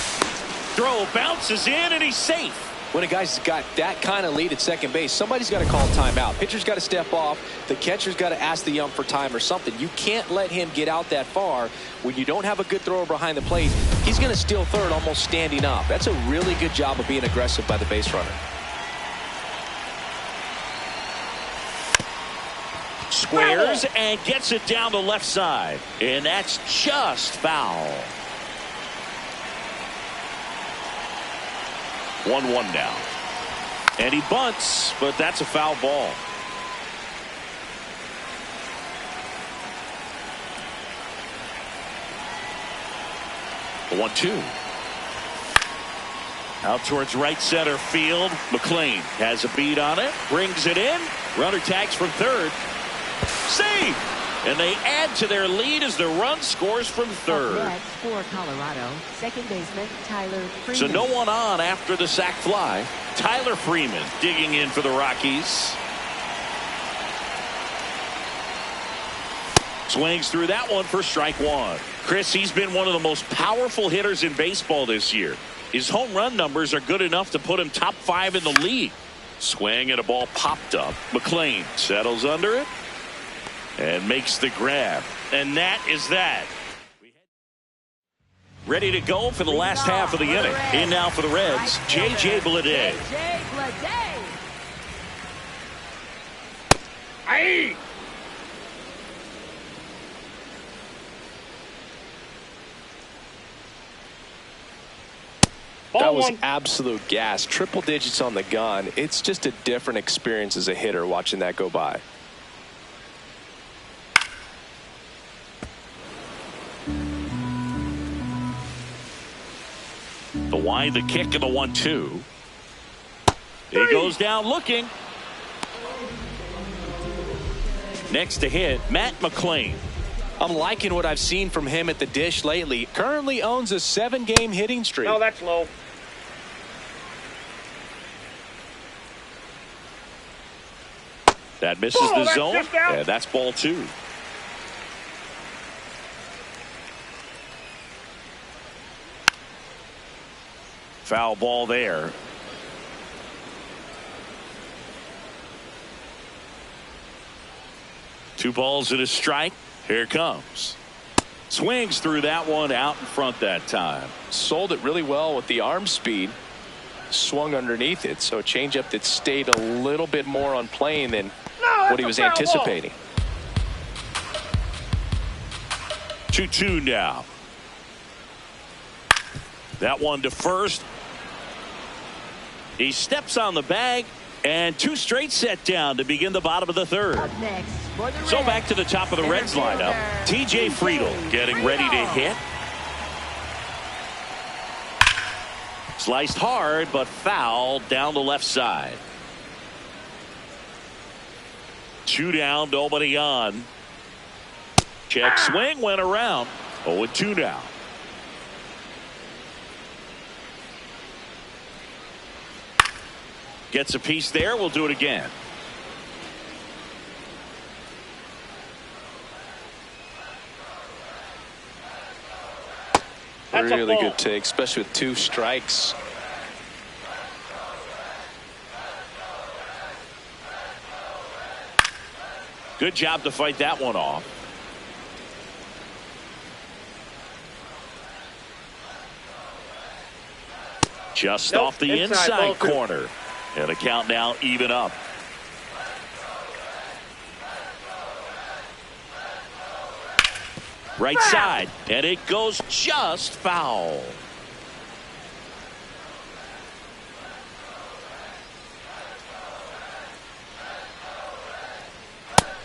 Throw bounces in, and he's safe. When a guy's got that kind of lead at second base, somebody's got to call timeout. Pitcher's got to step off. The catcher's got to ask the ump for time or something. You can't let him get out that far. When you don't have a good thrower behind the plate, he's going to steal third almost standing up. That's a really good job of being aggressive by the base runner. Squares and gets it down the left side. And that's just foul. 1-1 now. And he bunts, but that's a foul ball. The 1-2. Out towards right center field. McLean has a beat on it. Brings it in. Runner tags from third. Save! And they add to their lead as the run scores from third. Up next for Colorado, second baseman Tyler Freeman. So no one on after the sac fly. Tyler Freeman digging in for the Rockies. Swings through that one for strike one. Chris, he's been one of the most powerful hitters in baseball this year. His home run numbers are good enough to put him top 5 in the league. Swing and a ball popped up. McLean settles under it and makes the grab. And that is that. Ready to go for the last half of the inning. In now for the Reds, J.J. Bleday. Hey! That was absolute gas. Triple digits on the gun. It's just a different experience as a hitter watching that go by. The wind, the kick, and the 1-2. He goes down looking. Next to hit, Matt McLean. I'm liking what I've seen from him at the dish lately. Currently owns a 7-game hitting streak. No, that's low. That misses the zone. Yeah, that's ball 2. Foul ball there. Two balls and a strike. Here it comes. Swings through that one out in front that time. Sold it really well with the arm speed. Swung underneath it. So a changeup that stayed a little bit more on plane than what he was anticipating. 2-2 now. That one to first. He steps on the bag, and 2 straight set down to begin the bottom of the third. Up next for the So Reds, back to the top of the Reds lineup. TJ Friedl getting ready to hit. Sliced hard, but fouled down the left side. 2 down, nobody on. Check swing, went around. 0-2 now. Gets a piece there. We'll do it again. Really good take, especially with 2 strikes. Good job to fight that one off. Just off the inside corner. And the count now even up. Right side, and it goes just foul.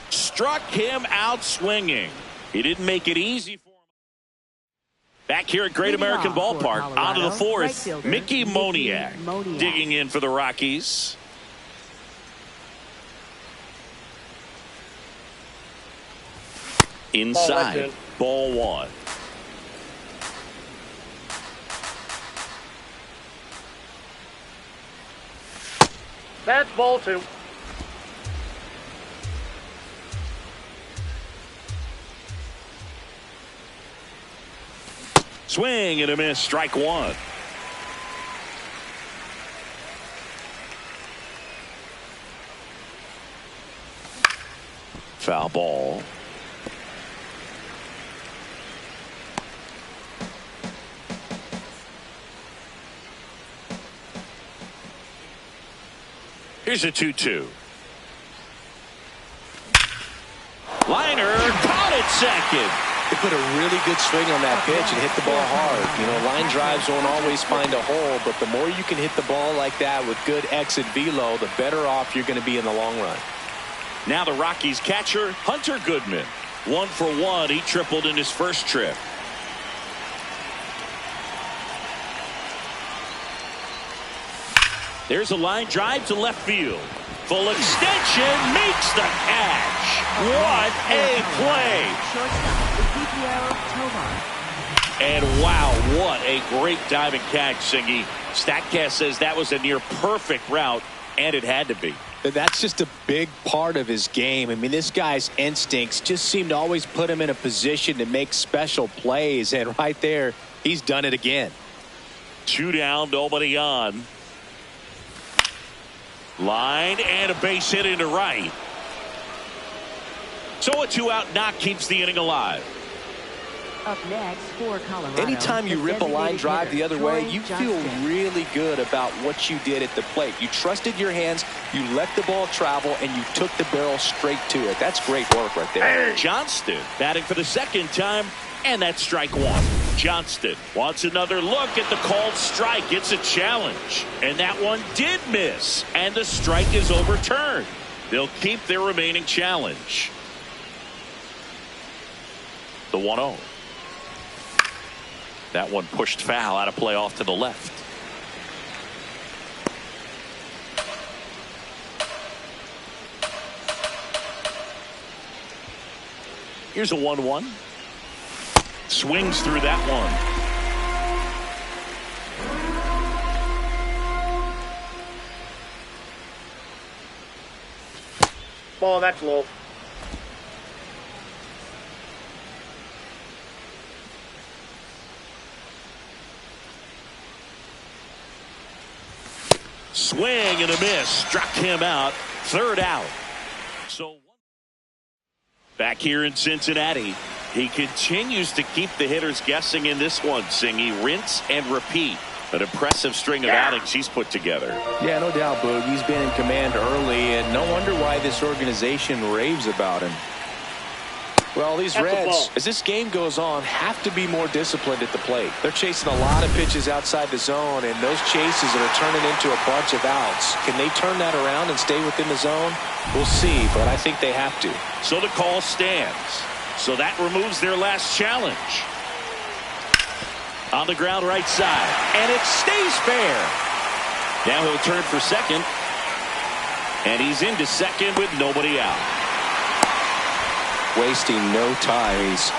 Struck him out swinging. He didn't make it easy for him. Back here at Great American Ballpark, onto the fourth, Mickey Moniak digging in for the Rockies. Inside, ball 1. That's ball 2. Swing and a miss, strike 1. Foul ball. Here's a 2-2. Liner caught it second. They put a really good swing on that pitch and hit the ball hard. You know, line drives won't always find a hole, but the more you can hit the ball like that with good exit velo, the better off you're going to be in the long run. Now the Rockies catcher, Hunter Goodman. 1 for 1. He tripled in his first trip. There's a line drive to left field. Full extension, makes the catch. What a play. And wow, what a great diving catch, Singy. StatCast says that was a near perfect route, and it had to be. That's just a big part of his game. I mean, this guy's instincts just seem to always put him in a position to make special plays, and right there, he's done it again. 2 down, nobody on. Line and a base hit into right. So a 2-out knock keeps the inning alive. Up next for Colorado. Anytime you rip a line drive the other way, you feel really good about what you did at the plate. You trusted your hands, you let the ball travel, and you took the barrel straight to it. That's great work right there. Johnston batting for the second time, and that's strike 1. Johnston wants another look at the called strike. It's a challenge, and that one did miss, and the strike is overturned. They'll keep their remaining challenge. The 1-0. That one pushed foul, out of play off to the left. Here's a 1-1. Swings through that one. Ball, that's low. Swing and a miss. Struck him out. 3rd out. So back here in Cincinnati, he continues to keep the hitters guessing in this one. Singy, rinse and repeat. An impressive string of outings he's put together. Yeah, no doubt, Boog. He's been in command early, and no wonder why this organization raves about him. Well, these Reds, as this game goes on, have to be more disciplined at the plate. They're chasing a lot of pitches outside the zone, and those chases that are turning into a bunch of outs. Can they turn that around and stay within the zone? We'll see, but I think they have to. So the call stands. So that removes their last challenge. On the ground right side, and it stays fair. Now he'll turn for second, and he's into second with nobody out. Wasting no time. He's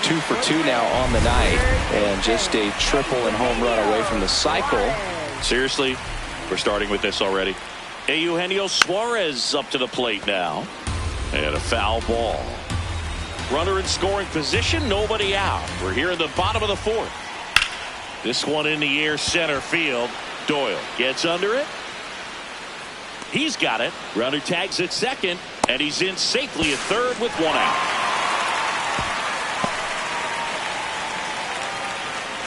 2 for 2 now on the night, and just a triple and home run away from the cycle. Seriously, we're starting with this already. Eugenio Suarez up to the plate now, and a foul ball. Runner in scoring position, nobody out. We're here in the bottom of the 4th. This one in the air, center field. Doyle gets under it. He's got it. Runner tags at second, and he's in safely at third with 1 out.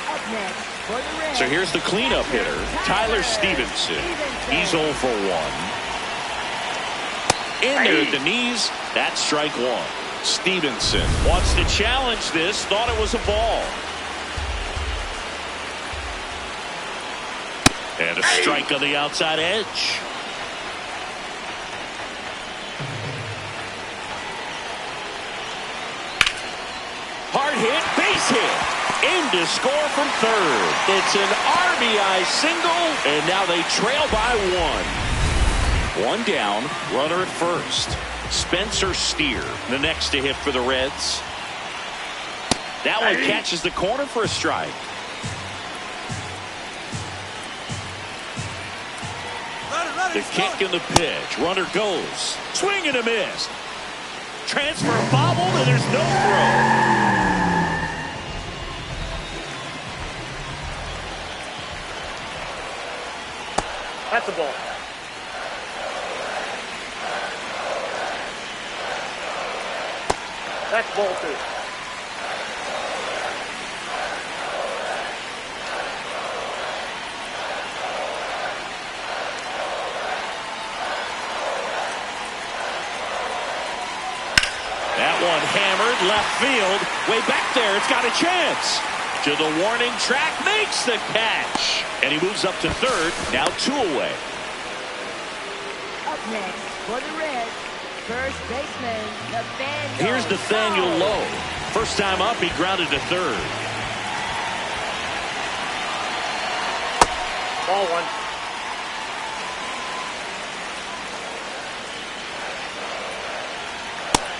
Up next for the Reds. So here's the cleanup hitter, Tyler Stevenson. He's 0 for 1. In there at the knees, that's strike 1. Stevenson wants to challenge this, thought it was a ball. And a strike on the outside edge. Hard hit, base hit. In to score from third. It's an RBI single, and now they trail by 1. 1 down, runner at first. Spencer Steer, the next to hit for the Reds. That one catches the corner for a strike. The kick and the pitch. Runner goes. Swing and a miss. Transfer bobbled, and there's no throw. That's a ball. That's ball 2. That one hammered left field. Way back there. It's got a chance. To the warning track. Makes the catch. And he moves up to third. Now 2 away. Up next for the Reds. First baseman, Nathaniel. Here's Nathaniel Lowe. First time up, he grounded to third. Ball 1.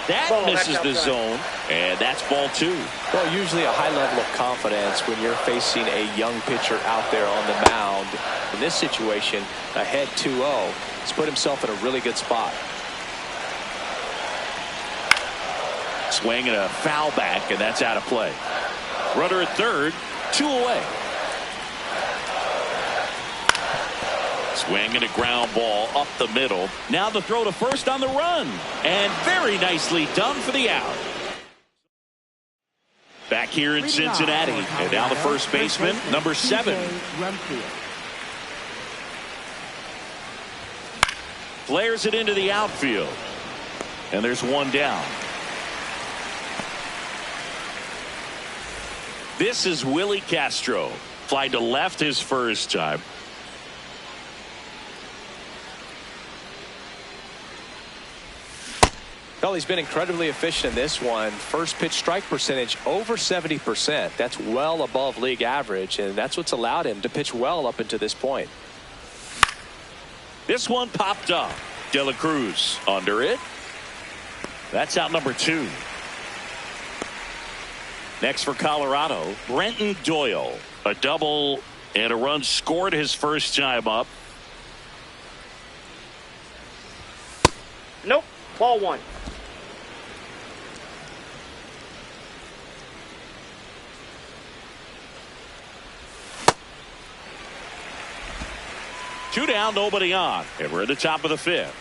That Ball, misses that's the outside. zone, and that's ball 2. Well, usually a high level of confidence when you're facing a young pitcher out there on the mound. In this situation, ahead 2-0, he's put himself in a really good spot. Swing and a foul back, and that's out of play. Runner at third, 2 away. Swing and a ground ball up the middle. Now the throw to first on the run. And very nicely done for the out. Back here in Cincinnati. And now the first baseman, number 7. Flares it into the outfield. And there's one down. This is Willie Castro. Fly to left his first time. Well, he's been incredibly efficient in this one. First pitch strike percentage over 70%. That's well above league average, and that's what's allowed him to pitch well up until this point. This one popped up. De La Cruz under it. That's out number 2. Next for Colorado, Brenton Doyle. A double and a run scored his first time up. Nope. Ball 1. Two down, nobody on. And we're at the top of the 5th.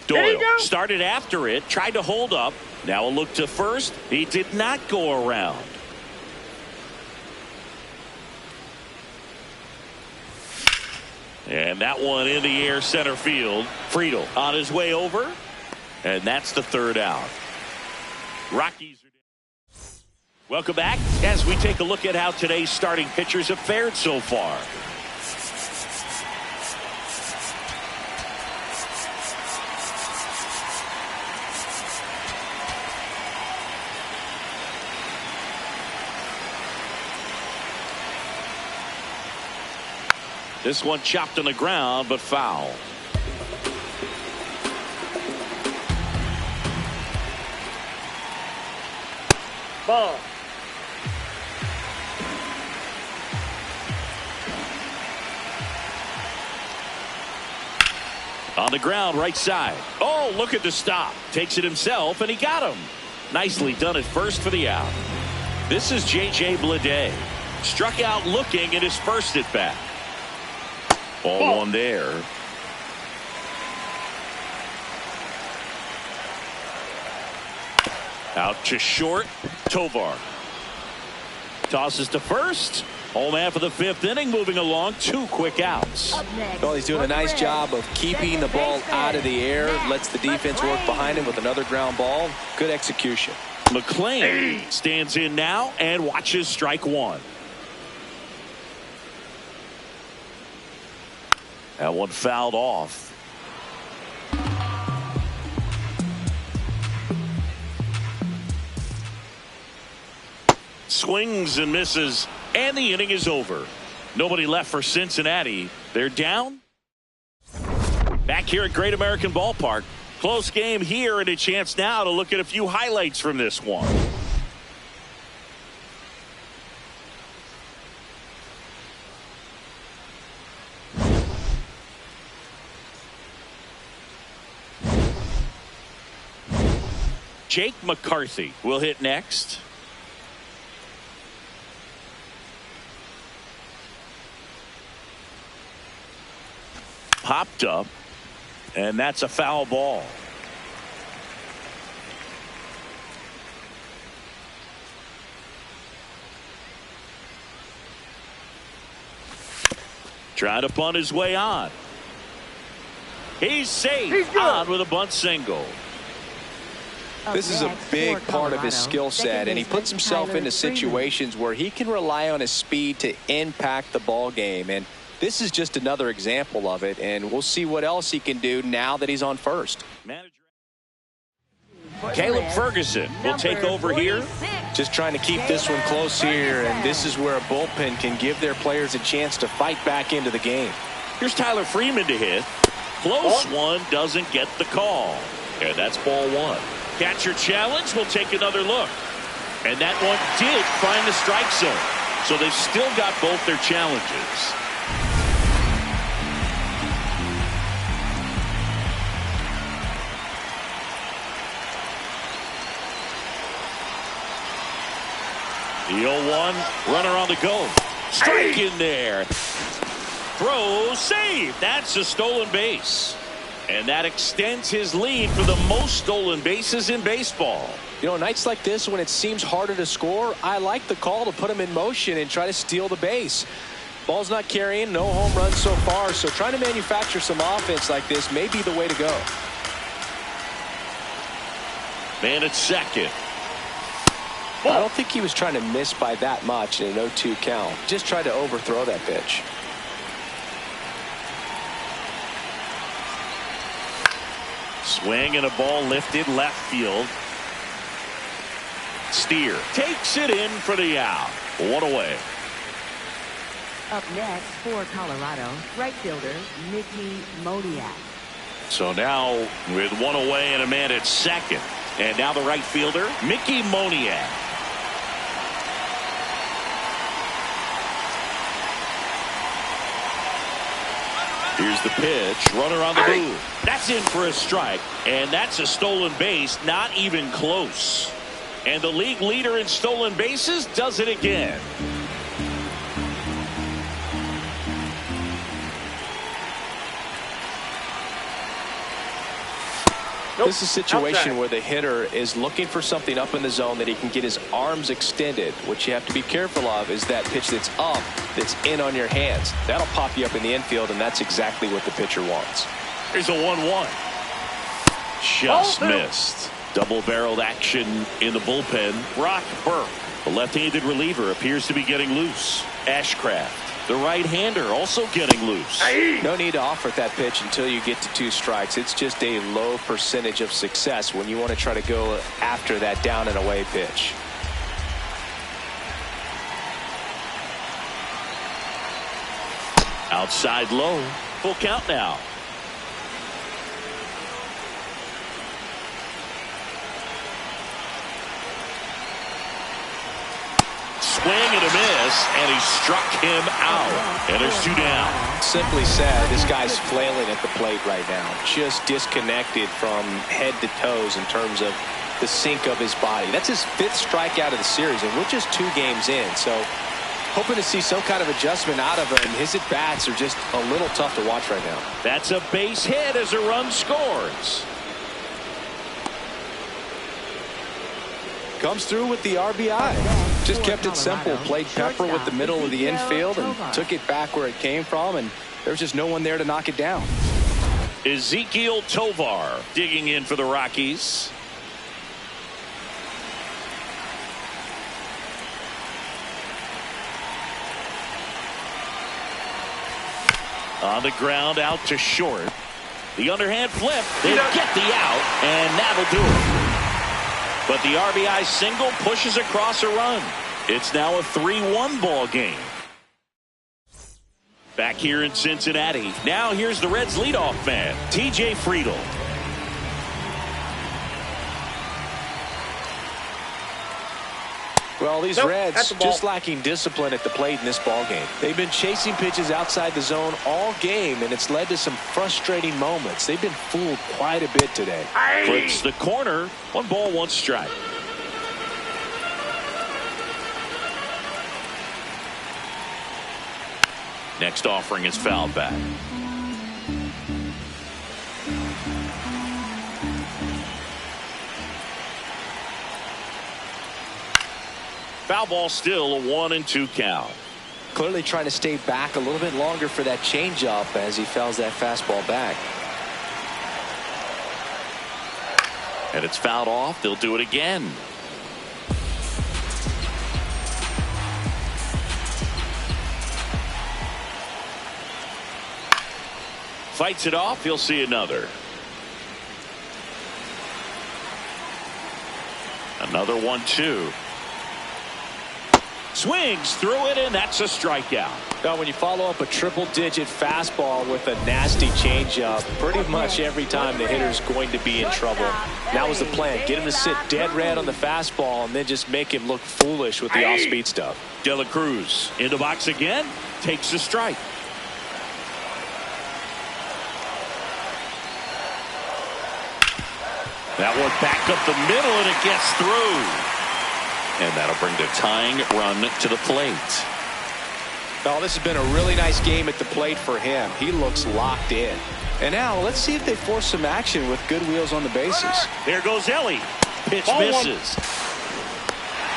Doyle started after it, tried to hold up. Now a look to first. He did not go around. And that one in the air center field. Friedel on his way over. And that's the 3rd out. Rockies are down. Welcome back as we take a look at how today's starting pitchers have fared so far. This one chopped on the ground, but foul. Ball. On the ground, right side. Oh, look at the stop. Takes it himself, and he got him. Nicely done at first for the out. This is J.J. Bleday. Struck out looking at his first at bat. Ball 1 there. Out to short. Tovar tosses to first. Home half of the 5th inning, moving along. 2 quick outs. Well, he's doing a nice job of keeping the ball out of the air. Lets the defense work behind him with another ground ball. Good execution. McClain stands in now and watches strike 1. That one fouled off. Swings and misses, and the inning is over. Nobody left for Cincinnati. They're down. Back here at Great American Ballpark. Close game here, and a chance now to look at a few highlights from this one. Jake McCarthy will hit next. Popped up, and that's a foul ball. Trying to bunt his way on. He's safe. On with a bunt single. This is a big part of his skill set, and he puts himself into situations where he can rely on his speed to impact the ball game. And this is just another example of it, and we'll see what else he can do now that he's on first. Caleb Ferguson will take over here. Just trying to keep this one close here, and this is where a bullpen can give their players a chance to fight back into the game. Here's Tyler Freeman to hit. Close one, doesn't get the call. And that's ball one. Catcher challenge, will take another look. And that one did find the strike zone. So they've still got both their challenges. The 0-1, runner on the go. Strike in there. Throw, save. That's a stolen base. And that extends his lead for the most stolen bases in baseball. You know, nights like this when it seems harder to score, I like the call to put him in motion and try to steal the base. Ball's not carrying, no home runs so far, so trying to manufacture some offense like this may be the way to go. Man at second. I don't think he was trying to miss by that much in an 0-2 count. Just tried to overthrow that pitch. Swing and a ball lifted left field. Steer takes it in for the out. One away. Up next for Colorado, right fielder Mickey Moniak. So now with one away and a man at second. And now the right fielder, Mickey Moniak. Here's the pitch. Runner on the move. That's in for a strike. And that's a stolen base. Not even close. And the league leader in stolen bases does it again. This is a situation where the hitter is looking for something up in the zone that he can get his arms extended. What you have to be careful of is that pitch that's up, that's in on your hands. That'll pop you up in the infield, and that's exactly what the pitcher wants. Here's a 1-1. Just missed. Double-barreled action in the bullpen. Brock Burke, the left-handed reliever, appears to be getting loose. Ashcraft, the right-hander, also getting loose. No need to offer that pitch until you get to 2 strikes. It's just a low percentage of success when you want to try to go after that down and away pitch. Outside low. Full count now. Swing and a miss, and he struck him out. And there's 2 down. Simply said, this guy's flailing at the plate right now. Just disconnected from head to toes in terms of the sink of his body. That's his 5th strikeout of the series, and we're just 2 games in. So hoping to see some kind of adjustment out of him. His at-bats are just a little tough to watch right now. That's a base hit as a run scores. Comes through with the RBI. Just kept it simple. Played pepper with the middle of the infield and took it back where it came from, and there's just no one there to knock it down. Ezekiel Tovar digging in for the Rockies. On the ground, out to short. The underhand flip. They get the out, and that'll do it. But the RBI single pushes across a run. It's now a 3-1 ball game. Back here in Cincinnati. Now here's the Reds leadoff man, TJ Friedl. Well, these Reds just lacking discipline at the plate in this ball game. They've been chasing pitches outside the zone all game, and it's led to some frustrating moments. They've been fooled quite a bit today. Flips the corner. 1 ball, 1 strike. Next offering is fouled back. Foul ball, still a 1-2 count. Clearly trying to stay back a little bit longer for that changeup as he fouls that fastball back. And it's fouled off. They'll do it again. Fights it off. He'll see another. Another 1-2. Swings through it, and that's a strikeout. Now, when you follow up a triple-digit fastball with a nasty changeup, pretty much every time the hitter's going to be in trouble. That was the plan. Get him to sit dead red on the fastball and then just make him look foolish with the off-speed stuff. De La Cruz in the box again, takes a strike. That one back up the middle, and it gets through. And that'll bring the tying run to the plate. Oh, this has been a really nice game at the plate for him. He looks locked in. And now let's see if they force some action with good wheels on the bases. There goes Ellie. Pitch Ball misses.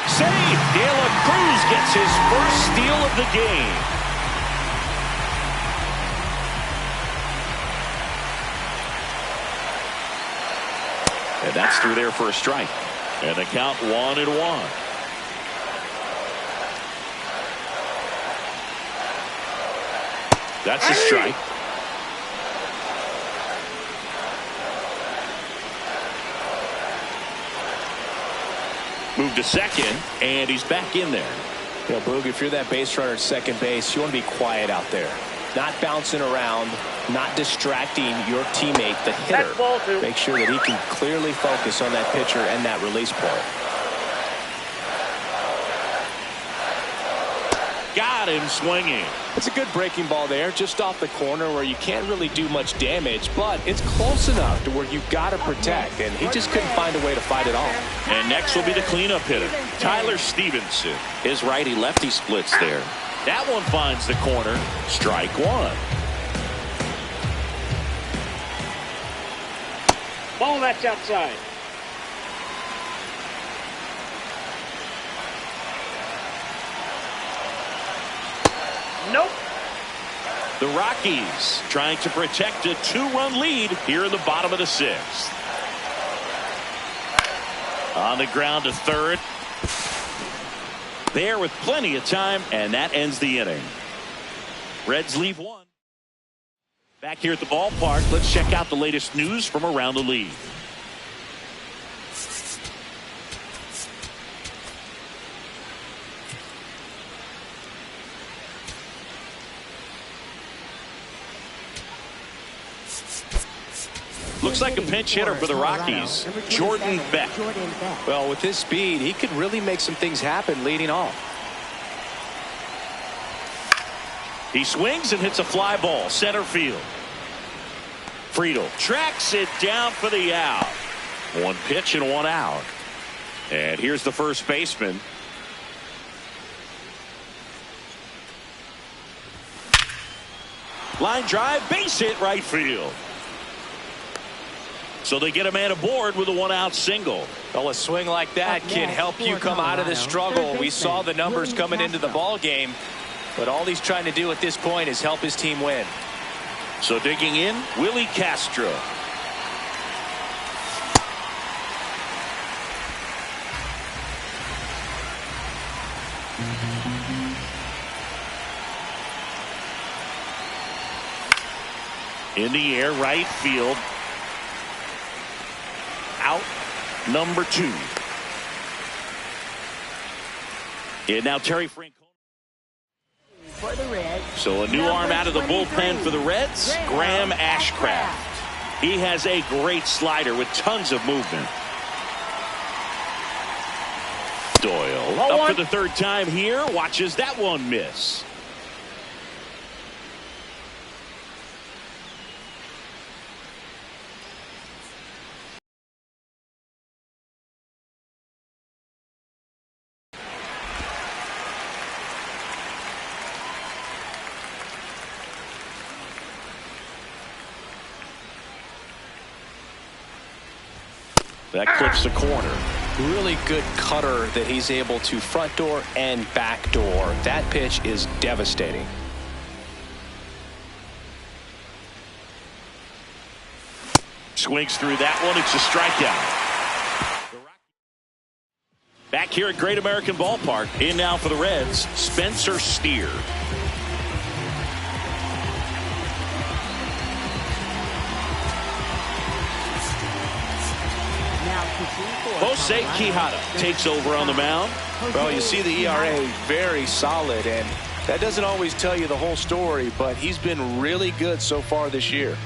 Save. De La Cruz gets his first steal of the game. And that's through there for a strike. And the count 1-1. That's a strike. Move to second, and he's back in there. You know, Boog, if you're that base runner at second base, you want to be quiet out there. Not bouncing around, not distracting your teammate, the hitter. Make sure that he can clearly focus on that pitcher and that release point. Got him swinging. It's a good breaking ball there, just off the corner where you can't really do much damage, but it's close enough to where you've got to protect, and he just couldn't find a way to fight it off. And next will be the cleanup hitter, Tyler Stevenson. His righty-lefty splits there. That one finds the corner. Strike one. Ball that's outside. Nope. The Rockies trying to protect a 2-run lead here in the bottom of the 6th. On the ground to third. There with plenty of time, and that ends the inning. Reds leave one. Back here at the ballpark, let's check out the latest news from around the league. Looks like a pinch hitter for the Rockies, Jordan Beck. Well, with his speed, he could really make some things happen leading off. He swings and hits a fly ball, center field. Friedel tracks it down for the out. One pitch and one out. And here's the first baseman. Line drive, base hit right field. So they get a man aboard with a one-out single. Well, a swing like that can help you come out of the struggle. We saw the numbers coming into the ball game, but all he's trying to do at this point is help his team win. So digging in, Willie Castro. In the air, right field. Out number 2. And now Terry Francona. For the Reds. So a new arm out of the bullpen for the Reds, Graham Ashcraft. He has a great slider with tons of movement. Doyle up for the third time here, watches that one miss. That clips the corner. Really good cutter that he's able to front door and back door. That pitch is devastating. Swings through that one. It's a strikeout. Back here at Great American Ballpark. In now for the Reds, Spencer Steer. Now Jose Quijada takes over on the mound. Well, you see the ERA very solid, and that doesn't always tell you the whole story, but he's been really good so far this year.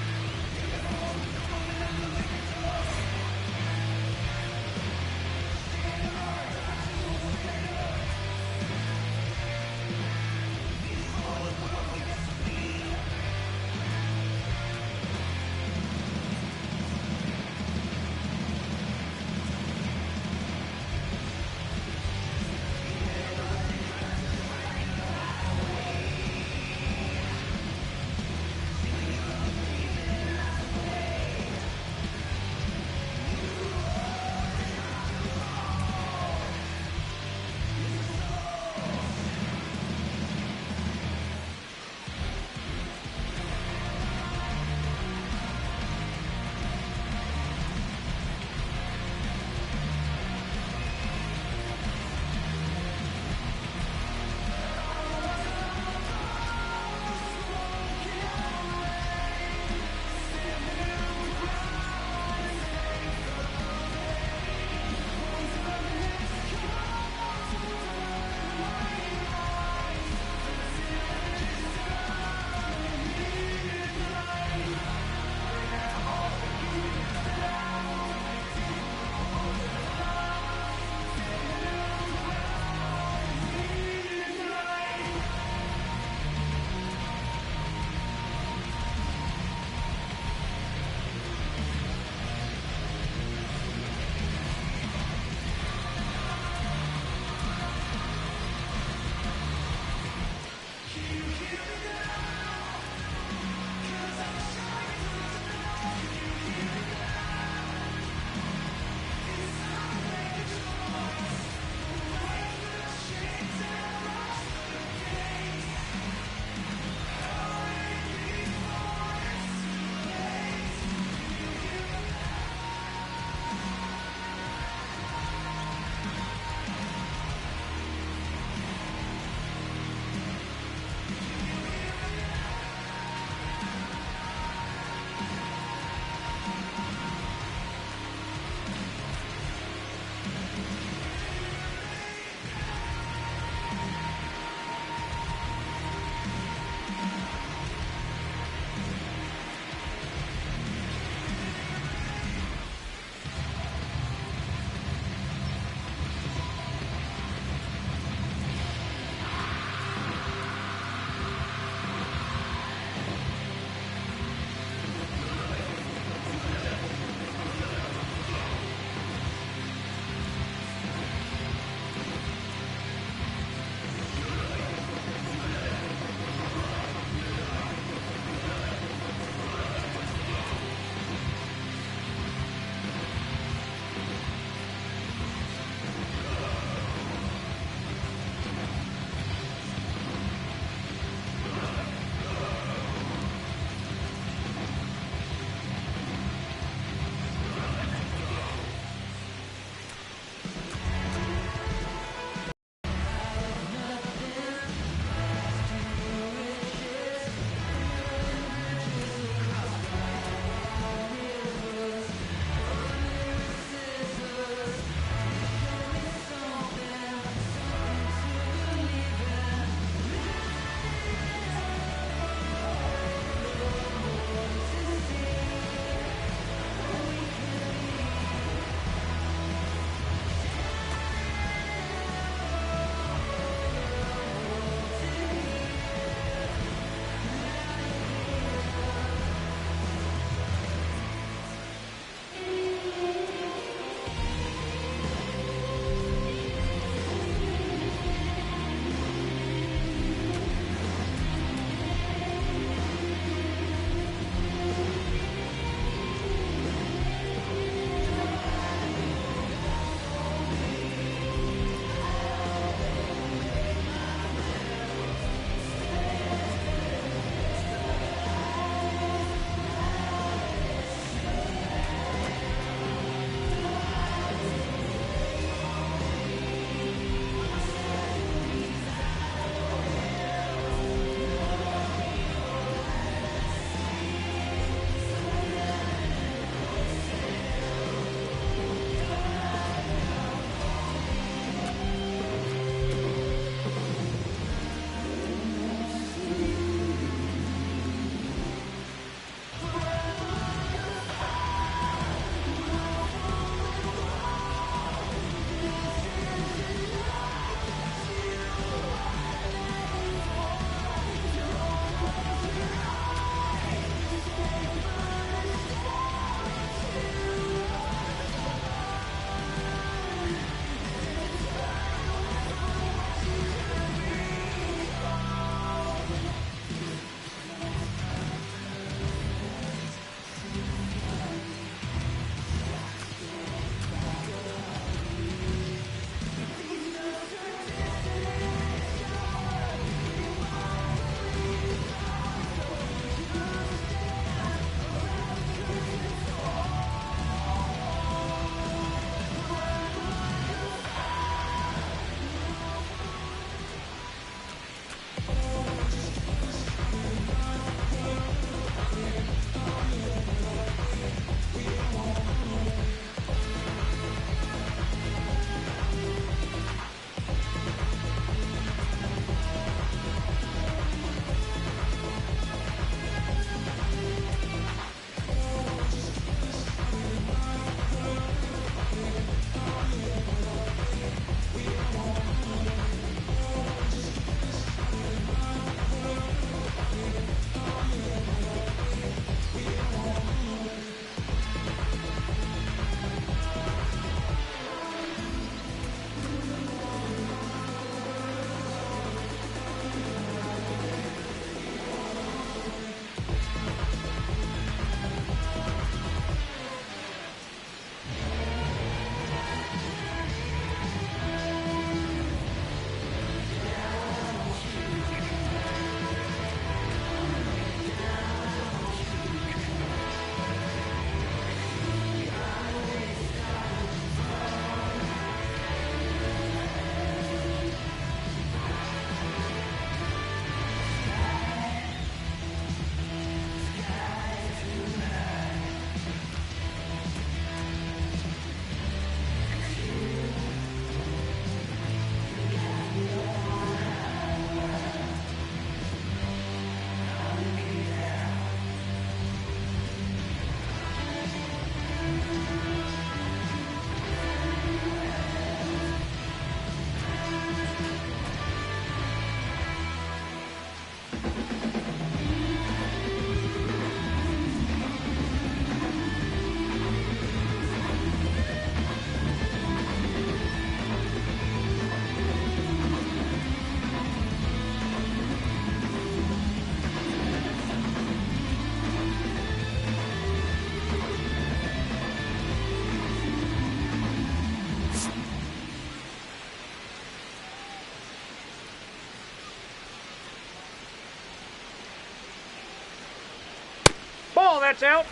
that's out.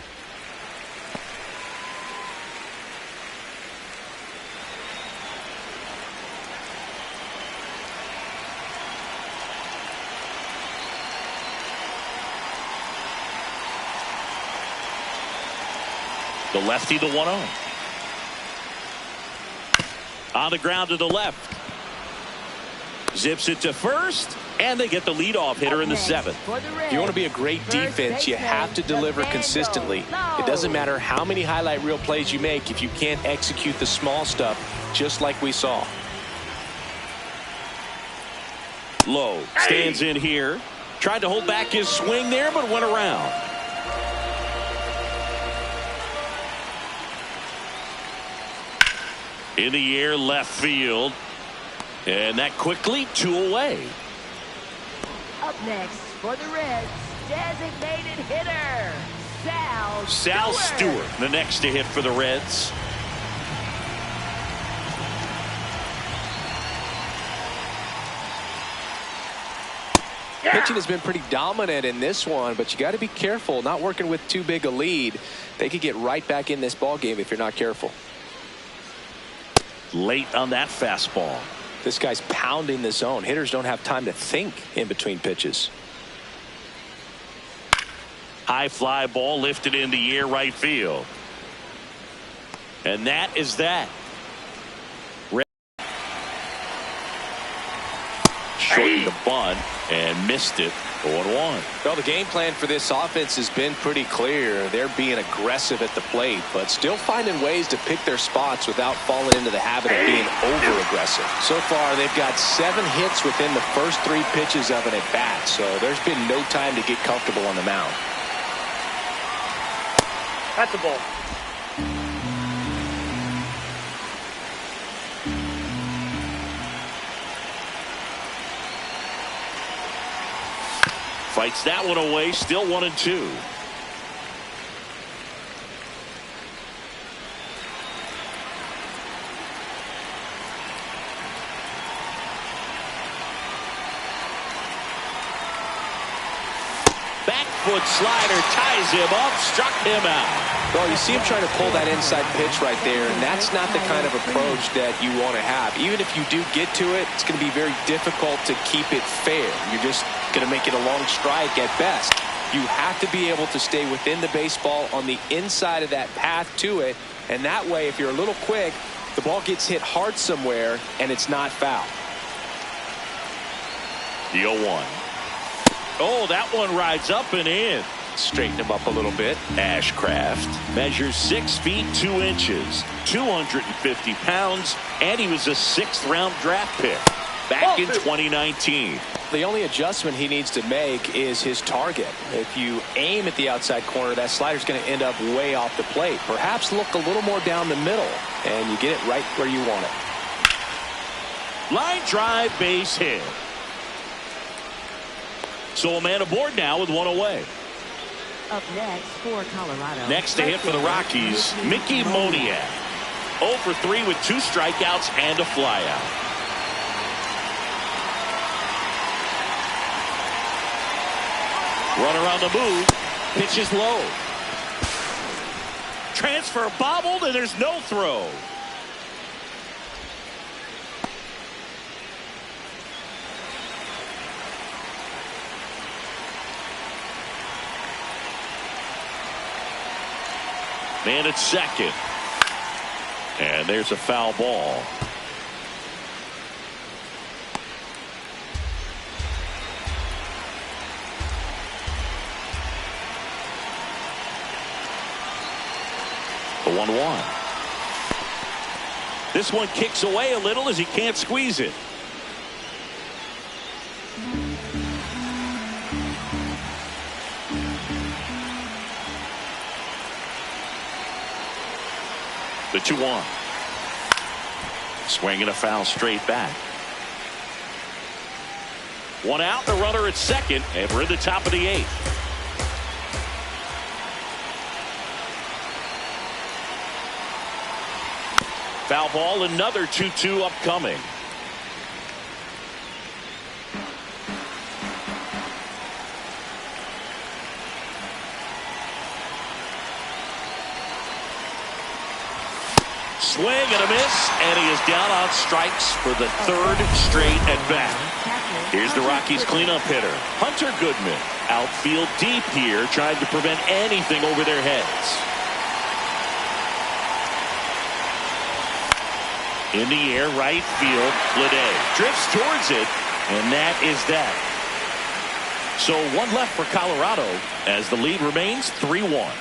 The lefty, the 1-0. On the ground to the left. Zips it to first, and they get the leadoff hitter in the 7th. If you want to be a great defense, you have to deliver consistently. It doesn't matter how many highlight reel plays you make if you can't execute the small stuff, just like we saw. Lowe stands in here. Tried to hold back his swing there, but went around. In the air, left field. And that quickly, 2 away. Up next for the Reds, designated hitter, Sal Stewart, the next to hit for the Reds. Pitching has been pretty dominant in this one, but you got to be careful not working with too big a lead. They could get right back in this ball game if you're not careful. Late on that fastball. This guy's pounding the zone. Hitters don't have time to think in between pitches. High fly ball lifted in the air, right field. And that is that. Shortened the bunt and missed it. 0-1. Well, the game plan for this offense has been pretty clear. They're being aggressive at the plate, but still finding ways to pick their spots without falling into the habit of being over-aggressive. So far, they've got 7 hits within the first 3 pitches of an at-bat, so there's been no time to get comfortable on the mound. That's a ball. Fights that one away, still 1-2. Back foot slider ties him up, struck him out. Well, you see him trying to pull that inside pitch right there, and that's not the kind of approach that you want to have. Even if you do get to it, it's going to be very difficult to keep it fair. You're just going to make it a long strike at best. You have to be able to stay within the baseball on the inside of that path to it, and that way, if you're a little quick, the ball gets hit hard somewhere, and it's not foul. The 0-1. Oh, that one rides up and in. Straighten him up a little bit. Ashcraft measures 6 feet 2 inches, 250 pounds, and he was a 6th round draft pick back in 2019. The only adjustment he needs to make is his target. If you aim at the outside corner, that slider's going to end up way off the plate. Perhaps look a little more down the middle, and you get it right where you want it. Line drive, base hit. So a man aboard now with 1 away. Up next for Colorado. Next to hit for the Rockies, Mickey Moniak. 0 for 3 with 2 strikeouts and a flyout. Runner on the move. Pitches low. Transfer bobbled, and there's no throw. Man at second. And there's a foul ball. The 1-1. This one kicks away a little as he can't squeeze it. The 2-1. Swinging a foul straight back. 1 out, the runner at second, and we're in the top of the 8th. Foul ball, another 2-2 upcoming. Swing and a miss, and he is down on strikes for the third straight at bat. Here's the Rockies cleanup hitter, Hunter Goodman. Outfield deep here, trying to prevent anything over their heads. In the air, right field, Bleday drifts towards it, and that is that. So one left for Colorado as the lead remains 3-1.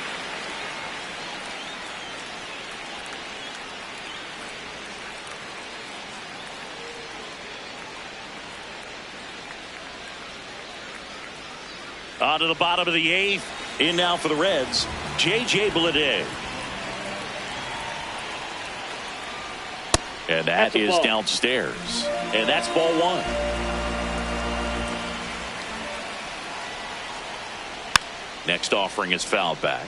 On to the bottom of the eighth. In now for the Reds, J.J. Bleday. And that is downstairs. And that's ball one. Next offering is fouled back.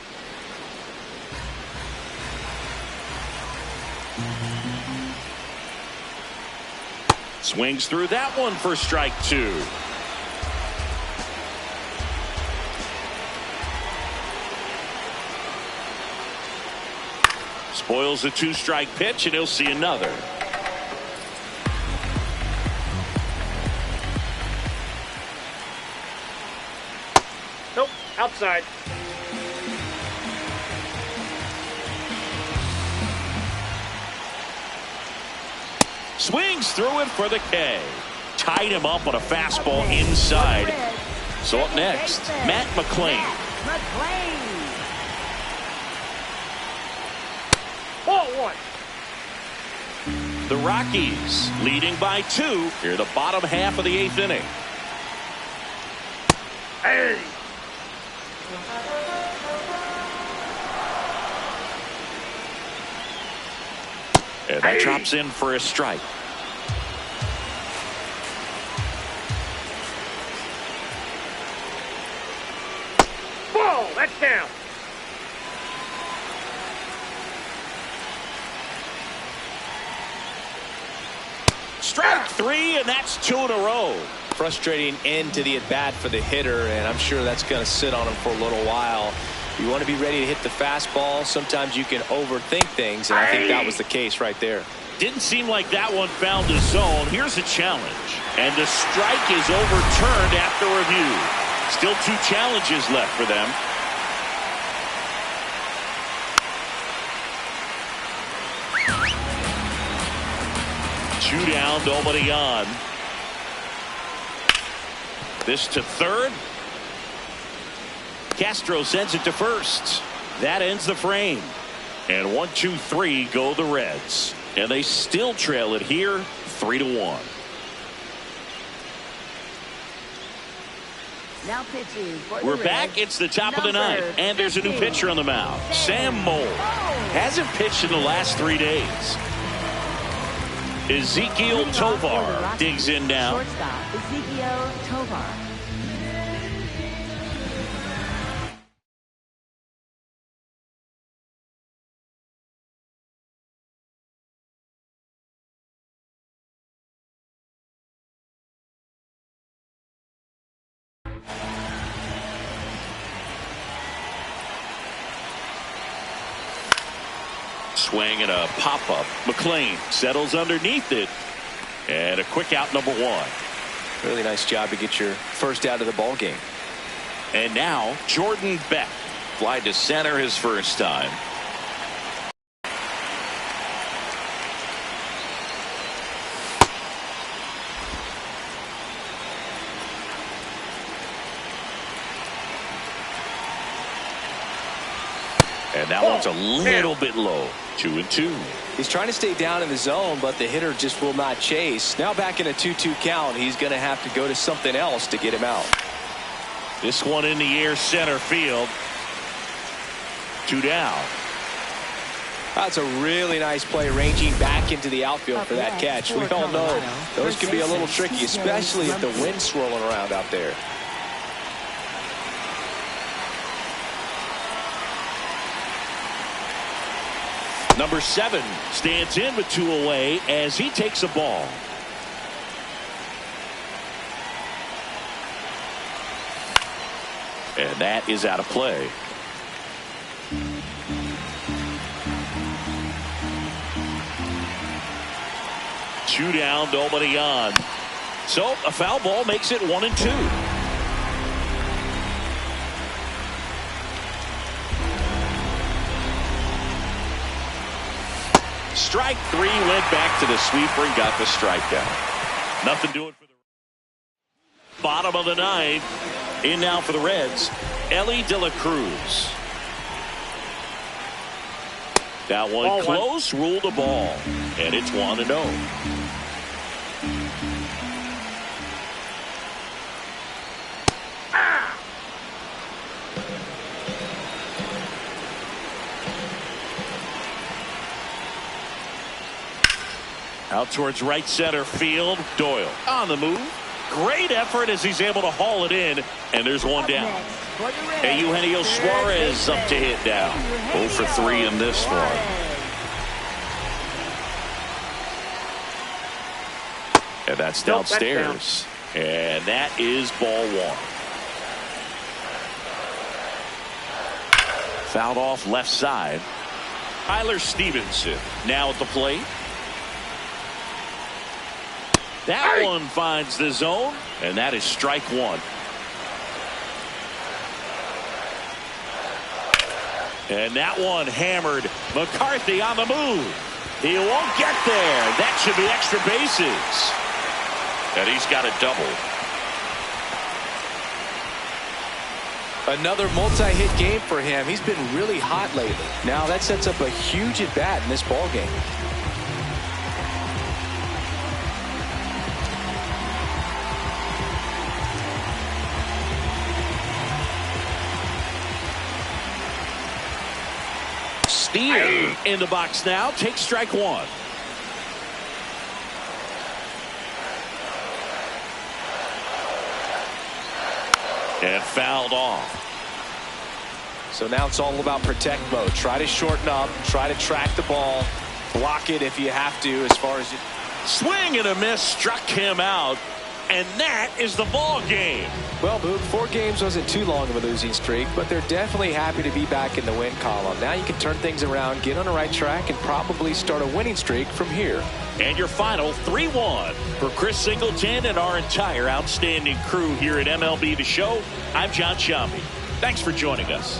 Swings through that one for strike two. Spoils a two-strike pitch, and he'll see another. Nope, outside. Swings through it for the K. Tied him up on a fastball inside. So up next, Matt McLean. Ball one. The Rockies leading by 2 here the bottom half of the eighth inning. Hey. And that drops in for a strike. Ball, that's down. Strike 3, and that's 2 in a row. Frustrating end to the at-bat for the hitter, and I'm sure that's going to sit on him for a little while. You want to be ready to hit the fastball. Sometimes you can overthink things, and I think that was the case right there. Didn't seem like that one found a zone. Here's a challenge, and the strike is overturned after review. Still 2 challenges left for them. Two down, nobody on. This to third. Castro sends it to first. That ends the frame. And 1, 2, 3 go the Reds. And they still trail it here 3-1. Now pitching for the We're Reds, back. It's the top of the ninth. And there's a new pitcher on the mound. Sam Moll. Hasn't pitched in the last 3 days. Ezekiel Tovar digs in now. Shortstop Ezekiel Tovar. Swing and a pop-up. McLean settles underneath it. And a quick out, number 1. Really nice job to get your first out of the ball game. And now Jordan Beck. Fly to center his first time. And that one's a little bit low. 2-2. He's trying to stay down in the zone, but the hitter just will not chase. Now back in a 2-2 count, he's going to have to go to something else to get him out. This one in the air, center field. 2 down. That's a really nice play, ranging back into the outfield for that catch. We all know those can be a little tricky, especially if the wind's swirling around out there. Number 7 stands in with 2 away as he takes a ball. And that is out of play. 2 down, nobody on. So a foul ball makes it 1-2. Strike 3, went back to the sweeper and got the strikeout. Nothing doing for the bottom of the 9th. In now for the Reds, Ellie De La Cruz. That one Ball close, ruled a ball, and it's 1-0. Out towards right center field. Doyle on the move. Great effort as he's able to haul it in, and there's one down. Hey, Eugenio Suarez up to hit now. 0 for 3 in this one. And that's downstairs. And that is ball 1. Fouled off left side. Tyler Stevenson now at the plate. That one finds the zone, and that is strike 1. And that one hammered. McCarthy on the move. He won't get there. That should be extra bases. And he's got a double. Another multi-hit game for him. He's been really hot lately. Now that sets up a huge at-bat in this ball game. Steele in the box now. Takes strike 1. And fouled off. So now it's all about protect mode. Try to shorten up. Try to track the ball. Block it if you have to, as far as you... Swing and a miss struck him out. And that is the ball game. Well, Boog, 4 games wasn't too long of a losing streak, but they're definitely happy to be back in the win column. Now you can turn things around, get on the right track, and probably start a winning streak from here. And your final 3-1 for Chris Singleton and our entire outstanding crew here at MLB The Show. I'm John Sciambi. Thanks for joining us.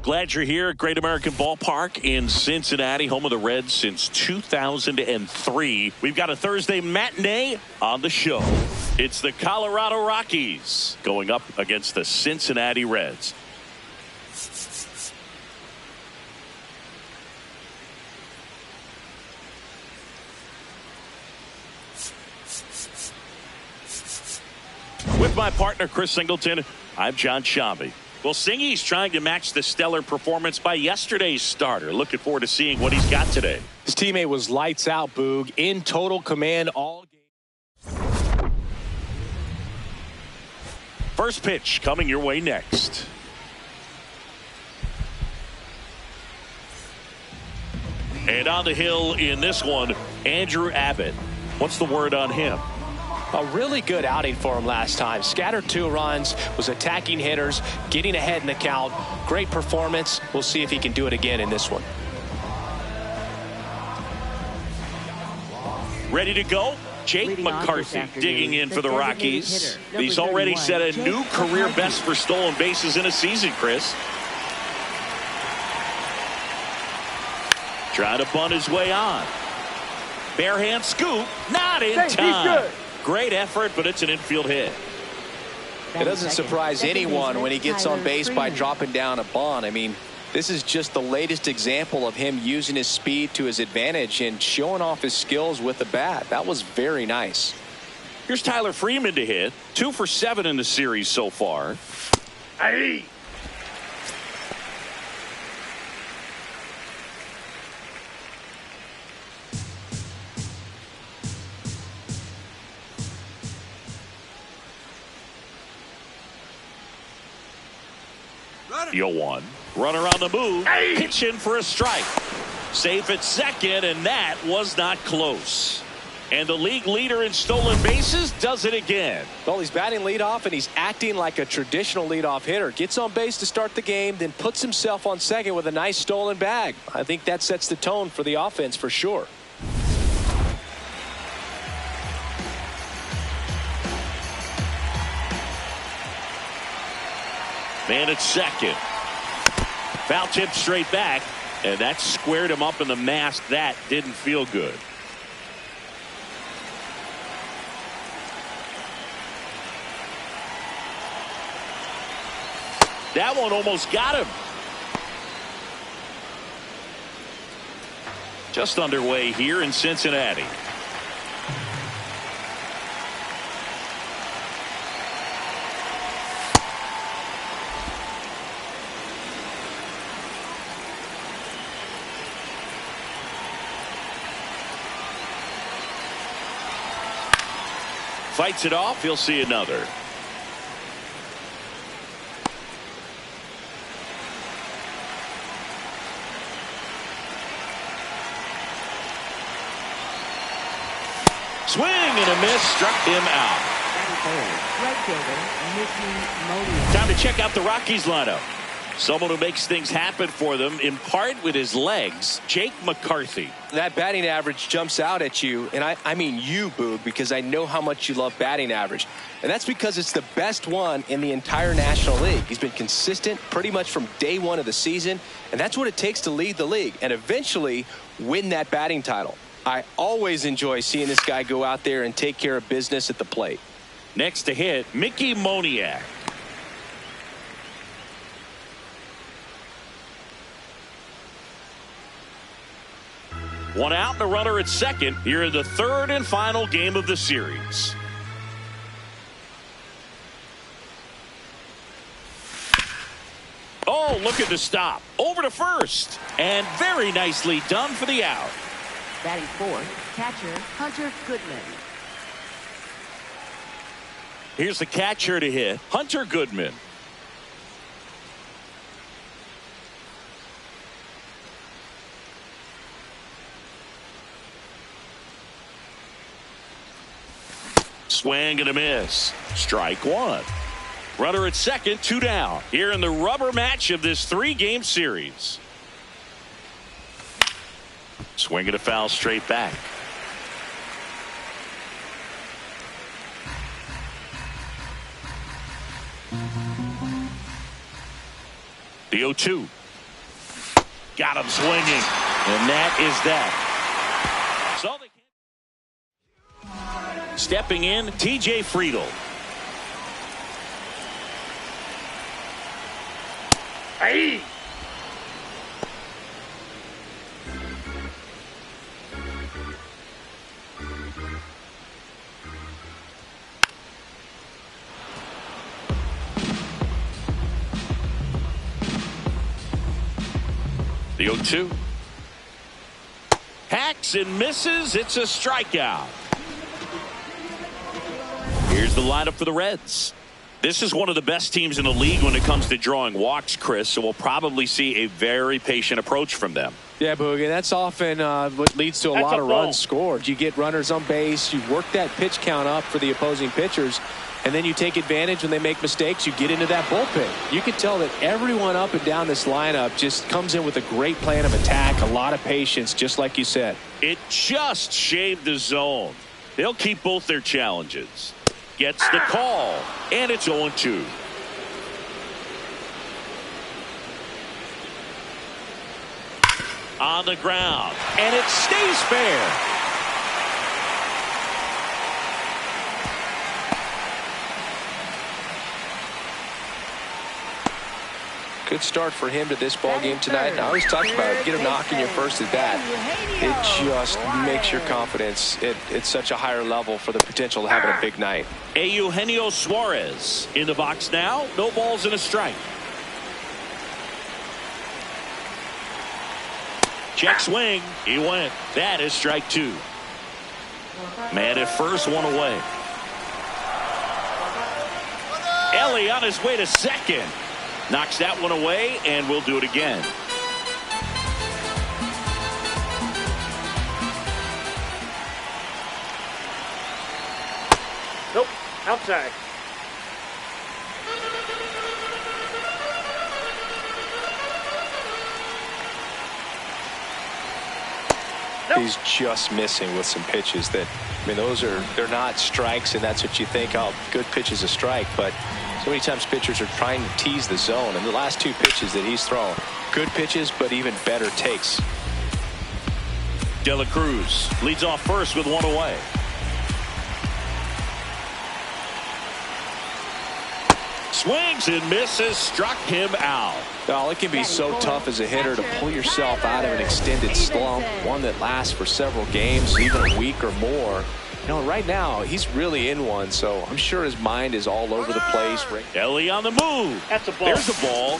Glad you're here at Great American Ballpark in Cincinnati, home of the Reds since 2003. We've got a Thursday matinee on the show. It's the Colorado Rockies going up against the Cincinnati Reds. With my partner, Chris Singleton, I'm John Shambi. Well, Singy's trying to match the stellar performance by yesterday's starter. Looking forward to seeing what he's got today. His teammate was lights out, Boog, in total command all game. First pitch coming your way next. And on the hill in this one, Andrew Abbott. What's the word on him? A really good outing for him last time. Scattered 2 runs, was attacking hitters, getting ahead in the count. Great performance. We'll see if he can do it again in this one. Ready to go? Jake McCarthy digging in for the Rockies. He's already set a new career best for stolen bases in a season, Chris. Trying to bunt his way on. Bare hand scoop, not in time. Great effort, but it's an infield hit. It doesn't surprise anyone when he gets on base by dropping down a bunt. I mean, this is just the latest example of him using his speed to his advantage and showing off his skills with the bat. That was very nice. Here's Tyler Freeman to hit. 2 for 7 in the series so far. Aye. Deal 1. Runner on the move. Hey! Pitch in for a strike. Safe at second, and that was not close. And the league leader in stolen bases does it again. Well, he's batting leadoff, and he's acting like a traditional leadoff hitter. Gets on base to start the game, then puts himself on second with a nice stolen bag. I think that sets the tone for the offense for sure. Man at second. Foul tip straight back, and that squared him up in the mask. That didn't feel good. That one almost got him. just underway here in Cincinnati. Fights it off. He'll see another. Swing and a miss, struck him out. Right fielder, Time to check out the Rockies lineup. Someone who makes things happen for them, in part with his legs, Jake McCarthy. That batting average jumps out at you, and I mean you, Boog, because I know how much you love batting average. And that's because it's the best one in the entire National League. He's been consistent pretty much from day one of the season, and that's what it takes to lead the league and eventually win that batting title. I always enjoy seeing this guy go out there and take care of business at the plate. Next to hit, Mickey Moniak. One out and a runner at second here in the third and final game of the series. Oh, look at the stop. Over to first. And very nicely done for the out. batting fourth, catcher Hunter Goodman. Here's the catcher to hit, Hunter Goodman. Swing and a miss. Strike one. Runner at second, 2 down. Here in the rubber match of this 3-game series. Swing and a foul straight back. The 0-2. Got him swinging. And that is that. So they stepping in, TJ Friedel. Hey! The 0-2. Hacks and misses. It's a strikeout. Here's the lineup for the Reds. This is one of the best teams in the league when it comes to drawing walks, Chris, so we'll probably see a very patient approach from them. Yeah, Boogie, that's often what leads to a lot of runs scored. You get runners on base, you work that pitch count up for the opposing pitchers, and then you take advantage when they make mistakes. You get into that bullpen. You can tell that everyone up and down this lineup just comes in with a great plan of attack, a lot of patience, just like you said. It just shaved the zone. They'll keep both their challenges. Gets the call, and it's 0-2. On the ground, and it stays fair. Good start for him to this ball game tonight. And I always talk about get a knock in your first at bat. It just makes your confidence at such a higher level for the potential of having a big night. Eugenio Suarez in the box now. No balls and a strike. Check swing. He went. That is strike 2. Man at first, 1 away. Ellie on his way to second. Knocks that one away, and we'll do it again. Nope, outside. Nope. He's just missing with some pitches that, I mean, they're not strikes, and that's what you think, oh, good pitch is a strike, but so many times pitchers are trying to tease the zone, and the last 2 pitches that he's thrown, good pitches, but even better takes. De La Cruz leads off first with 1 away. Swings and misses, struck him out. Well, it can be so tough as a hitter to pull yourself out of an extended slump, one that lasts for several games, even a week or more. You know, right now, he's really in one, so I'm sure his mind is all over the place. Ellie on the move. That's a ball. There's a ball.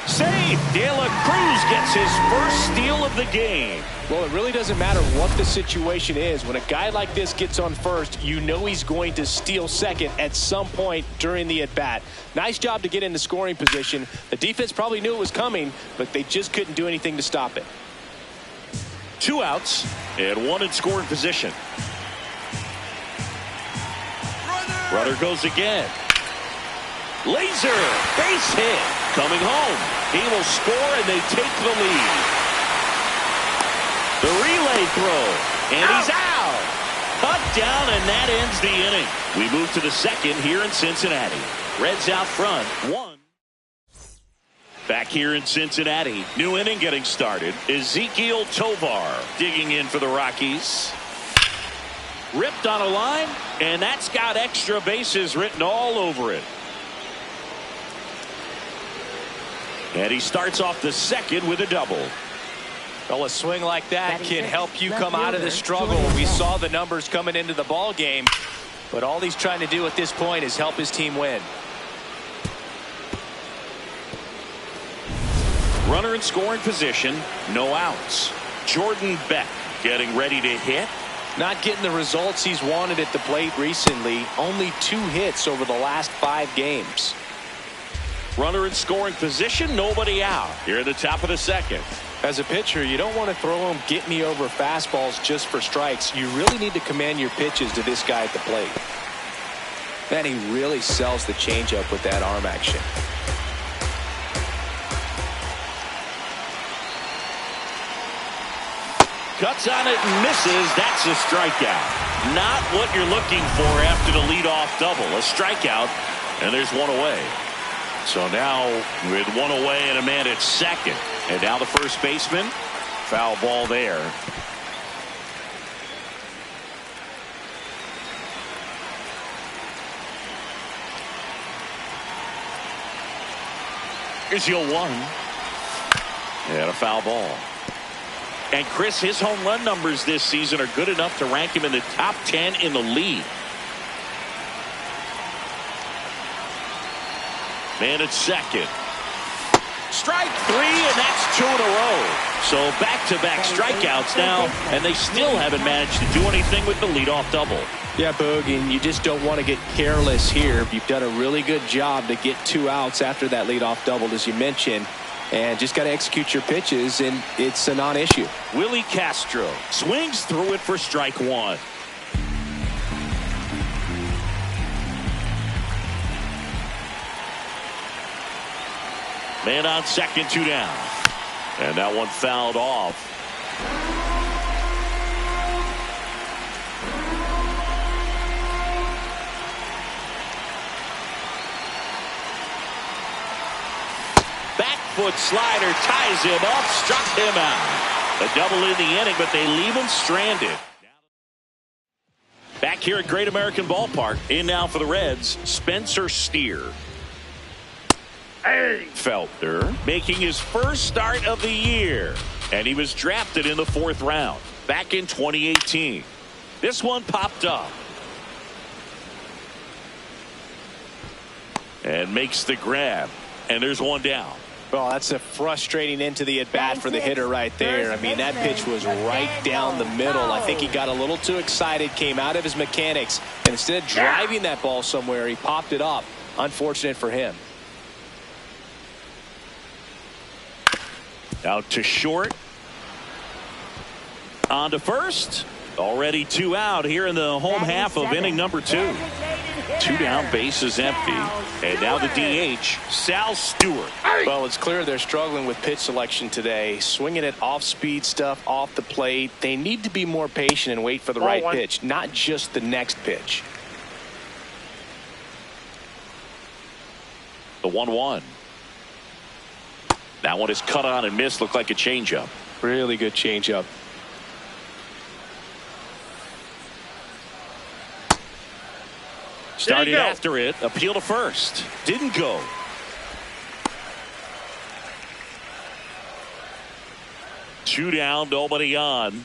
Save. De La Cruz gets his first steal of the game. Well, it really doesn't matter what the situation is. When a guy like this gets on first, you know he's going to steal second at some point during the at-bat. Nice job to get in the scoring position. The defense probably knew it was coming, but they just couldn't do anything to stop it. 2 outs and 1 in scoring position. Runner goes again. Laser, base hit, coming home. He will score and they take the lead. The relay throw, and he's out. Cut down, and that ends the inning. We move to the second here in Cincinnati. Reds out front, 1. Back here in Cincinnati, new inning getting started. Ezequiel Tovar digging in for the Rockies. Ripped on a line, and that's got extra bases written all over it. And he starts off the second with a double. Well, a swing like that can help you come out of the struggle. We saw the numbers coming into the ball game, but all he's trying to do at this point is help his team win. Runner in scoring position, no outs. Jordan Beck getting ready to hit. Not getting the results he's wanted at the plate recently. Only 2 hits over the last 5 games. Runner in scoring position, nobody out. Here at the top of the second. As a pitcher, you don't want to throw him get-me-over fastballs just for strikes. You really need to command your pitches to this guy at the plate. Man, he really sells the changeup with that arm action. Cuts on it and misses. That's a strikeout. Not what you're looking for after the leadoff double. A strikeout, and there's 1 away. So now with 1 away and a man at second. And now the first baseman. Foul ball there. Here's your 1. And a foul ball. And Chris, his home run numbers this season are good enough to rank him in the top 10 in the league. Man at second. Strike 3, and that's 2 in a row. So back-to-back strikeouts now, and they still haven't managed to do anything with the leadoff double. Yeah, Boog, and you just don't want to get careless here. You've done a really good job to get 2 outs after that leadoff double, as you mentioned, and just got to execute your pitches, and it's a non-issue. Willie Castro swings through it for strike 1. Man on second, 2 down. And that one fouled off. Back foot slider ties him up, struck him out. A double in the inning, but they leave him stranded. Back here at Great American Ballpark, in now for the Reds, Spencer Steer. Felter making his first start of the year, and he was drafted in the 4th round back in 2018. This one popped up and makes the grab, and there's 1 down. Well, that's a frustrating end to the at-bat for the hitter right there. I mean, that pitch was right down the middle. I think he got a little too excited, came out of his mechanics, and instead of driving that ball somewhere, he popped it up. Unfortunate for him. Out to short. On to first. Already 2 out here in the home half of inning number 2. 2 down, bases empty. And now the DH, Sal Stewart. Well, it's clear they're struggling with pitch selection today. Swinging at off-speed stuff off the plate. They need to be more patient and wait for the right pitch, not just the next pitch. The 1-1. That one is cut on and missed. Looked like a changeup. Really good changeup. Started after it. Appeal to first. Didn't go. Two down, nobody on.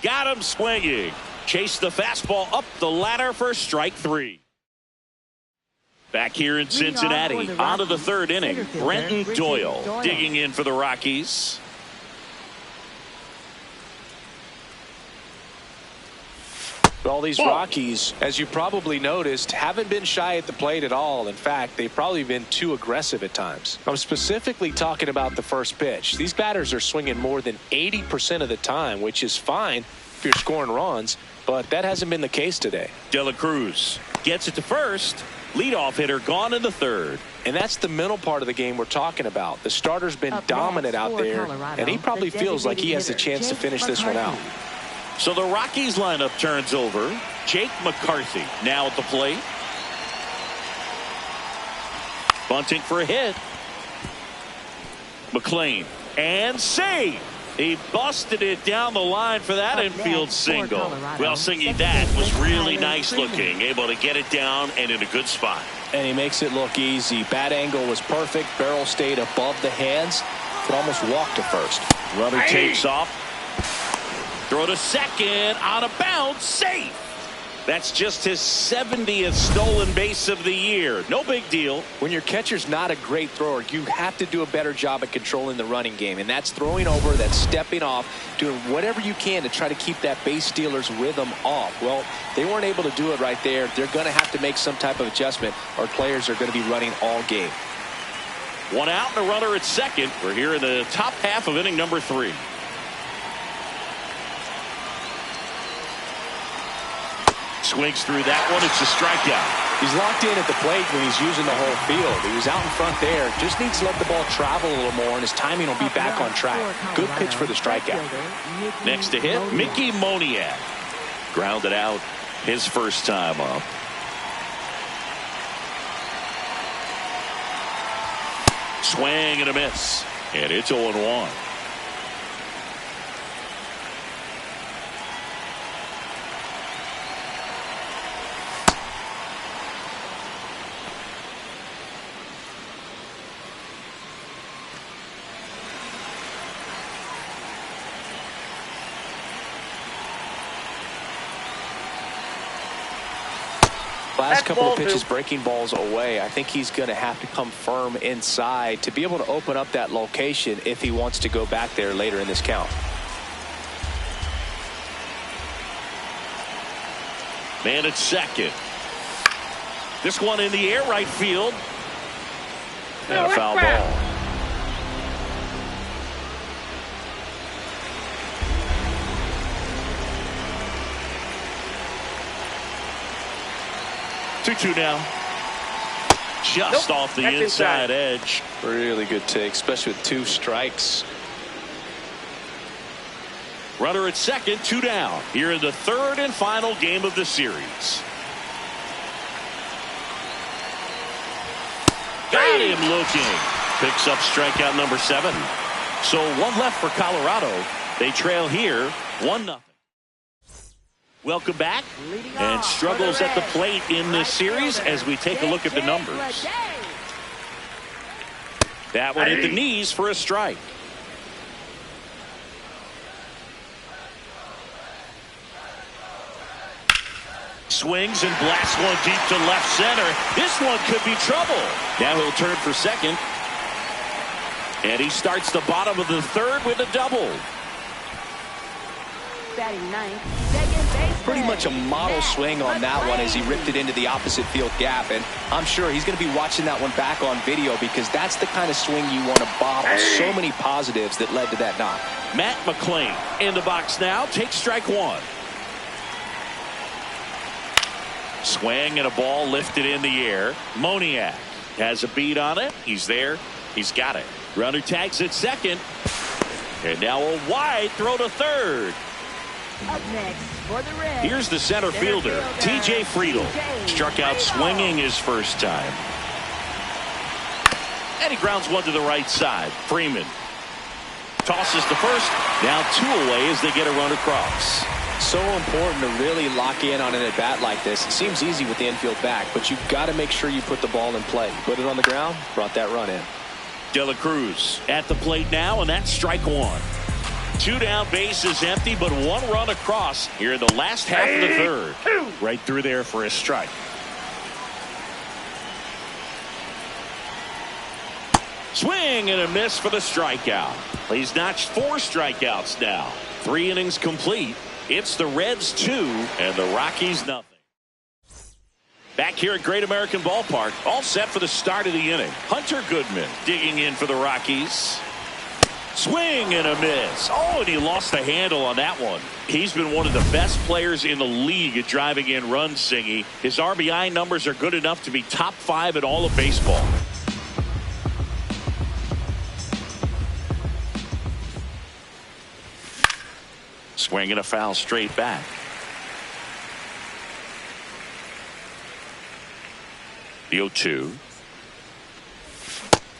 Got him swinging. Chased the fastball up the ladder for strike three. Back here in Cincinnati, on to the third inning. Brenton Doyle digging in for the Rockies. All these Rockies, as you probably noticed, haven't been shy at the plate at all. In fact, they've probably been too aggressive at times. I'm specifically talking about the first pitch. These batters are swinging more than 80% of the time, which is fine if you're scoring runs, but that hasn't been the case today. De La Cruz gets it to first. Leadoff hitter gone in the third. And that's the mental part of the game we're talking about. The starter's been dominant out there, and he probably feels like he has a chance to finish this one out. So the Rockies lineup turns over. Jake McCarthy now at the plate. Bunting for a hit. McLean and save. He busted it down the line for that infield single. Well, Singy, that was really nice looking. Able to get it down and in a good spot. And he makes it look easy. Bat angle was perfect. Barrel stayed above the hands. Could almost walk to first. Runner takes off. Throw to second, on a bounce, safe. That's just his 70th stolen base of the year. No big deal. When your catcher's not a great thrower, you have to do a better job at controlling the running game. And that's throwing over, that's stepping off, doing whatever you can to try to keep that base stealer's rhythm off. Well, they weren't able to do it right there. They're going to have to make some type of adjustment, or players are going to be running all game. One out and a runner at second. We're here in the top half of inning number 3. Swings through that one. It's a strikeout. He's locked in at the plate when he's using the whole field. He was out in front there. Just needs to let the ball travel a little more, and his timing will be back on track. Good pitch for the strikeout. Next to hit, Mickey Moniak. Grounded out his first time up. Swing and a miss. And it's 0-1. Last couple of pitches breaking balls away. I think he's going to have to come firm inside to be able to open up that location if he wants to go back there later in this count. Man at second. This one in the air, right field. And a foul ball. Two now. Just off the inside edge. Really good take, especially with 2 strikes. Runner at second, 2 down. Here in the third and final game of the series. Got him looking. Picks up strikeout number 7. So 1 left for Colorado. They trail here 1-0. Welcome back, and struggles at the plate in this series as we take a look at the numbers. That one hit the knees for a strike. Swings and blasts one deep to left center. This one could be trouble. Now he'll turn for second. And he starts the bottom of the third with a double. Batting ninth, second base. Pretty much a model swing on that one as he ripped it into the opposite field gap, and I'm sure he's going to be watching that one back on video because that's the kind of swing you want to bottle. So many positives that led to that knock. Matt McLean in the box now. Takes strike 1. Swing and a ball lifted in the air. Moniak has a beat on it. He's there. He's got it. Runner tags at second. And now a wide throw to third. Up next for the Reds. Here's the center fielder, TJ Friedl. Struck out swinging his first time. And he grounds one to the right side. Freeman tosses to first. Now 2 away as they get a run across. It's so important to really lock in on an at-bat like this. It seems easy with the infield back, but you've got to make sure you put the ball in play. Put it on the ground, brought that run in. De La Cruz at the plate now, and that's strike one. 2 down, bases empty, but 1 run across here in the last half of the third. Right through there for a strike. Swing and a miss for the strikeout. He's notched 4 strikeouts now. 3 innings complete. It's the Reds 2 and the Rockies nothing. Back here at Great American Ballpark, all set for the start of the inning. Hunter Goodman digging in for the Rockies. Swing and a miss. Oh, and he lost the handle on that one. He's been one of the best players in the league at driving in runs, Singy. His RBI numbers are good enough to be top 5 in all of baseball. Swing and a foul straight back. The 0-2.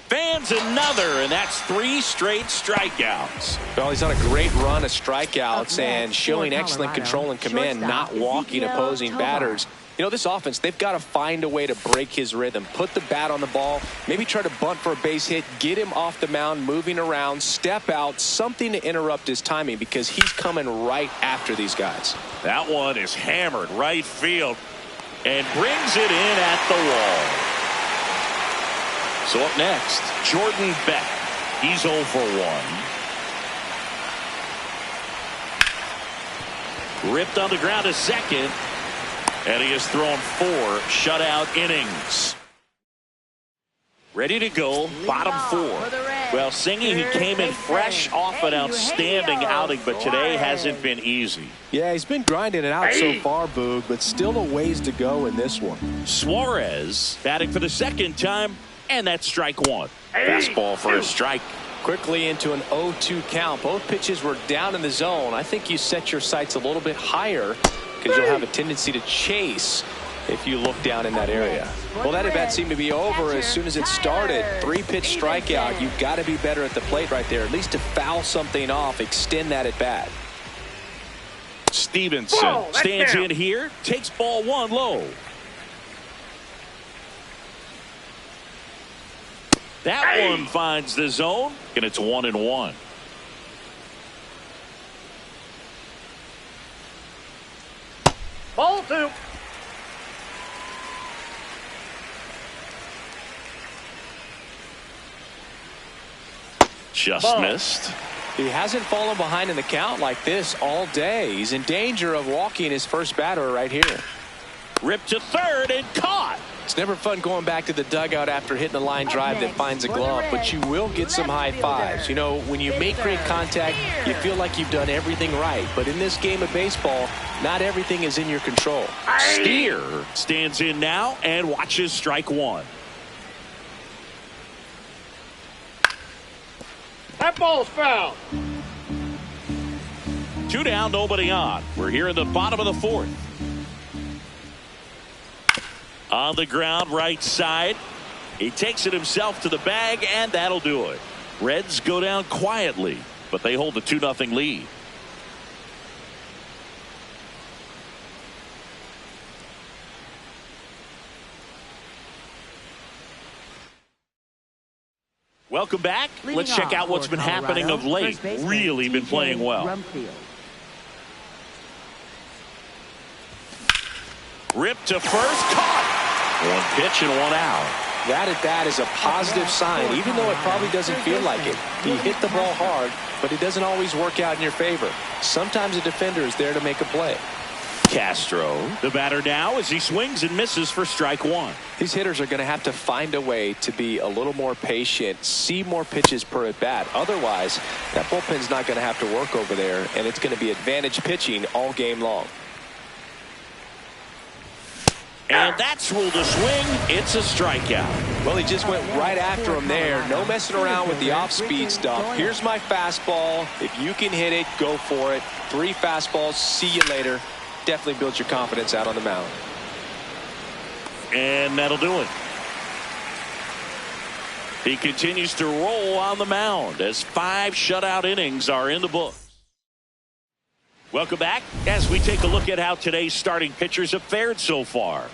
Fans another, and that's 3 straight strikeouts. Well, he's on a great run of strikeouts and showing excellent control and command, not walking opposing batters. You know, this offense, they've got to find a way to break his rhythm, put the bat on the ball, maybe try to bunt for a base hit, get him off the mound, moving around, step out, something to interrupt his timing because he's coming right after these guys. That one is hammered right field and brings it in at the wall. So up next, Jordan Beck. He's 0 for 1. Ripped on the ground to second. And he has thrown 4 shutout innings. Ready to go, bottom 4. Well, Singy, he came in fresh off an outstanding outing, but today hasn't been easy. Yeah, he's been grinding it out so far, Boog, but still a ways to go in this one. Suarez batting for the second time, and that's strike 1. Fastball for a strike. Quickly into an 0-2 count. Both pitches were down in the zone. I think you set your sights a little bit higher because you'll have a tendency to chase if you look down in that area. Well, that at bat seemed to be over as soon as it started. 3-pitch strikeout. You've got to be better at the plate right there, at least to foul something off, extend that at bat. Stevenson stands in here, takes ball 1 low. That one finds the zone, and it's 1-1. Ball 2. Just missed. He hasn't fallen behind in the count like this all day. He's in danger of walking his first batter right here. Ripped to third and caught. It's never fun going back to the dugout after hitting a line drive that finds a glove, but you will get some high fives. You know, when you make great contact, you feel like you've done everything right. But in this game of baseball, not everything is in your control. Steer stands in now and watches strike 1. That ball's foul. 2 down, nobody on. We're here in the bottom of the 4th. On the ground, right side. He takes it himself to the bag, and that'll do it. Reds go down quietly, but they hold the 2-0 lead. Welcome back. Let's check out what's been happening of late. Really been playing well. Ripped to first, caught. 1 pitch and 1 out. That at bat is a positive sign, even though it probably doesn't feel like it. He hit the ball hard, but it doesn't always work out in your favor. Sometimes a defender is there to make a play. Castro, the batter now as he swings and misses for strike 1. These hitters are going to have to find a way to be a little more patient, see more pitches per at bat. Otherwise, that bullpen's not going to have to work over there, and it's going to be advantage pitching all game long. And that's ruled a swing. It's a strikeout. Well, he just went right after him there. No messing around with the off-speed stuff. Here's my fastball. If you can hit it, go for it. 3 fastballs. See you later. Definitely builds your confidence out on the mound. And that'll do it. He continues to roll on the mound as 5 shutout innings are in the book. Welcome back as we take a look at how today's starting pitchers have fared so far.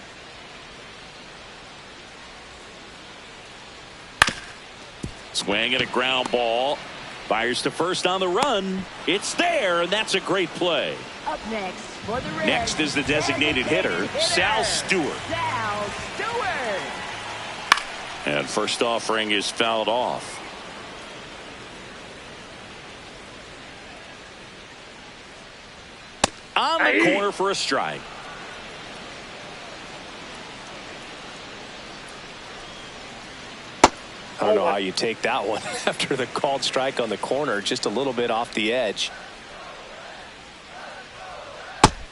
Swing and a ground ball. Fires to first on the run. It's there, and that's a great play. Up next for the Reds. Next is the designated hitter, Sal Stewart. Sal Stewart. And first offering is fouled off. On the corner for a strike. I don't know how you take that one after the called strike on the corner, just a little bit off the edge.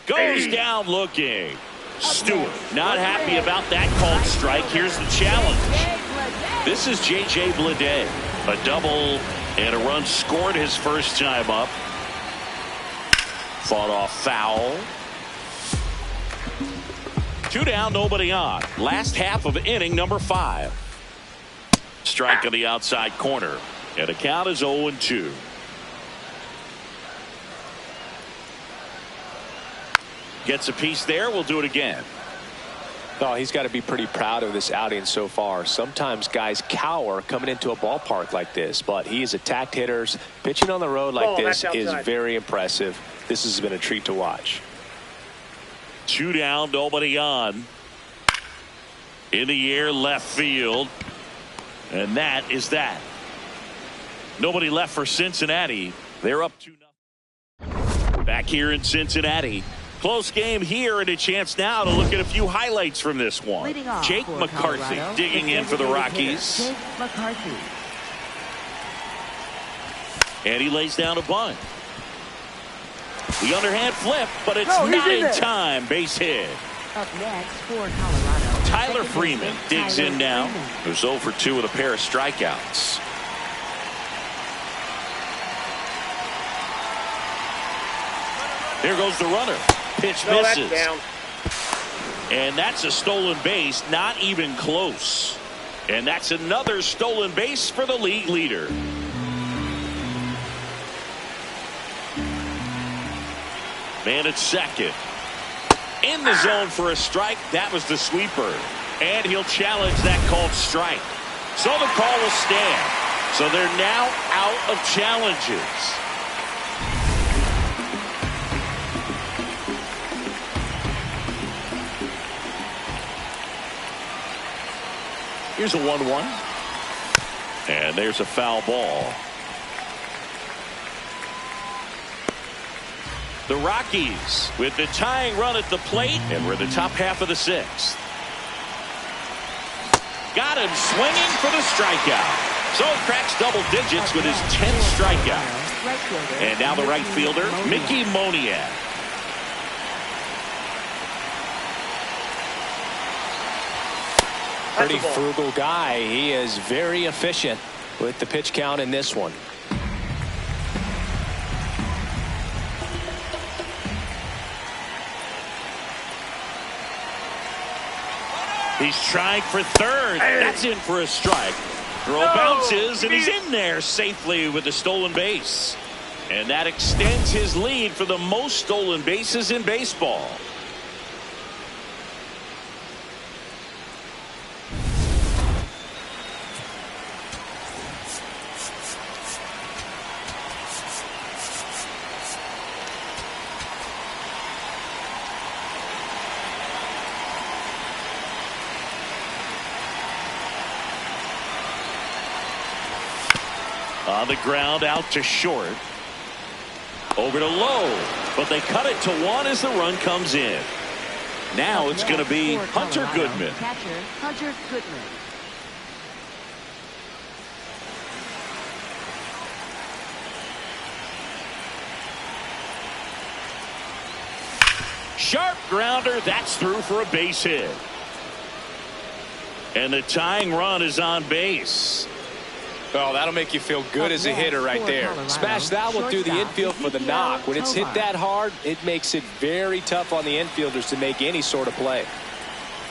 Goes down looking. Stewart not happy about that called strike. Here's the challenge. This is J.J. Bleday. A double and a run scored his first time up. Fought off foul. 2 down, nobody on. Last half of inning number 5. Strike on the outside corner. And the count is 0-2. Gets a piece there. We'll do it again. Oh, he's got to be pretty proud of this outing so far. Sometimes guys cower coming into a ballpark like this, but he has attacked hitters. Pitching on the road like this is very impressive. This has been a treat to watch. 2 down, nobody on. In the air, left field. And that is that. Nobody left for Cincinnati. They're up 2-0. Back here in Cincinnati. Close game here, and a chance now to look at a few highlights from this one. Jake McCarthy Colorado, digging in for the Rockies. Jake McCarthy. And he lays down a bunt. The underhand flip, but it's not in time. Base hit. Up next for Colorado. Tyler Freeman digs in now. Who's 0 for 2 with a pair of strikeouts. Here goes the runner. Pitch misses. And that's a stolen base, not even close. And that's another stolen base for the league leader. Man at second. In the zone for a strike. That was the sweeper. And he'll challenge that called strike. So the call will stand. So they're now out of challenges. Here's a 1-1. And there's a foul ball. The Rockies with the tying run at the plate, and we're in the top half of the 6th. Got him swinging for the strikeout. So he cracks double digits with his 10th strikeout. And now the right fielder, Mickey Moniak. Pretty frugal guy. He is very efficient with the pitch count in this one. He's trying for third. That's in for a strike. Throw bounces, and he's in there safely with the stolen base. And that extends his lead for the most stolen bases in baseball. On the ground, out to short. Over to low. But they cut it to 1 as the run comes in. Now it's going to be Hunter Goodman. Catcher, Hunter Goodman. Sharp grounder. That's through for a base hit. And the tying run is on base. Oh, that'll make you feel good as a hitter right there. Smash that one through the infield for the knock. When it's hit that hard, it makes it very tough on the infielders to make any sort of play.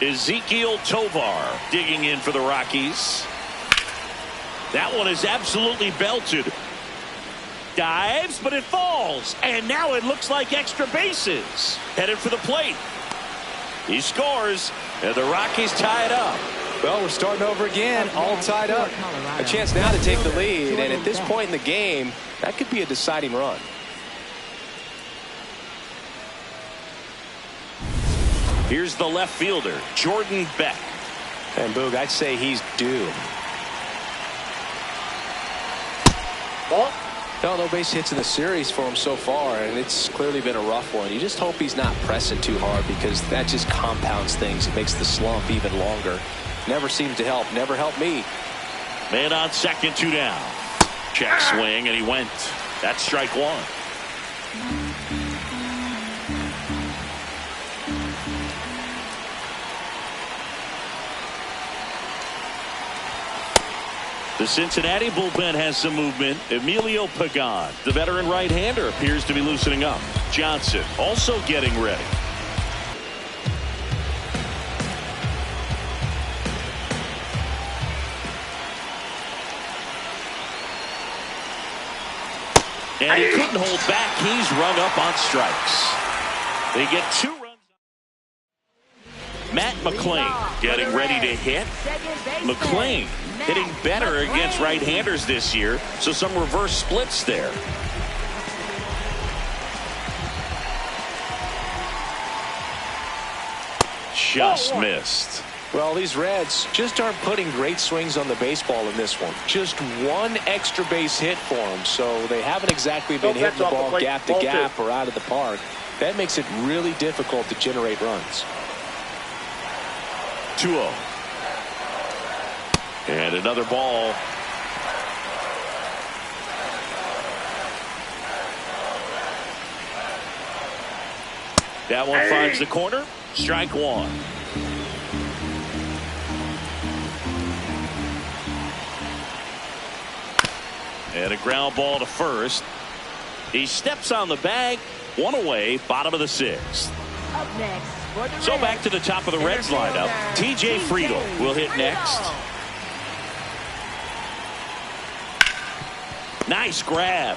Ezekiel Tovar digging in for the Rockies. That one is absolutely belted. dives, but it falls. And now it looks like extra bases. Headed for the plate. He scores, and the Rockies tie it up. Well, we're starting over again, all tied up. A chance now to take the lead, and at this point in the game, that could be a deciding run. Here's the left fielder, Jordan Beck. And Boog, I'd say he's due. Ball. No base hits in the series for him so far, and it's clearly been a rough one. You just hope he's not pressing too hard, because that just compounds things. It makes the slump even longer. Never seems to help. Never helped me. Man on second, 2 down. Check swing, and he went. That's strike one. The Cincinnati bullpen has some movement. Emilio Pagan, the veteran right-hander, appears to be loosening up. Johnson also getting ready. And he couldn't hold back. He's rung up on strikes. They get 2 runs. Matt McLean getting ready to hit. McLean hitting better against right-handers this year, so some reverse splits there. Just missed. Well, these Reds just aren't putting great swings on the baseball in this one. Just one extra base hit for them, so they haven't exactly been hitting the ball gap to gap or out of the park. That makes it really difficult to generate runs. 2-0. And another ball. That one finds the corner. Strike one. And a ground ball to first. He steps on the bag. 1 away, bottom of the 6th. Up next for the So Reds, back to the top of the Reds lineup. TJ Friedl will hit next. Nice grab.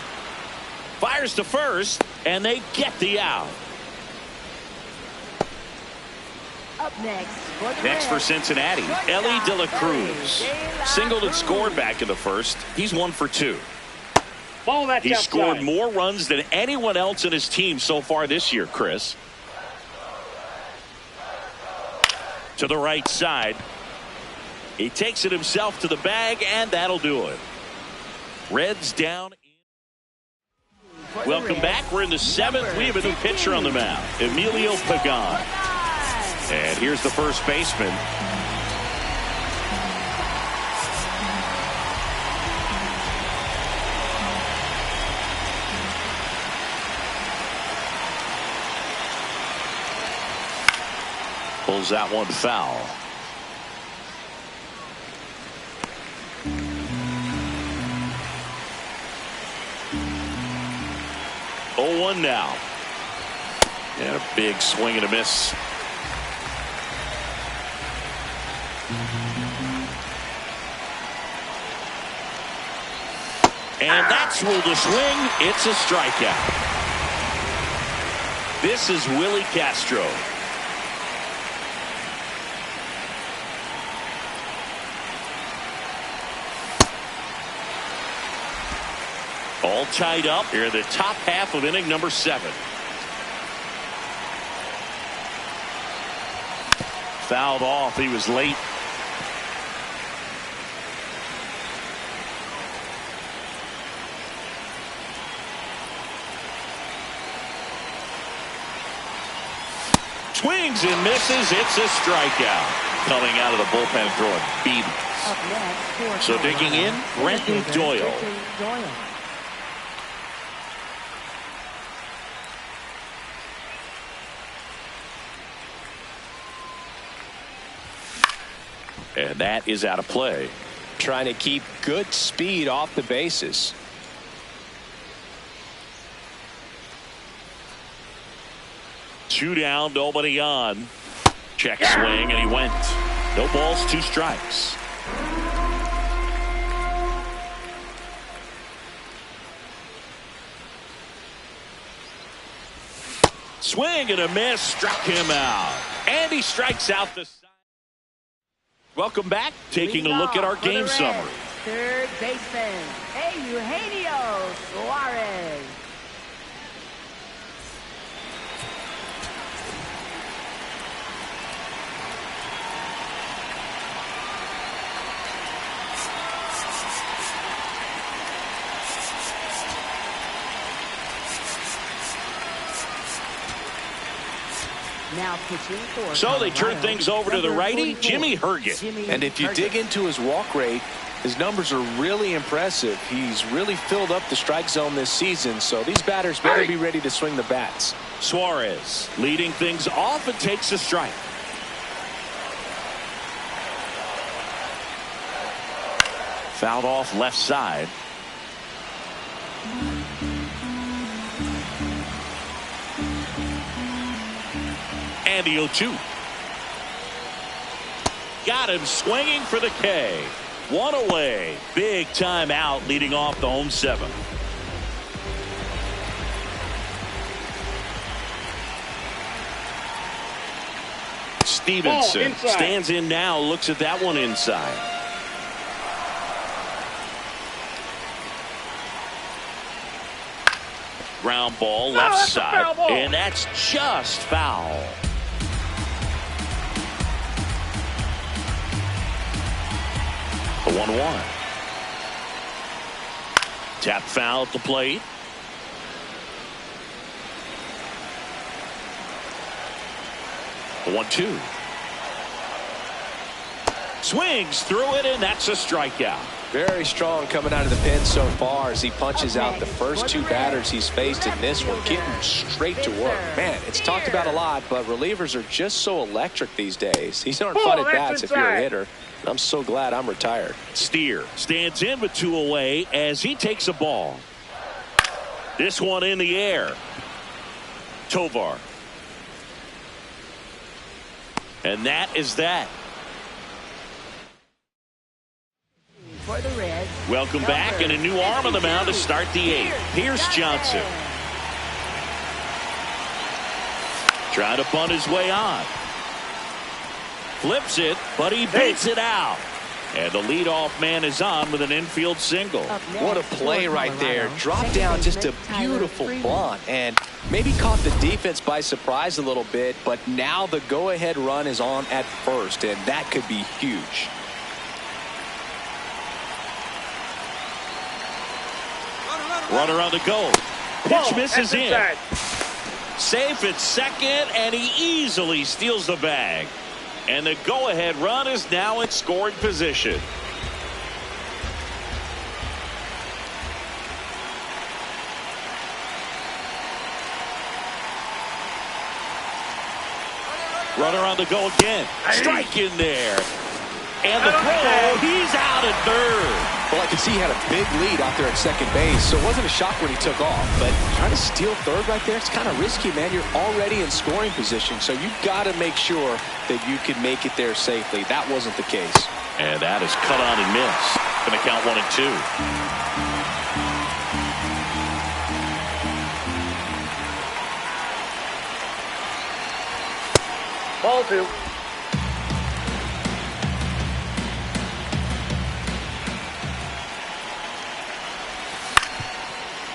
Fires to first, and they get the out. Up next for the Next for Reds, Cincinnati, Ellie De La Cruz. Singled and scored back in the first. He's 1 for 2. Ball that's He's outside. scored more runs than anyone else in his team so far this year, Chris. To the right side. He takes it himself to the bag, and that'll do it. Reds down. Welcome back. We're in the 7th. We have a new pitcher on the mound, Emilio Pagan. And here's the first baseman. Pulls that one foul. Oh, 1 now. And a big swing and a miss. And that's ruled a swing. It's a strikeout. This is Willie Castro. All tied up here in the top half of inning number 7. Fouled off. He was late. Swings and misses. It's a strikeout. Coming out of the bullpen throwing beatings. Up next for So digging in, Brenton Doyle. And that is out of play. Trying to keep good speed off the bases. Two down, nobody on. Check swing, and he went. No balls, 2 strikes. Swing and a miss. Struck him out. And he strikes out the side. Welcome back. Taking a look at our game summary. Third baseman, Eugenio Suarez. Now pitching for so they turn things over to the righty, Jimmy Herget. And if you dig into his walk rate, his numbers are really impressive. He's really filled up the strike zone this season, so these batters better be ready to swing the bats. Suarez leading things off and takes a strike. Fouled off left side. And the 0-2. Got him swinging for the K. One away. Big time out leading off the home seventh. Stevenson stands in now, looks at that one inside. Ground ball left side, and that's just foul. The 1-1. Tap foul at the plate. The 1-2. Swings through it, and that's a strikeout. Very strong coming out of the pen so far as he punches out the first two batters he's faced in this one, getting straight to work. Man, it's talked about a lot, but relievers are just so electric these days. These aren't fun at bats if you're a hitter. I'm so glad I'm retired. Steer stands in with two away as he takes a ball. This one in the air. Tovar. And that is that. For the Reds. Welcome back, and a new arm on the mound to start the eighth. Pierce Johnson. Trying to bunt his way on. Flips it, but he beats it out. And the leadoff man is on with an infield single. What a play right there. Drop down, just a beautiful bunt. And maybe caught the defense by surprise a little bit, but now the go-ahead run is on at first, and that could be huge. Runner on the go. Pitch misses in. Safe at second, and he easily steals the bag. And the go-ahead run is now in scoring position. Runner on the go again. Strike in there. And the throw, he's out at third. Well, I could see he had a big lead out there at second base, so it wasn't a shock when he took off. But trying to steal third right there, it's kind of risky, man. You're already in scoring position, so you've got to make sure that you can make it there safely. That wasn't the case. And that is cut on and missed. Going to count 1 and 2. Ball 2.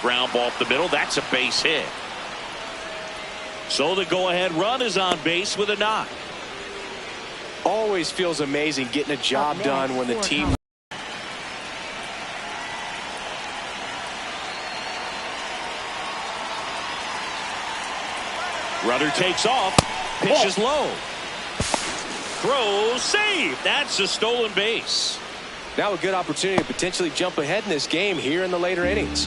Ground ball up the middle. That's a base hit. So the go-ahead run is on base with a knock. Always feels amazing getting a job done when the team. Runner takes off. Pitch is low. Throw, save. That's a stolen base. Now a good opportunity to potentially jump ahead in this game here in the later innings.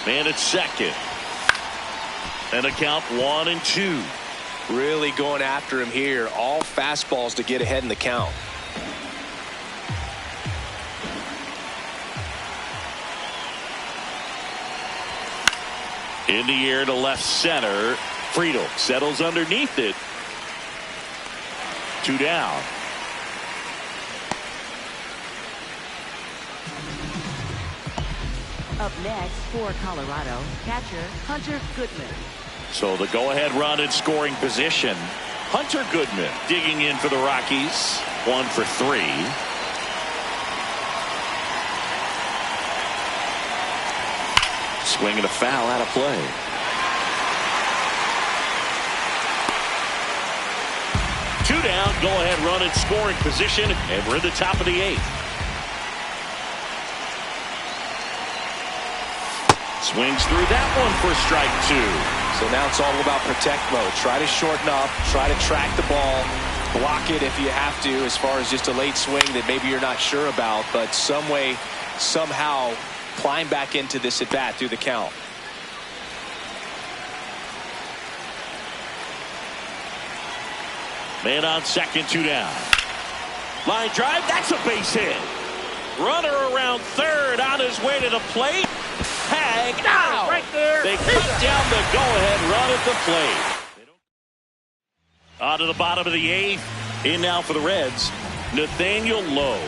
Man at second. And a count 1 and 2. Really going after him here. All fastballs to get ahead in the count. In the air to left center. Friedel settles underneath it. 2 down. Up next for Colorado, catcher Hunter Goodman. So the go-ahead run in scoring position. Hunter Goodman digging in for the Rockies. 1 for 3. Swinging a foul out of play. Two down, go-ahead run in scoring position, and we're in the top of the 8th. Swings through that one for strike 2. So now it's all about protect mode. Try to shorten up, try to track the ball, block it if you have to, as far as just a late swing that maybe you're not sure about, but some way, somehow climb back into this at bat through the count. Man on second, 2 down. Line drive, that's a base hit. Runner around third on his way to the plate. Tag out. Right there. They cut down the go-ahead run at the plate. On to the bottom of the 8th. In now for the Reds, Nathaniel Lowe.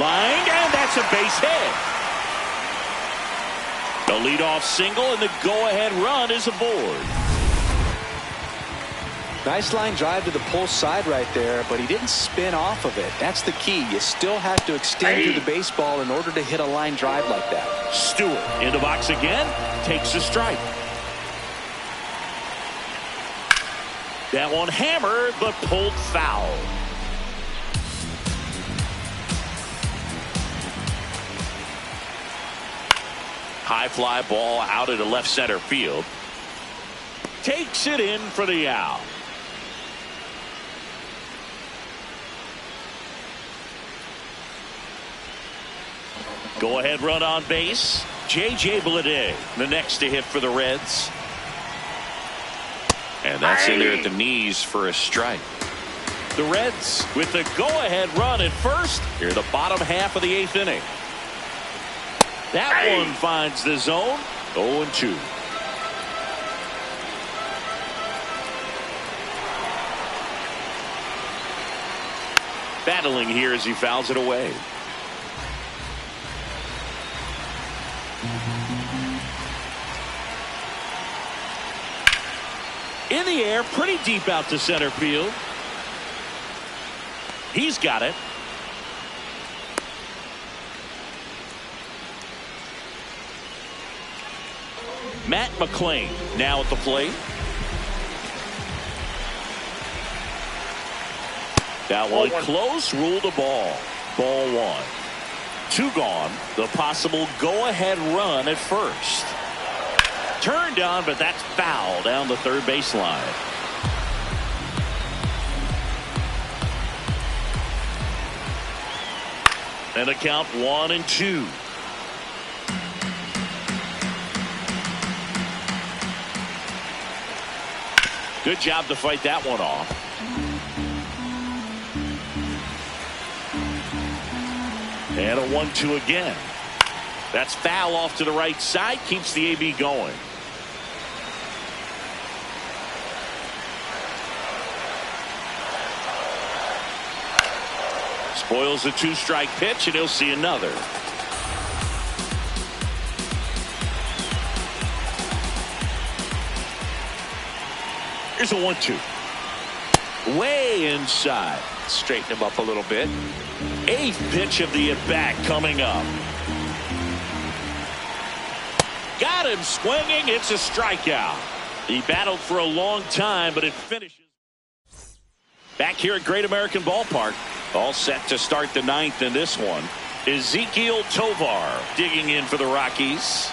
Line, and that's a base hit. The leadoff single, and the go-ahead run is aboard. Nice line drive to the pull side right there, but he didn't spin off of it. That's the key. You still have to extend through the baseball in order to hit a line drive like that. Stewart in the box again, takes a strike. That one hammered, but pulled foul. High fly ball out into left center field. Takes it in for the out. Go ahead run on base. J.J. Bleday, the next to hit for the Reds. And that's in there at the knees for a strike. The Reds with the go-ahead run at first here in the bottom half of the 8th inning. That one finds the zone. 0-2. Battling here as he fouls it away. In the air, pretty deep out to center field. He's got it. Matt McClain now at the plate. That one close, ruled a ball. Ball 1. 2 gone. The possible go-ahead run at first. Turned on, but that's foul down the third baseline. And a count 1-2. Good job to fight that one off. And a 1-2 again. That's foul off to the right side. Keeps the AB going. Spoils a 2-strike pitch, and he'll see another. Here's a 1-2. Way inside. Straighten him up a little bit. 8th pitch of the at-bat coming up. Got him swinging. It's a strikeout. He battled for a long time, but it finishes. Back here at Great American Ballpark. All set to start the 9th in this one. Ezekiel Tovar digging in for the Rockies.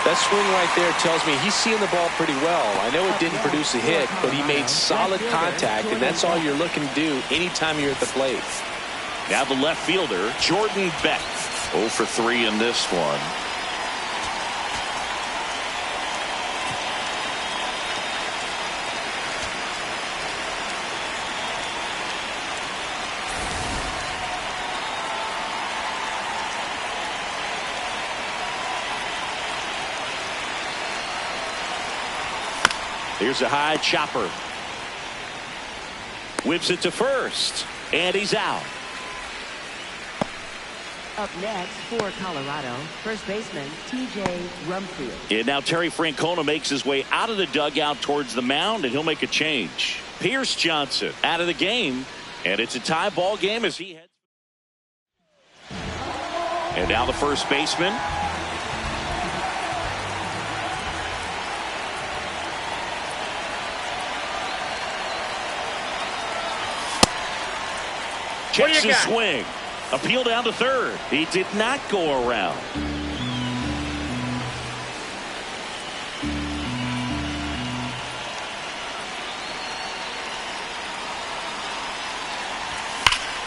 That swing right there tells me he's seeing the ball pretty well. I know it didn't produce a hit, but he made solid contact, and that's all you're looking to do anytime you're at the plate. Now the left fielder, Jordan Beck. 0 for 3 in this one. Here's a high chopper. Whips it to first. And he's out. Up next for Colorado, first baseman T.J. Rumfield. And now Terry Francona makes his way out of the dugout towards the mound, and he'll make a change. Pierce Johnson out of the game, and it's a tie ball game as he heads. And now the first baseman. Checks his swing. Appeal down to third. He did not go around.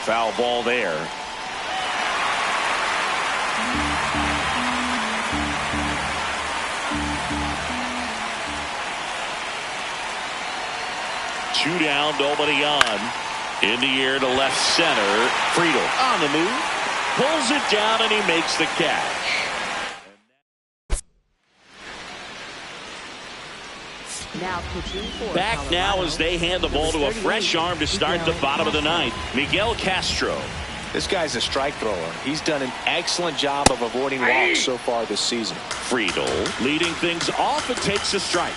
Foul ball there. Two down, nobody on. In the air to left center. Friedel on the move. Pulls it down and he makes the catch. Now pitching for Back Colorado. now as they hand the ball to a fresh arm to start the bottom of the ninth. Miguel Castro. This guy's a strike thrower. He's done an excellent job of avoiding walks so far this season. Friedel leading things off and takes a strike.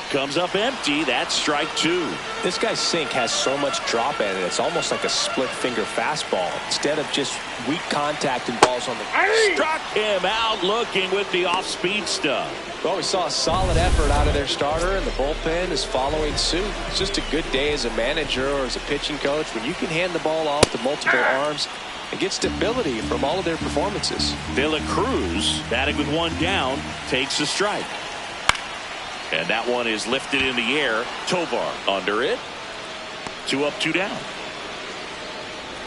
Comes up empty. That's strike two. This guy's sink has so much drop in it. It's almost like a split finger fastball instead of just weak contact and balls on the. Struck him out looking with the off speed stuff. Well, we saw a solid effort out of their starter, and the bullpen is following suit. It's just a good day as a manager or as a pitching coach when you can hand the ball off to multiple arms and get stability from all of their performances. De La Cruz batting with one down takes a strike. And that one is lifted in the air. Tovar under it. 2 up, 2 down.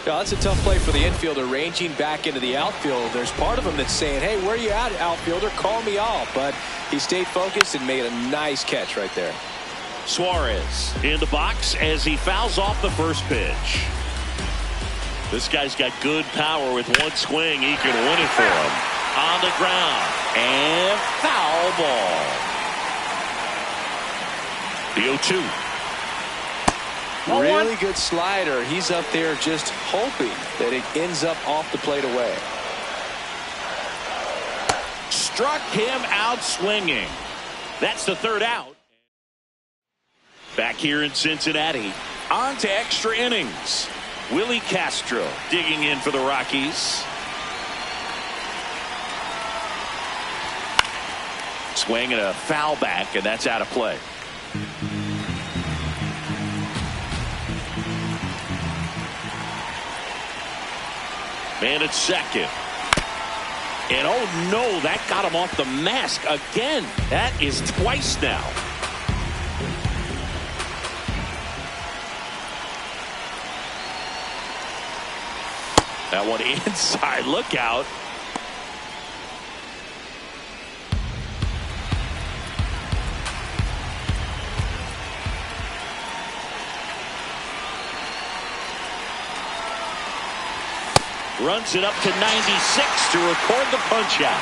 Yeah, that's a tough play for the infielder ranging back into the outfield. There's part of him that's saying, hey, where are you at, outfielder? Call me off. But he stayed focused and made a nice catch right there. Suarez in the box as he fouls off the first pitch. This guy's got good power. With one swing, he can win it for him. On the ground. And foul ball. The 0-2. Really good slider. He's up there just hoping that it ends up off the plate away. Struck him out swinging. That's the third out. Back here in Cincinnati. On to extra innings. Willie Castro digging in for the Rockies. Swing and a foul back, and that's out of play. Man at second. And oh no, that got him off the mask again. That is twice now. That one inside. Look out. Runs it up to 96 to record the punch out.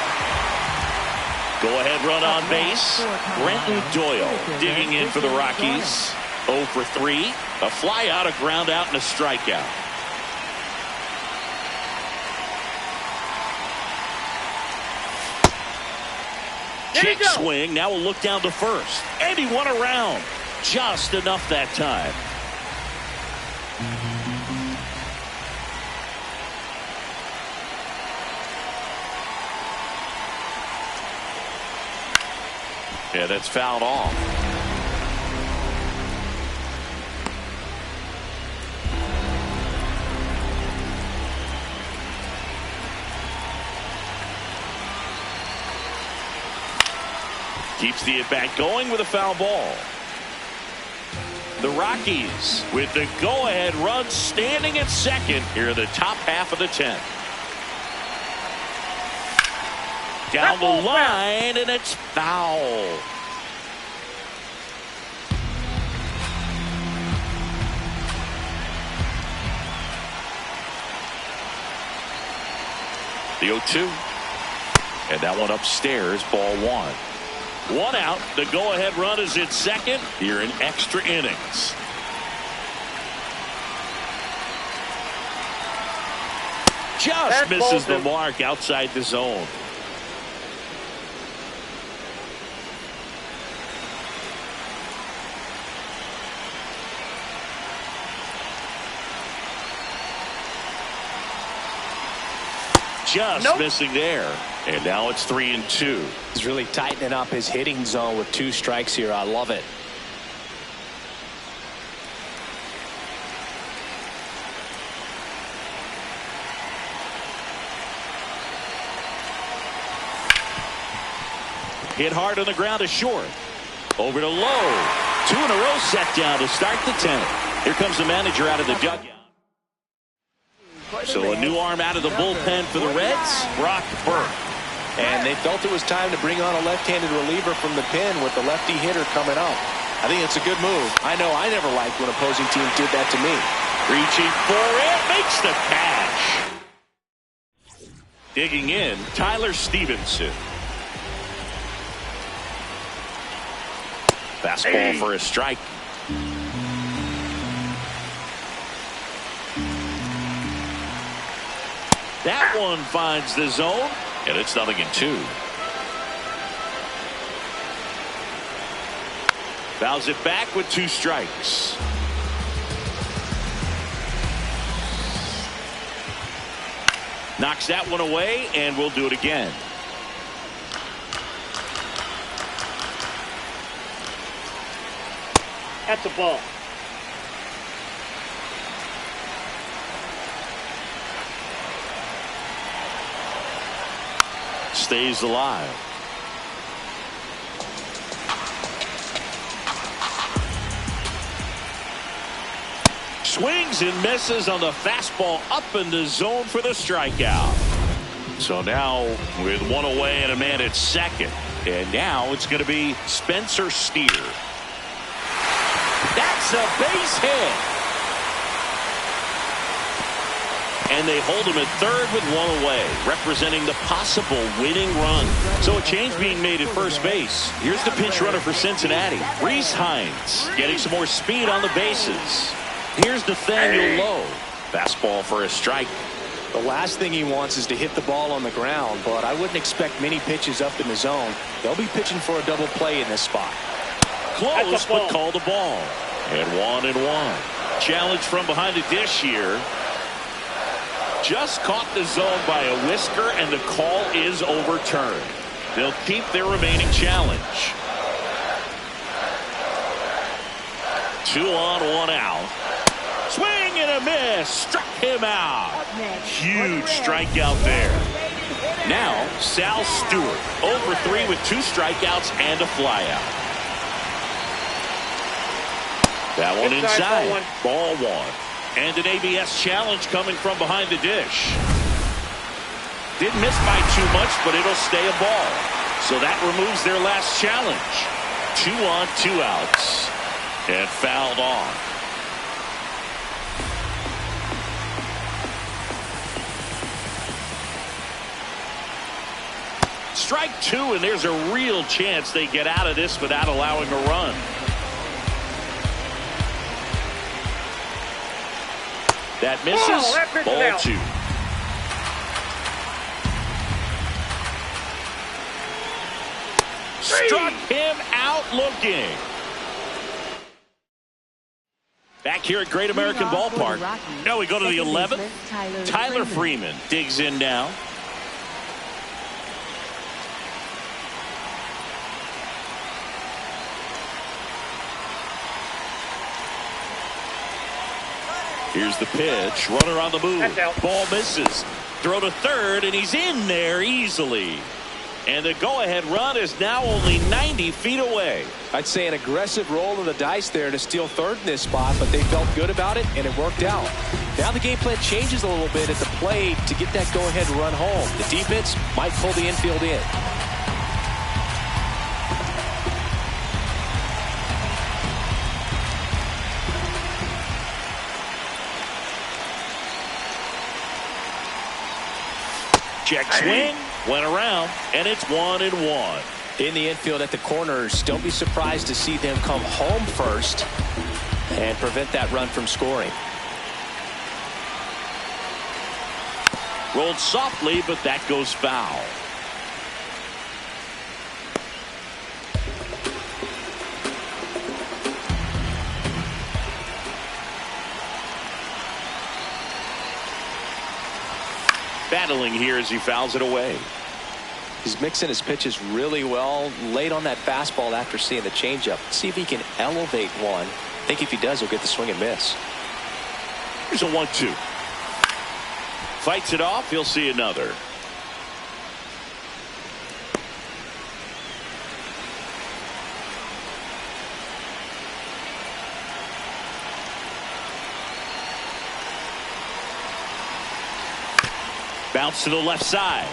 Go ahead run on base. Brenton Doyle digging in for the Rockies. 0 for 3. A fly out, a ground out, and a strikeout. Check swing. Now we'll look down to first. And he won around. Just enough that time. Yeah, that's fouled off. Keeps the at-bat going with a foul ball. The Rockies with the go-ahead run standing at second here in the top half of the 10th. Down the line, and it's foul. The 0-2. And that one upstairs, ball one. One out. The go-ahead run is at second here in extra innings. Just misses the mark outside the zone. Just missing there. And now it's 3-2. He's really tightening up his hitting zone with 2 strikes here. I love it. Hit hard on the ground to short. Over to Lowe. 2 in a row set down to start the 10th. Here comes the manager out of the dugout. So a new arm out of the bullpen for the Reds, Brock Burke. And they felt it was time to bring on a left-handed reliever from the pen with the lefty hitter coming up. I think it's a good move. I know I never liked when opposing teams did that to me. Reaching for it, makes the catch. Digging in, Tyler Stevenson. Fastball for a strike. That one finds the zone, and it's 0-2. Fouls it back with 2 strikes. Knocks that one away, and we'll do it again. That's a ball. Stays alive. Swings and misses on the fastball up in the zone for the strikeout. So now with 1 away and a man at second. And now it's going to be Spencer Steer. That's a base hit. And they hold him at third with 1 away, representing the possible winning run. So a change being made at first base. Here's the pinch runner for Cincinnati, Rhys Hines, getting some more speed on the bases. Here's Nathaniel Lowe. Fastball for a strike. The last thing he wants is to hit the ball on the ground, but I wouldn't expect many pitches up in the zone. They'll be pitching for a double play in this spot. Close, but called a ball. And 1-1. Challenge from behind the dish here. Just caught the zone by a whisker, and the call is overturned. They'll keep their remaining challenge. 2 on, 1 out. Swing and a miss. Struck him out. Huge strikeout there. Now, Sal Stewart, 0-for-3 with 2 strikeouts and a flyout. That one inside. Ball 1. And an ABS challenge coming from behind the dish. Didn't miss by too much, but it'll stay a ball. So that removes their last challenge. 2 on, 2 outs. And fouled off. Strike 2, and there's a real chance they get out of this without allowing a run. That misses. Ball 2. Struck him out looking. Back here at Great American Ballpark. Now we go to the 11th. Tyler Freeman digs in now. Here's the pitch. Runner on the move. Ball misses. Throw to third, and he's in there easily. And the go-ahead run is now only 90 feet away. I'd say an aggressive roll of the dice there to steal third in this spot, but they felt good about it, and it worked out. Now the game plan changes a little bit at the plate to get that go-ahead run home. The defense might pull the infield in. Check swing. went around, and it's 1-1. In the infield at the corners, don't be surprised to see them come home first and prevent that run from scoring. Rolled softly, but that goes foul. Battling here as he fouls it away. He's mixing his pitches really well. Late on that fastball after seeing the changeup. See if he can elevate one. I think if he does, he'll get the swing and miss. Here's a 1-2. Fights it off. He'll see another. Bounce to the left side.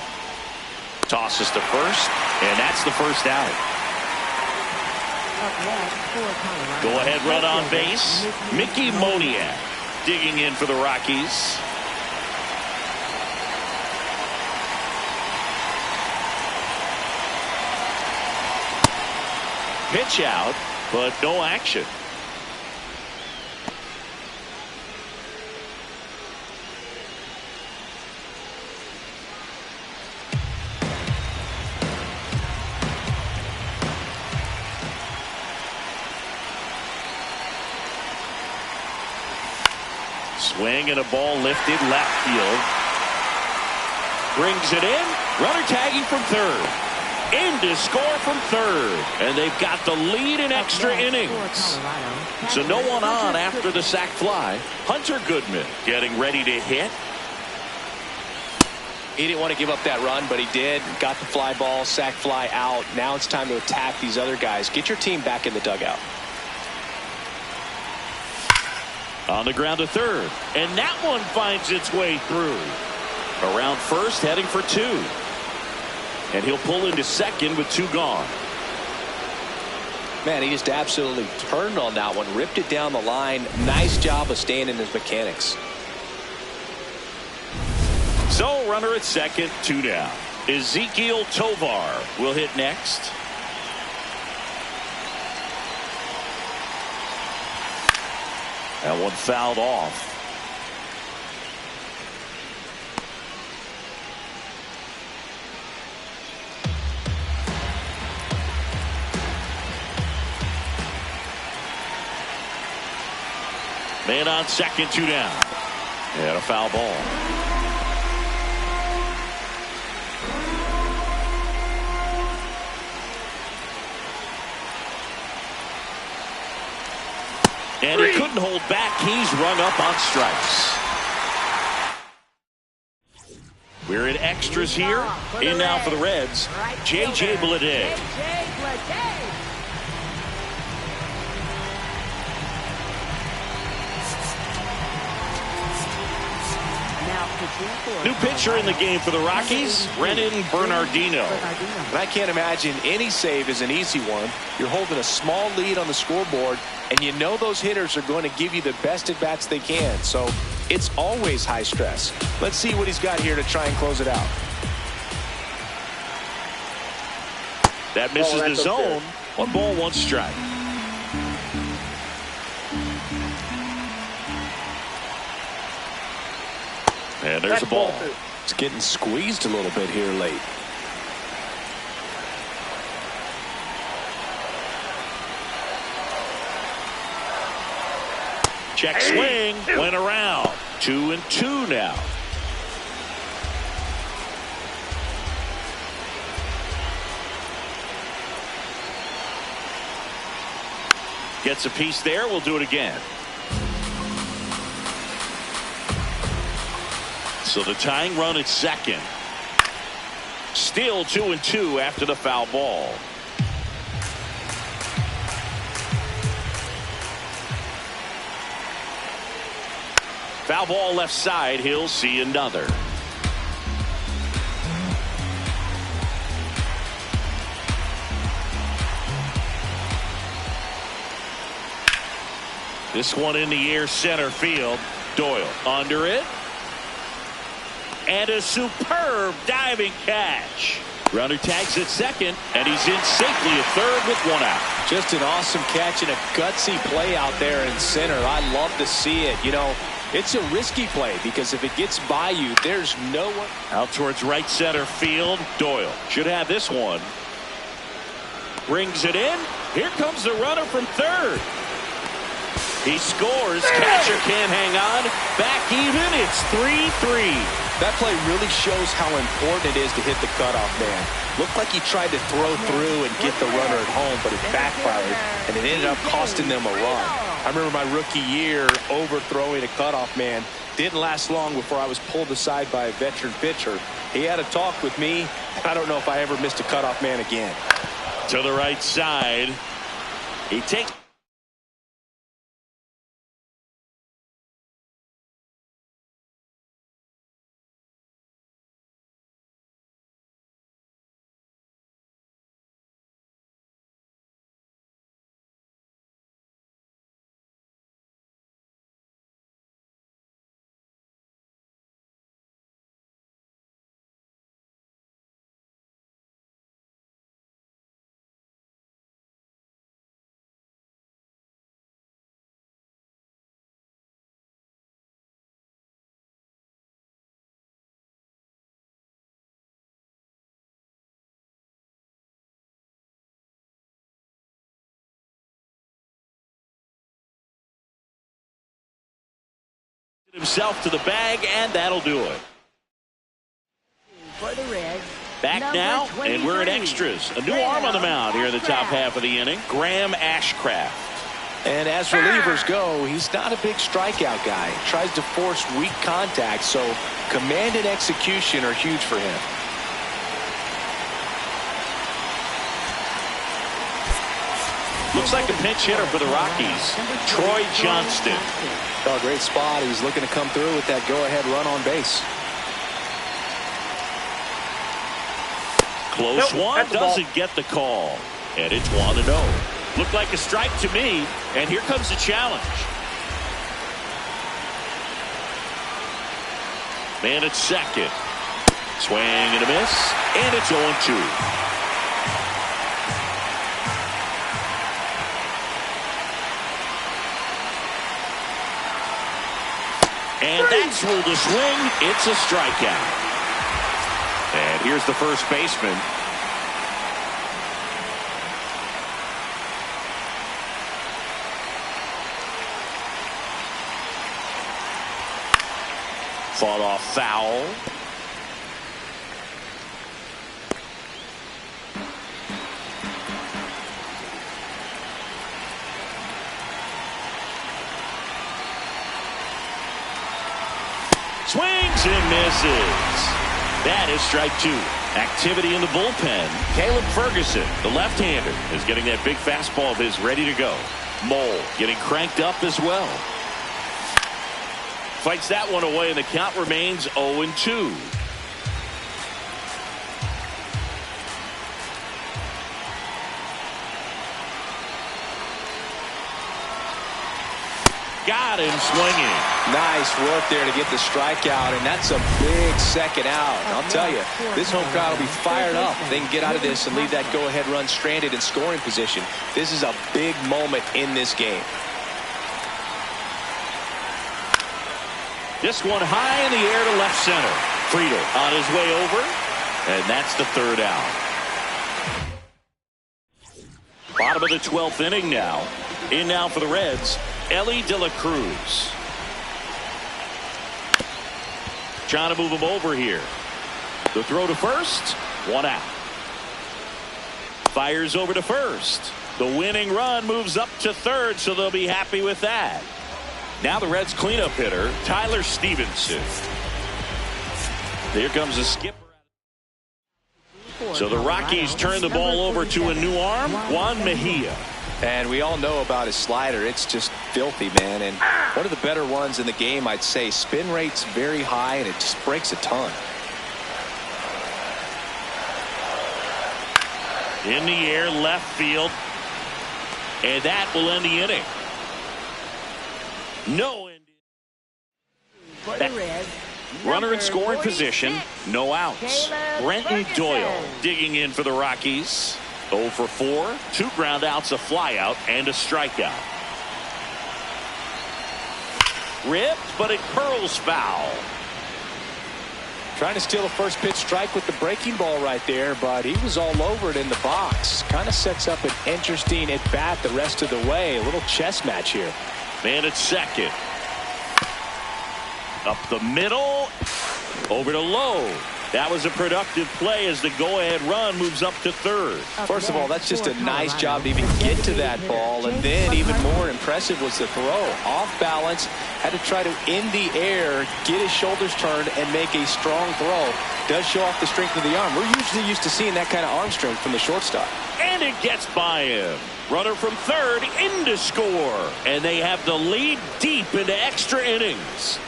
Tosses to first, and that's the first out. Go ahead run on base. Mickey Moniak digging in for the Rockies. Pitch out, but no action. Swing and a ball lifted left field. Brings it in. Runner tagging from third. In to score from third. And they've got the lead in extra innings. So no one on after the sac fly. Hunter Goodman getting ready to hit. He didn't want to give up that run, but he did. Got the fly ball, sac fly out. Now it's time to attack these other guys. Get your team back in the dugout. On the ground to third. And that one finds its way through. Around first, heading for two. And he'll pull into second with two gone. Man, he just absolutely turned on that one. Ripped it down the line. Nice job of staying in his mechanics. So runner at second, two down. Ezekiel Tovar will hit next. That one fouled off. Man on second, two down. And a foul ball. And he couldn't hold back. He's rung up on strikes. We're in extras here. In now for the Reds, J.J. Bleday. New pitcher in the game for the Rockies, Brennan Bernardino. And I can't imagine any save is an easy one. You're holding a small lead on the scoreboard, and you know those hitters are going to give you the best at bats they can. So it's always high stress. Let's see what he's got here to try and close it out. That misses the zone. 1 ball, 1 strike. And there's a ball. It's getting squeezed a little bit here late. Check swing, went around. 2-2 now. Gets a piece there. We'll do it again. So the tying run at second. Still 2-2 after the foul ball. Foul ball left side. He'll see another. This one in the air, center field. Doyle under it. And a superb diving catch. Runner tags at second, and he's in safely at third with one out. Just an awesome catch and a gutsy play out there in center. I love to see it. You know, it's a risky play because if it gets by you, there's no one. Out towards right center field. Doyle should have this one. Brings it in. Here comes the runner from third. He scores. Catcher can't hang on. Back even. It's 3-3. That play really shows how important it is to hit the cutoff man. Looked like he tried to throw through and get the runner at home, but it backfired, and it ended up costing them a run. I remember my rookie year overthrowing a cutoff man. Didn't last long before I was pulled aside by a veteran pitcher. He had a talk with me. I don't know if I ever missed a cutoff man again. To the right side. He takes. Himself to the bag, and that'll do it. For the Reds, back now, and we're in extras. A new arm on the mound here in the top half of the inning. Graham Ashcraft. And as relievers go, he's not a big strikeout guy. He tries to force weak contact, so command and execution are huge for him. Looks like a pinch hitter for the Rockies. Troy Johnston. Oh, great spot. He's looking to come through with that go-ahead run on base. Close one, doesn't get the call. And it's 1-0. Looked like a strike to me, and here comes the challenge. Man at second. Swing and a miss, and it's 0-2. And that's ruled a swing. It's a strikeout. And here's the first baseman. Fought off foul. Swings and misses. That is strike two. Activity in the bullpen. Caleb Ferguson, the left-hander, is getting that big fastball of his ready to go. Mole getting cranked up as well. Fights that one away, and the count remains 0-2. Got him swinging. Nice work there to get the strikeout, and that's a big second out. I'll tell you, this home crowd will be fired up if they can get out of this and leave that go-ahead run stranded in scoring position. This is a big moment in this game. This one high in the air to left center. Friedel on his way over, and that's the third out. Bottom of the 12th inning now. In now for the Reds, Ellie De La Cruz. Trying to move him over here. The throw to first, one out. Fires over to first. The winning run moves up to third, so they'll be happy with that. Now the Reds cleanup hitter, Tyler Stevenson. Here comes a skipper. So the Rockies turn the ball over to a new arm, Juan Mejia. And we all know about his slider. It's just filthy, man. And one of the better ones in the game, I'd say. Spin rate's very high, and it just breaks a ton. In the air, left field. And that will end the inning. No ending. For the Reds, Runner in scoring 46, position, no outs. Caleb Brenton Ferguson. Doyle digging in for the Rockies. 0 for 4, 2 ground outs, a flyout, and a strikeout. Ripped, but it curls foul. Trying to steal a first pitch strike with the breaking ball right there, but he was all over it in the box. Kind of sets up an interesting at bat the rest of the way. A little chess match here. Man at second. Up the middle. Over to Lowe. That was a productive play as the go-ahead run moves up to third. First of all, that's just a nice job to even get to that ball, and then even more impressive was the throw. Off balance, had to try to in the air, get his shoulders turned, and make a strong throw. Does show off the strength of the arm. We're usually used to seeing that kind of arm strength from the shortstop. And it gets by him. Runner from third in to score. And they have the lead deep into extra innings.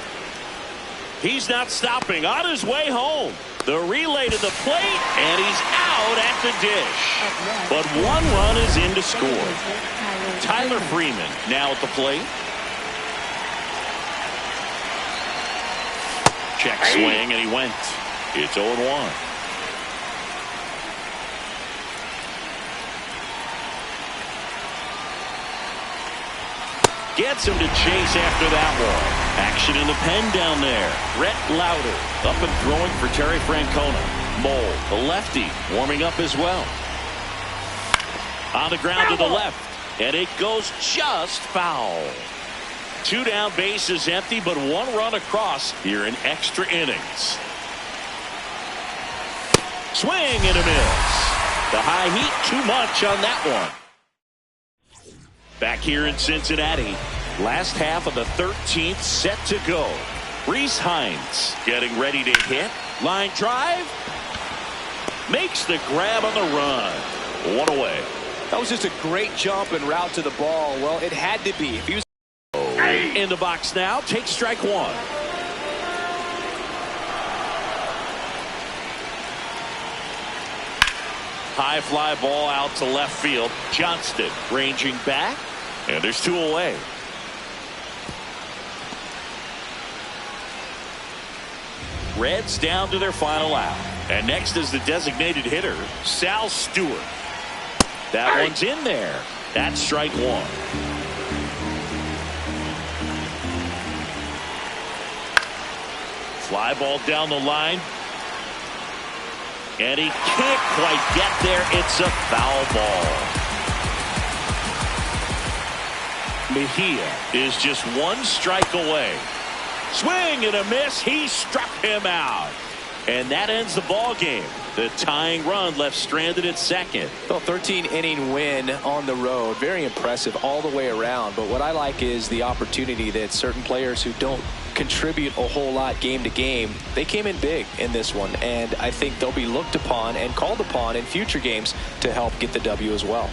He's not stopping on his way home. The relay to the plate, and he's out at the dish. But one run is in to score. Tyler Freeman now at the plate. Check swing, and he went. It's 0-1. Gets him to chase after that one. Action in the pen down there. Brett Lauder up and throwing for Terry Francona. Mole, the lefty, warming up as well. On the ground to the left, and it goes just foul. 2 down, bases empty, but 1 run across here in extra innings. Swing and a miss. The high heat, too much on that one. Back here in Cincinnati, last half of the 13th set to go. Reese Hines getting ready to hit. Line drive. Makes the grab on the run. 1 away. That was just a great jump and route to the ball. Well, it had to be. If he was in the box now, take strike 1. High fly ball out to left field. Johnston ranging back. And there's 2 away. Reds down to their final out. And next is the designated hitter, Sal Stewart. That one's in there. That's strike 1. Fly ball down the line. And he can't quite get there. It's a foul ball. Mejia is just 1 strike away. Swing and a miss. He struck him out. And that ends the ball game. The tying run left stranded at second. Well, 13-inning win on the road. Very impressive all the way around. But what I like is the opportunity that certain players who don't contribute a whole lot game to game, they came in big in this one. And I think they'll be looked upon and called upon in future games to help get the W as well.